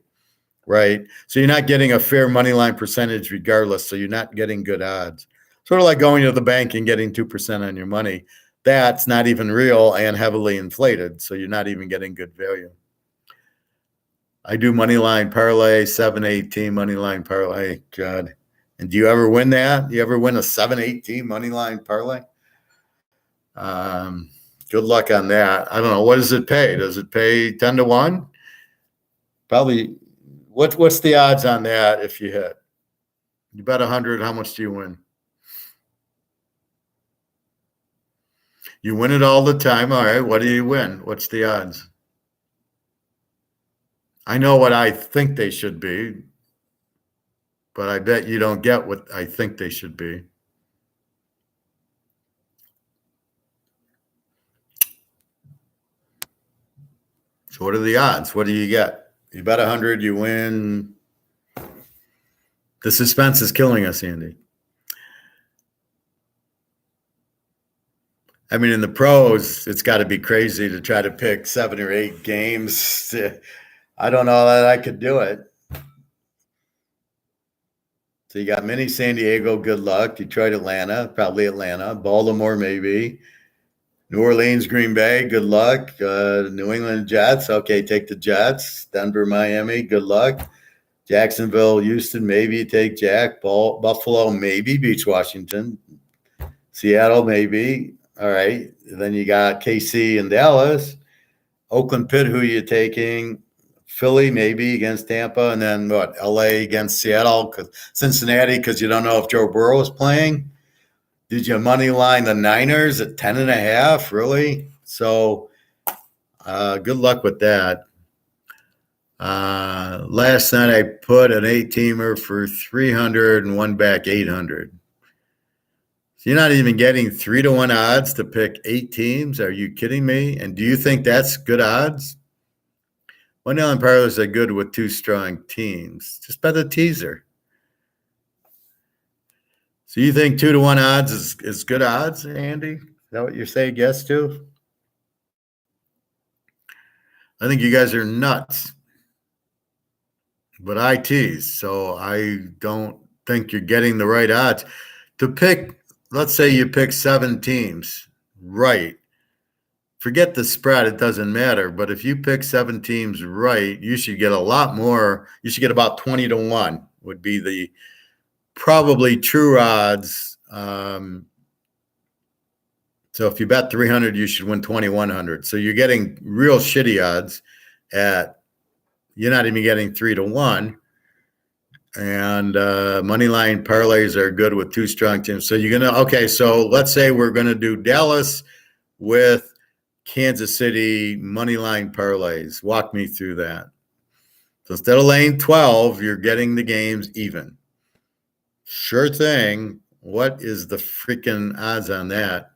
right? So you're not getting a fair money line percentage regardless. So you're not getting good odds. Sort of like going to the bank and getting 2% on your money. That's not even real and heavily inflated. So you're not even getting good value. I do money line parlay, 7-8 team money line parlay. God. And do you ever win that? You ever win a 7-8 team money line parlay? Good luck on that. I don't know. What does it pay? Does it pay 10 to 1? Probably. What's the odds on that if you hit? You bet 100, how much do you win? You win it all the time. All right. What do you win? What's the odds? I know what I think they should be, but I bet you don't get what I think they should be. So what are the odds? What do you get? You bet 100, you win. The suspense is killing us, Andy. I mean, in the pros, it's got to be crazy to try to pick 7 or 8 games. I don't know that I could do it. So you got mini San Diego, good luck. Detroit, Atlanta, probably Atlanta. Baltimore, maybe. New Orleans, Green Bay, good luck. New England Jets, okay, take the Jets. Denver, Miami, good luck. Jacksonville, Houston, maybe take Jack. Buffalo, maybe beats Washington. Seattle, maybe. All right. Then you got KC and Dallas. Oakland, Pitt, who are you taking? Philly, maybe against Tampa. And then what? LA against Seattle, Cincinnati, because you don't know if Joe Burrow is playing. Did you money line the Niners at 10.5? Really? So good luck with that. Last night I put an 8-teamer for 300 and won back 800. So you're not even getting 3 to 1 odds to pick 8 teams. Are you kidding me? And do you think that's good odds? Money line parlays are good with 2 strong teams. Just bet the teaser. So you think 2 to 1 odds is good odds, Andy? Is that what you're saying yes to? I think you guys are nuts. But I tease, so I don't think you're getting the right odds. To pick, let's say you pick 7 teams. right, forget the spread. It doesn't matter. But if you pick 7 teams right, you should get a lot more. You should get about 20 to 1 would be the probably true odds. So if you bet 300, you should win 2,100. So you're getting real shitty odds you're not even getting 3 to 1. And money line parlays are good with 2 strong teams. So so let's say we're going to do Dallas with Kansas City money line parlays. Walk me through that. So instead of laying 12, you're getting the games even. Sure thing. What is the freaking odds on that?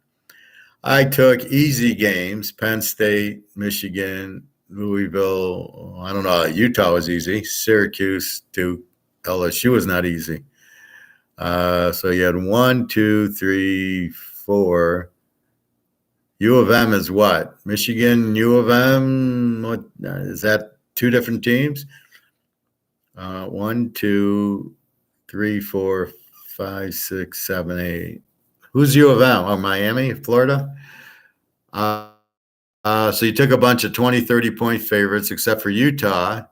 I took easy games, Penn State, Michigan, Louisville. I don't know. Utah was easy. Syracuse, Duke, LSU was not easy. So you had 1, 2, 3, 4. U of M is what? Michigan, U of M. What is that? 2 different teams? 1, 2, 3, 4, 5, 6, 7, 8. Who's U of M? Oh, Miami, Florida. So you took a bunch of 20, 30-point favorites, except for Utah.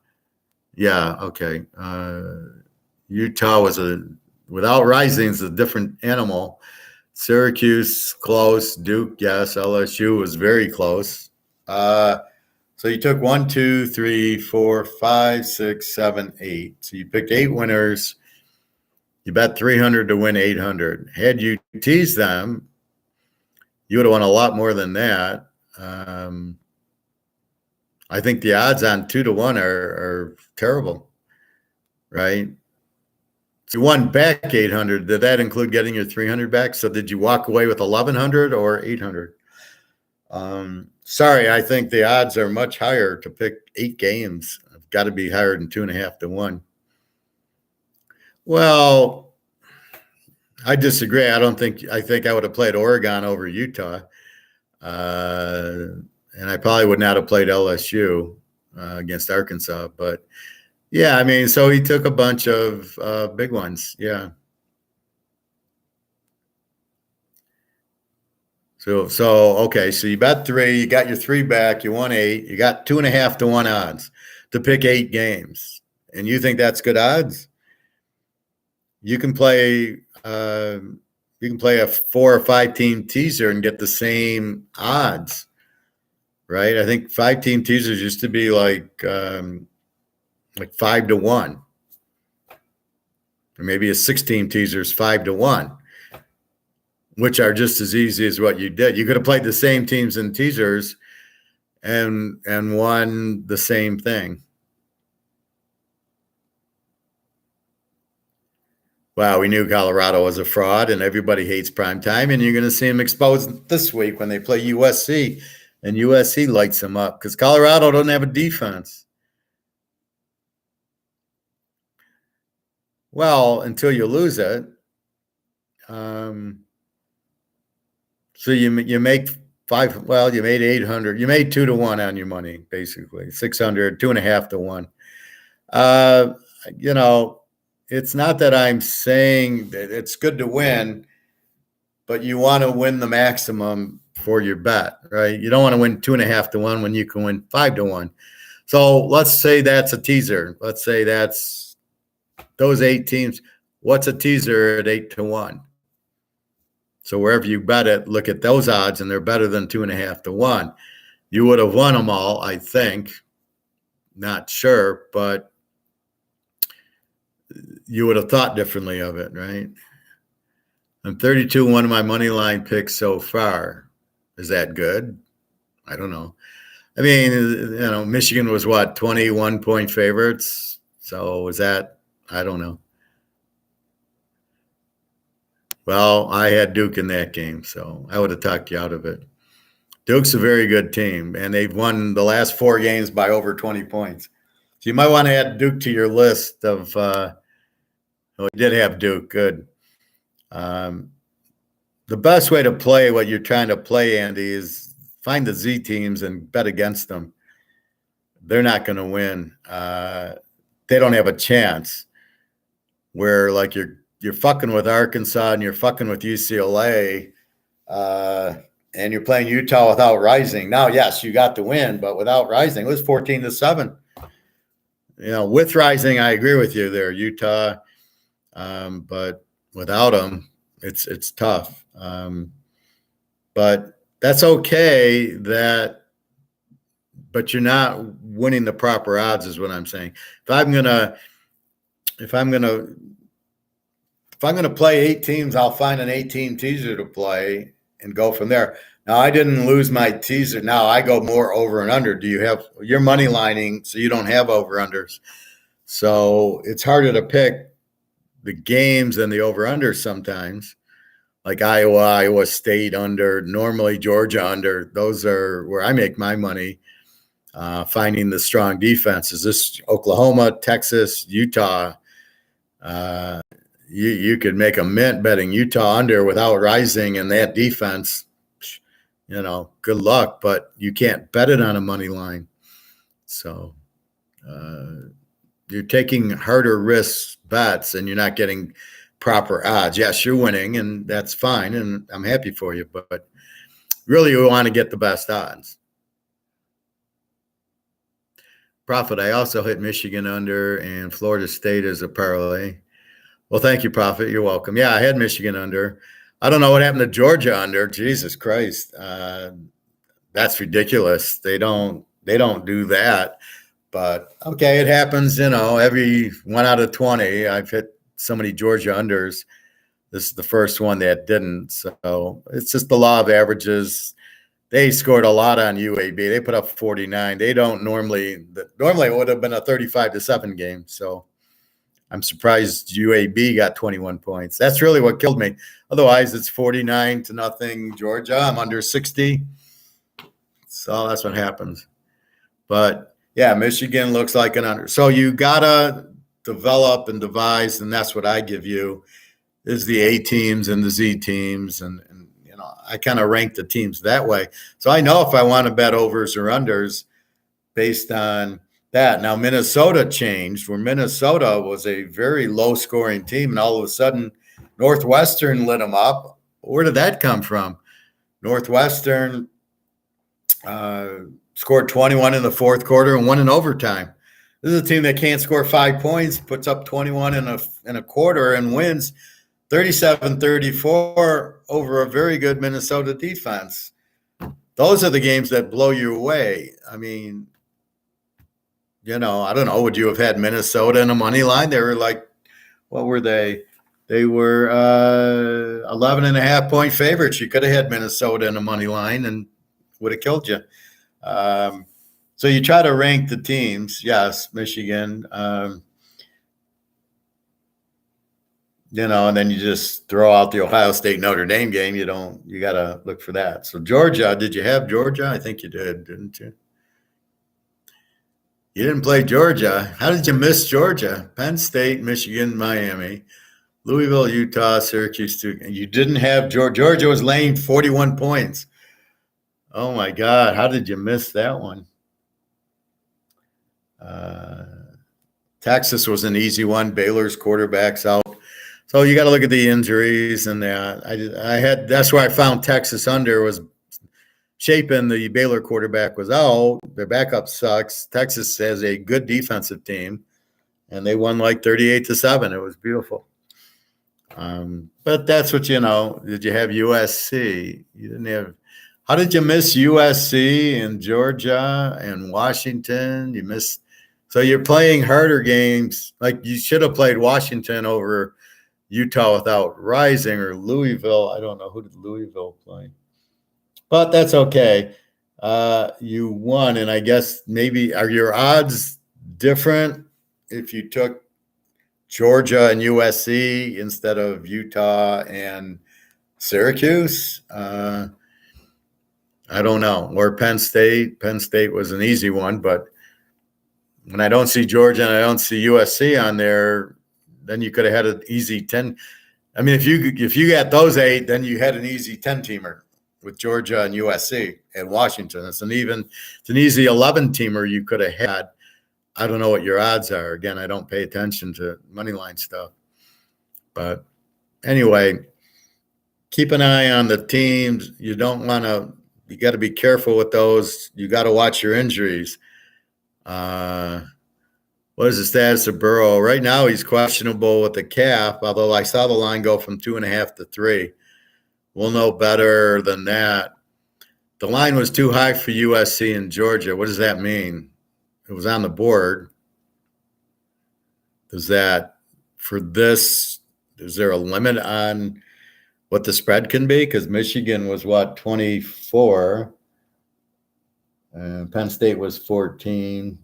Yeah, okay. Utah was without Rising's a different animal. Syracuse, close. Duke, yes. LSU was very close. So you took 1, 2, 3, 4, 5, 6, 7, 8. So you picked 8 winners. You bet 300 to win 800. Had you teased them, you would have won a lot more than that. I think the odds on 2 to 1 are terrible, right? So you won back 800. Did that include getting your 300 back? So did you walk away with 1,100 or 800? Sorry, I think the odds are much higher to pick 8 games. I've got to be higher than 2.5 to 1. Well, I disagree. I think I would have played Oregon over Utah. And I probably would not have played LSU against Arkansas. But, yeah, I mean, so he took a bunch of big ones. Yeah. So okay, so you bet 3, you got your 3 back, you won 8, you got 2.5 to 1 odds to pick 8 games. And you think that's good odds? You can play a 4 or 5 team teaser and get the same odds, right? I think 5 team teasers used to be like 5 to 1, or maybe a 6 team teaser is 5 to 1, which are just as easy as what you did. You could have played the same teams in teasers and won the same thing. Wow, we knew Colorado was a fraud, and everybody hates primetime, and you're going to see them exposed this week when they play USC, and USC lights them up because Colorado doesn't have a defense. Well, until you lose it. So you make 5. Well, you made 800. You made 2 to 1 on your money, basically 600, 2.5 to 1. It's not that I'm saying that it's good to win, but you want to win the maximum for your bet, right? You don't want to win 2.5 to 1 when you can win 5 to 1. So let's say that's a teaser. Let's say that's those 8 teams. What's a teaser at 8 to 1? So wherever you bet it, look at those odds, and they're better than 2.5 to 1. You would have won them all, I think. Not sure, but you would have thought differently of it, right? I'm 32, one of my money line picks so far. Is that good? I don't know. I mean, Michigan was what, 21-point favorites? So was that, I don't know. Well, I had Duke in that game, so I would have talked you out of it. Duke's a very good team, and they've won the last 4 games by over 20 points. So you might want to add Duke to your list of we did have Duke. Good. The best way to play what you're trying to play, Andy, is find the Z teams and bet against them. They're not going to win. They don't have a chance. Where you're fucking with Arkansas and you're fucking with UCLA. and you're playing Utah without Rising. Now, yes, you got the win, but without Rising, it was 14-7. With Rising, I agree with you there, Utah. But without them, it's tough. But that's okay. But you're not winning the proper odds, is what I'm saying. If I'm gonna play 8 teams, I'll find an 8-team teaser to play and go from there. Now, I didn't lose my teaser. Now I go more over and under. Do you have your money lining so you don't have over unders? So it's harder to pick the games than the over unders sometimes. Like Iowa State under, normally Georgia under. Those are where I make my money. Finding the strong defenses. This Oklahoma, Texas, Utah. You could make a mint betting Utah under without Rising and that defense. Good luck, but you can't bet it on a money line. So you're taking harder risk bets and you're not getting proper odds. Yes, you're winning, and that's fine, and I'm happy for you, but really you want to get the best odds. Prophet, I also hit Michigan under and Florida State as a parlay. Well, thank you, Prophet. You're welcome. Yeah, I had Michigan under. I don't know what happened to Georgia under. Jesus Christ. That's ridiculous. They don't do that. But okay, it happens, every 1 out of 20. I've hit so many Georgia unders. This is the first one that didn't. So it's just the law of averages. They scored a lot on UAB. They put up 49. They don't normally it would have been a 35-7 game. So I'm surprised UAB got 21 points. That's really what killed me. Otherwise, it's 49-0 Georgia. I'm under 60. So that's what happens. But yeah, Michigan looks like an under. So you gotta develop and devise, and that's what I give you, is the A teams and the Z teams, and I kind of rank the teams that way. So I know if I want to bet overs or unders based on that. Now, Minnesota changed, where Minnesota was a very low-scoring team, and all of a sudden Northwestern lit them up. Where did that come from? Northwestern scored 21 in the fourth quarter and won in overtime. This is a team that can't score 5 points, puts up 21 in a quarter and wins 37-34 over a very good Minnesota defense. Those are the games that blow you away. I mean, I don't know. Would you have had Minnesota in a money line? They were like, what were they? They were 11.5-point favorites. You could have had Minnesota in a money line and would have killed you. So you try to rank the teams. Yes, Michigan. And then you just throw out the Ohio State Notre Dame game. You got to look for that. So Georgia, did you have Georgia? I think you did, didn't you? You didn't play Georgia. How did you miss Georgia? Penn State, Michigan, Miami, Louisville, Utah, Syracuse. You didn't have Georgia. Georgia was laying 41 points. Oh, my God. How did you miss that one? Texas was an easy one. Baylor's quarterback's out. So you got to look at the injuries and that. That's where I found Texas under was Chapin, the Baylor quarterback, was out. Their backup sucks. Texas has a good defensive team, and they won like 38-7. It was beautiful. But that's what Did you have USC? You didn't have. How did you miss USC and Georgia and Washington? You missed. So you're playing harder games. Like you should have played Washington over Utah without Rising, or Louisville. I don't know. Who did Louisville play? But that's okay. You won, and I guess maybe are your odds different if you took Georgia and USC instead of Utah and Syracuse? I don't know. Or Penn State. Penn State was an easy one, but when I don't see Georgia and I don't see USC on there, then you could have had an easy 10. I mean, if you got those 8, then you had an easy 10-teamer with Georgia and USC and Washington. It's an easy 11-teamer you could have had. I don't know what your odds are. Again, I don't pay attention to money line stuff. But anyway, keep an eye on the teams. You don't want to. You got to be careful with those. You got to watch your injuries. What is the status of Burrow? Right now, he's questionable with the calf, although I saw the line go from 2.5 to 3. We'll know better than that. The line was too high for USC and Georgia. What does that mean? It was on the board. Does that, for this, is there a limit on what the spread can be? Because Michigan was, 24? Penn State was 14.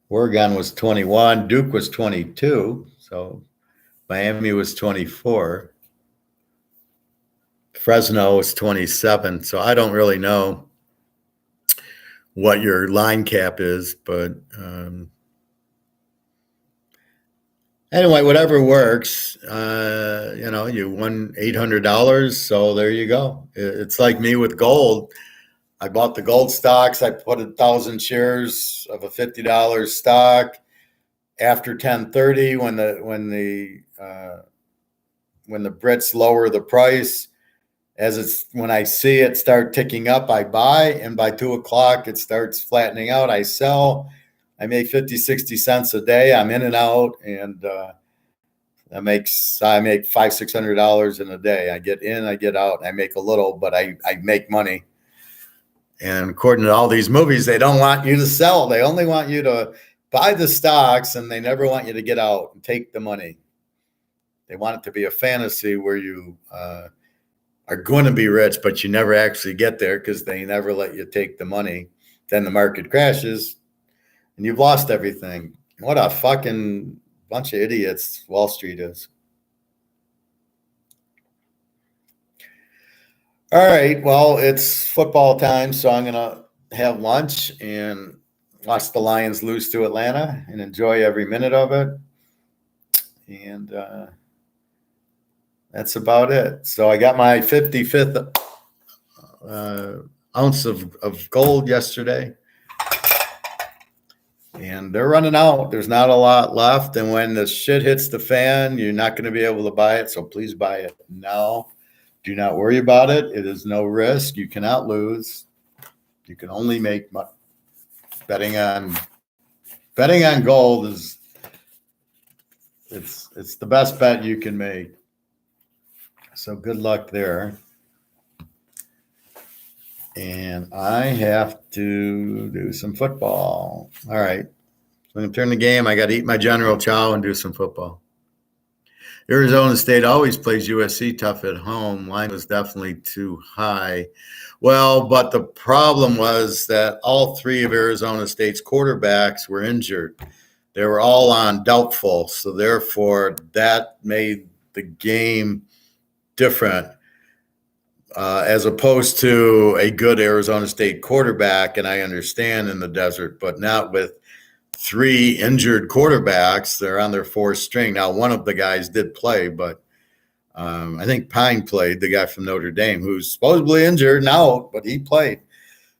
Oregon was 21. Duke was 22. So Miami was 24. Fresno was 27. So I don't really know what your line cap is, but anyway, whatever works. You won $800, so there you go. It's like me with gold. I bought the gold stocks. I put 1,000 shares of a $50 stock. After 10:30, when the Brits lower the price, when I see it start ticking up, I buy, and by 2:00 it starts flattening out. I sell. I make 50, 60 cents a day. I'm in and out, and I make $500-$600 in a day. I get in, I get out, I make a little, but I make money. And according to all these movies, they don't want you to sell. They only want you to buy the stocks, and they never want you to get out and take the money. They want it to be a fantasy where you are going to be rich, but you never actually get there because they never let you take the money. Then the market crashes, and you've lost everything. What a fucking bunch of idiots Wall Street is. All right, well, it's football time, so I'm going to have lunch and watch the Lions lose to Atlanta and enjoy every minute of it. And that's about it. So I got my 55th ounce of gold yesterday. And they're running out. There's not a lot left. And when the shit hits the fan, you're not going to be able to buy it. So please buy it now. Do not worry about it. It is no risk. You cannot lose. You can only make money. Betting on gold is it's the best bet you can make. So good luck there. And I have to do some football. All right. So I'm going to turn the game. I got to eat my General Chow and do some football. Arizona State always plays USC tough at home. Line was definitely too high. Well, but the problem was that all three of Arizona State's quarterbacks were injured. They were all on doubtful. So therefore, that made the game different. As opposed to a good Arizona State quarterback, and I understand in the desert, but not with three injured quarterbacks. They're on their fourth string. Now, one of the guys did play, but I think Pine played, the guy from Notre Dame, who's supposedly injured and out, but he played.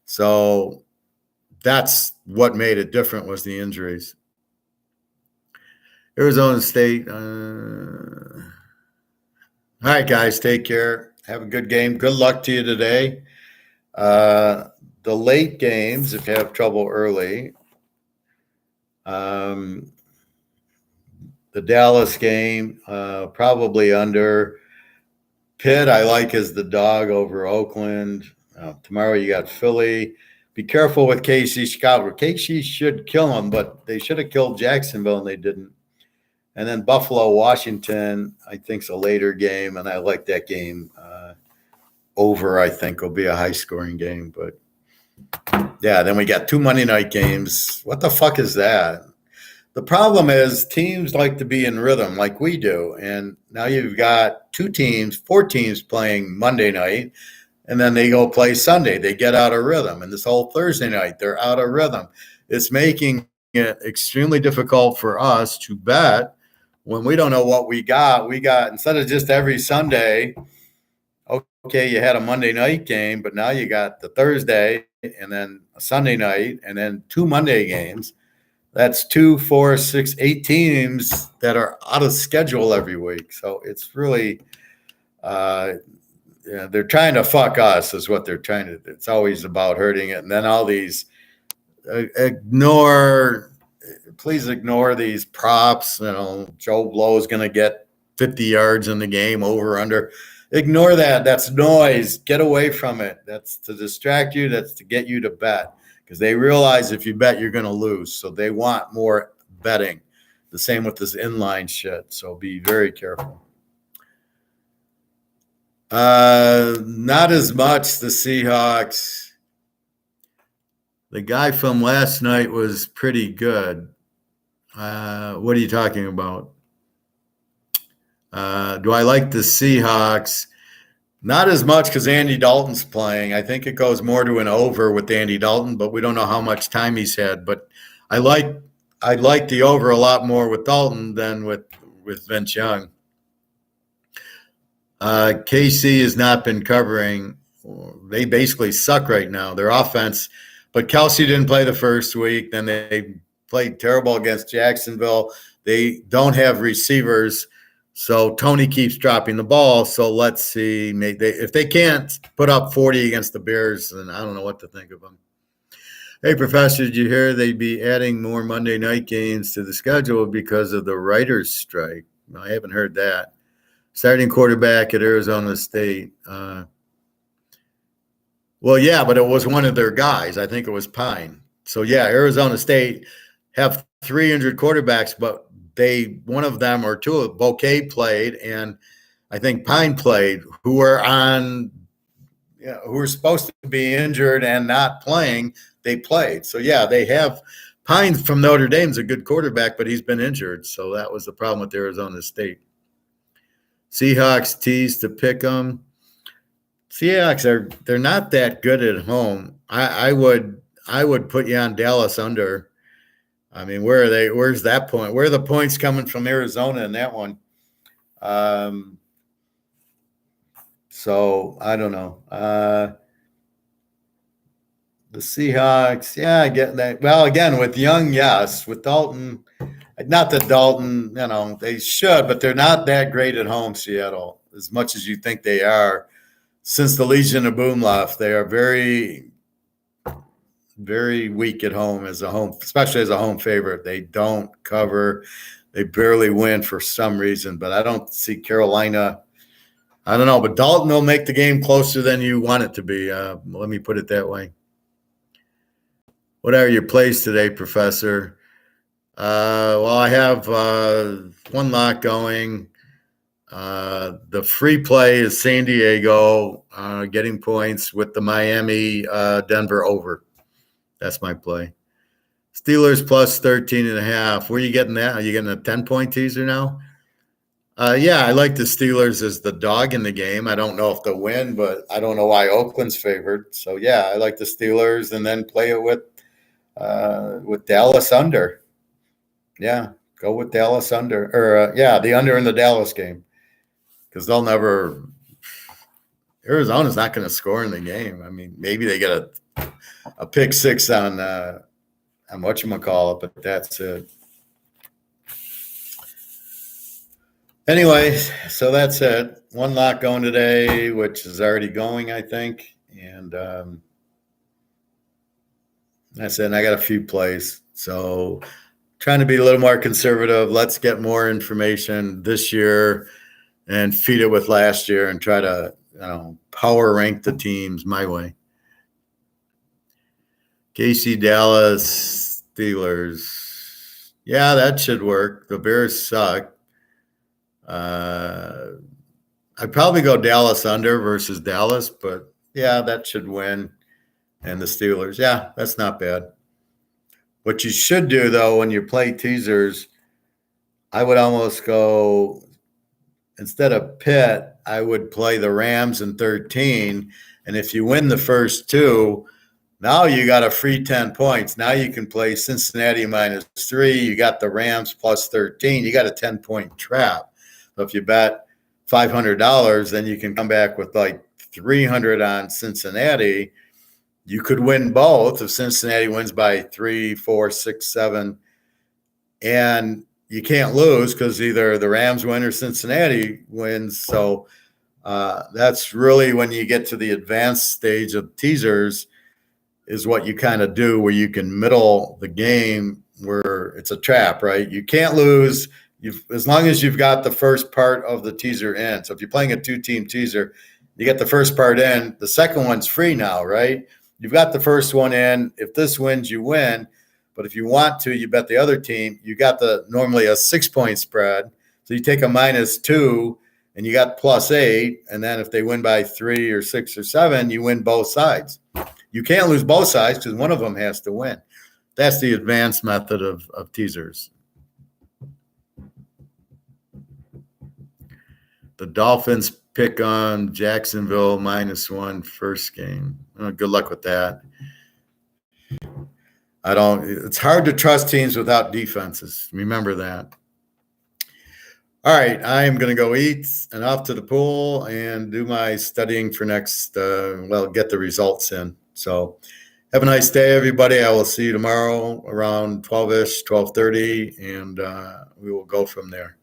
So that's what made it different, was the injuries. Arizona State. All right, guys, take care. Have a good game. Good luck to you today. The late games, if you have trouble early, the Dallas game, probably under. Pitt, I like as the dog over Oakland. Tomorrow you got Philly. Be careful with KC Chicago. KC should kill them, but they should have killed Jacksonville, and they didn't. And then Buffalo, Washington, I think is a later game, and I like that game. Over, I think, will be a high-scoring game. But, yeah, then we got two Monday night games. What the fuck is that? The problem is teams like to be in rhythm like we do. And now you've got four teams playing Monday night, and then they go play Sunday. They get out of rhythm. And this whole Thursday night, they're out of rhythm. It's making it extremely difficult for us to bet when we don't know what we got. We got, instead of just every Sunday, okay, you had a Monday night game, but now you got the Thursday and then a Sunday night and then two Monday games. That's 2, 4, 6, 8 teams that are out of schedule every week. So it's really, they're trying to fuck us is what they're trying to do. It's always about hurting it. And then all these please ignore these props. Joe Blow is going to get 50 yards in the game, over, under. Ignore that. That's noise. Get away from it. That's to distract you. That's to get you to bet, because they realize if you bet, you're going to lose. So they want more betting. The same with this inline shit. So be very careful. Not as much the Seahawks. The guy from last night was pretty good. What are you talking about? Do I like the Seahawks? Not as much because Andy Dalton's playing. I think it goes more to an over with Andy Dalton, but we don't know how much time he's had. But I like the over a lot more with Dalton than with Vince Young. KC has not been covering. They basically suck right now. Their offense, but Kelsey didn't play the first week. Then they played terrible against Jacksonville. They don't have receivers, so Tony keeps dropping the ball. So let's see. If they can't put up 40 against the Bears, then I don't know what to think of them. Hey, Professor, did you hear they'd be adding more Monday night games to the schedule because of the writers' strike? No, I haven't heard that. Starting quarterback at Arizona State. Well, yeah, but it was one of their guys. I think it was Pine. So, yeah, Arizona State have 3 injured quarterbacks, but one of them or two of Bouquet played, and I think Pine played, who were supposed to be injured and not playing. They played. So, yeah, they have Pine from Notre Dame's a good quarterback, but he's been injured. So that was the problem with Arizona State. Seahawks tease to pick them. Seahawks they're not that good at home. I would put you on Dallas under. I mean, where are they? Where's that point? Where are the points coming from Arizona in that one? So I don't know. The Seahawks, yeah, I get that. Well, again, with Young, yes. With Dalton, not that Dalton, they should, but they're not that great at home, Seattle, as much as you think they are. Since the Legion of Boom left, they are very, very weak at home especially as a home favorite. They don't cover. They barely win for some reason, but I don't see Carolina. I don't know, but Dalton will make the game closer than you want it to be. Let me put it that way. What are your plays today, Professor? Well, I have one lock going. The free play is San Diego getting points with the Miami Denver over. That's my play. Steelers plus 13.5. Where are you getting that? Are you getting a 10-point teaser now? Yeah, I like the Steelers as the dog in the game. I don't know if they'll win, but I don't know why Oakland's favored. So, yeah, I like the Steelers and then play it with Dallas under. Yeah, go with Dallas under. Or, the under in the Dallas game. Because Arizona's not going to score in the game. I mean, maybe they get a pick six on whatchamacallit, but that's it. Anyway, so that's it. One lock going today, which is already going, I think. And that's it. And I got a few plays. So trying to be a little more conservative. Let's get more information this year and feed it with last year and try to, power rank the teams my way. KC, Dallas, Steelers. Yeah, that should work. The Bears suck. I'd probably go Dallas under versus Dallas, but yeah, that should win. And the Steelers, yeah, that's not bad. What you should do, though, when you play teasers, I would almost go, instead of Pitt, I would play the Rams in 13. And if you win the first two, now you got a free 10 points. Now you can play Cincinnati -3. You got the Rams plus 13. You got a 10-point trap. So if you bet $500, then you can come back with like 300 on Cincinnati. You could win both if Cincinnati wins by 3, 4, 6, 7. and you can't lose because either the Rams win or Cincinnati wins. So that's really when you get to the advanced stage of teasers is what you kind of do, where you can middle the game where it's a trap, right? You can't lose as long as you've got the first part of the teaser in. So if you're playing a 2-team teaser, you get the first part in, the second one's free now, right? You've got the first one in. If this wins, you win. But if you want to, you bet the other team. You got normally a 6-point spread. So you take a -2 and you got +8. And then if they win by 3 or 6 or 7, you win both sides. You can't lose both sides because one of them has to win. That's the advanced method of teasers. The Dolphins pick on Jacksonville -1 first game. Good luck with that. It's hard to trust teams without defenses. Remember that. All right, I am going to go eat and off to the pool and do my studying for next, get the results in. So have a nice day, everybody. I will see you tomorrow around 12-ish, 12:30, and we will go from there.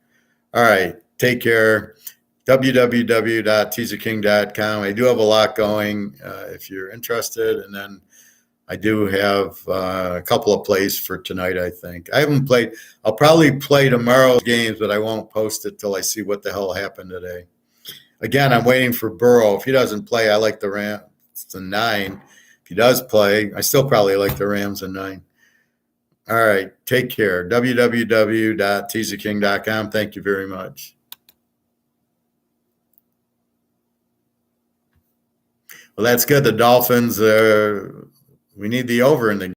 All right, take care. www.teaserking.com. I do have a lot going if you're interested. And then I do have a couple of plays for tonight, I think. I haven't played. I'll probably play tomorrow's games, but I won't post it till I see what the hell happened today. Again, I'm waiting for Burrow. If he doesn't play, I like the Rams in 9. If he does play, I still probably like the Rams in 9. All right, take care. www.teaserking.com. Thank you very much. Well, that's good. The Dolphins, we need the over in the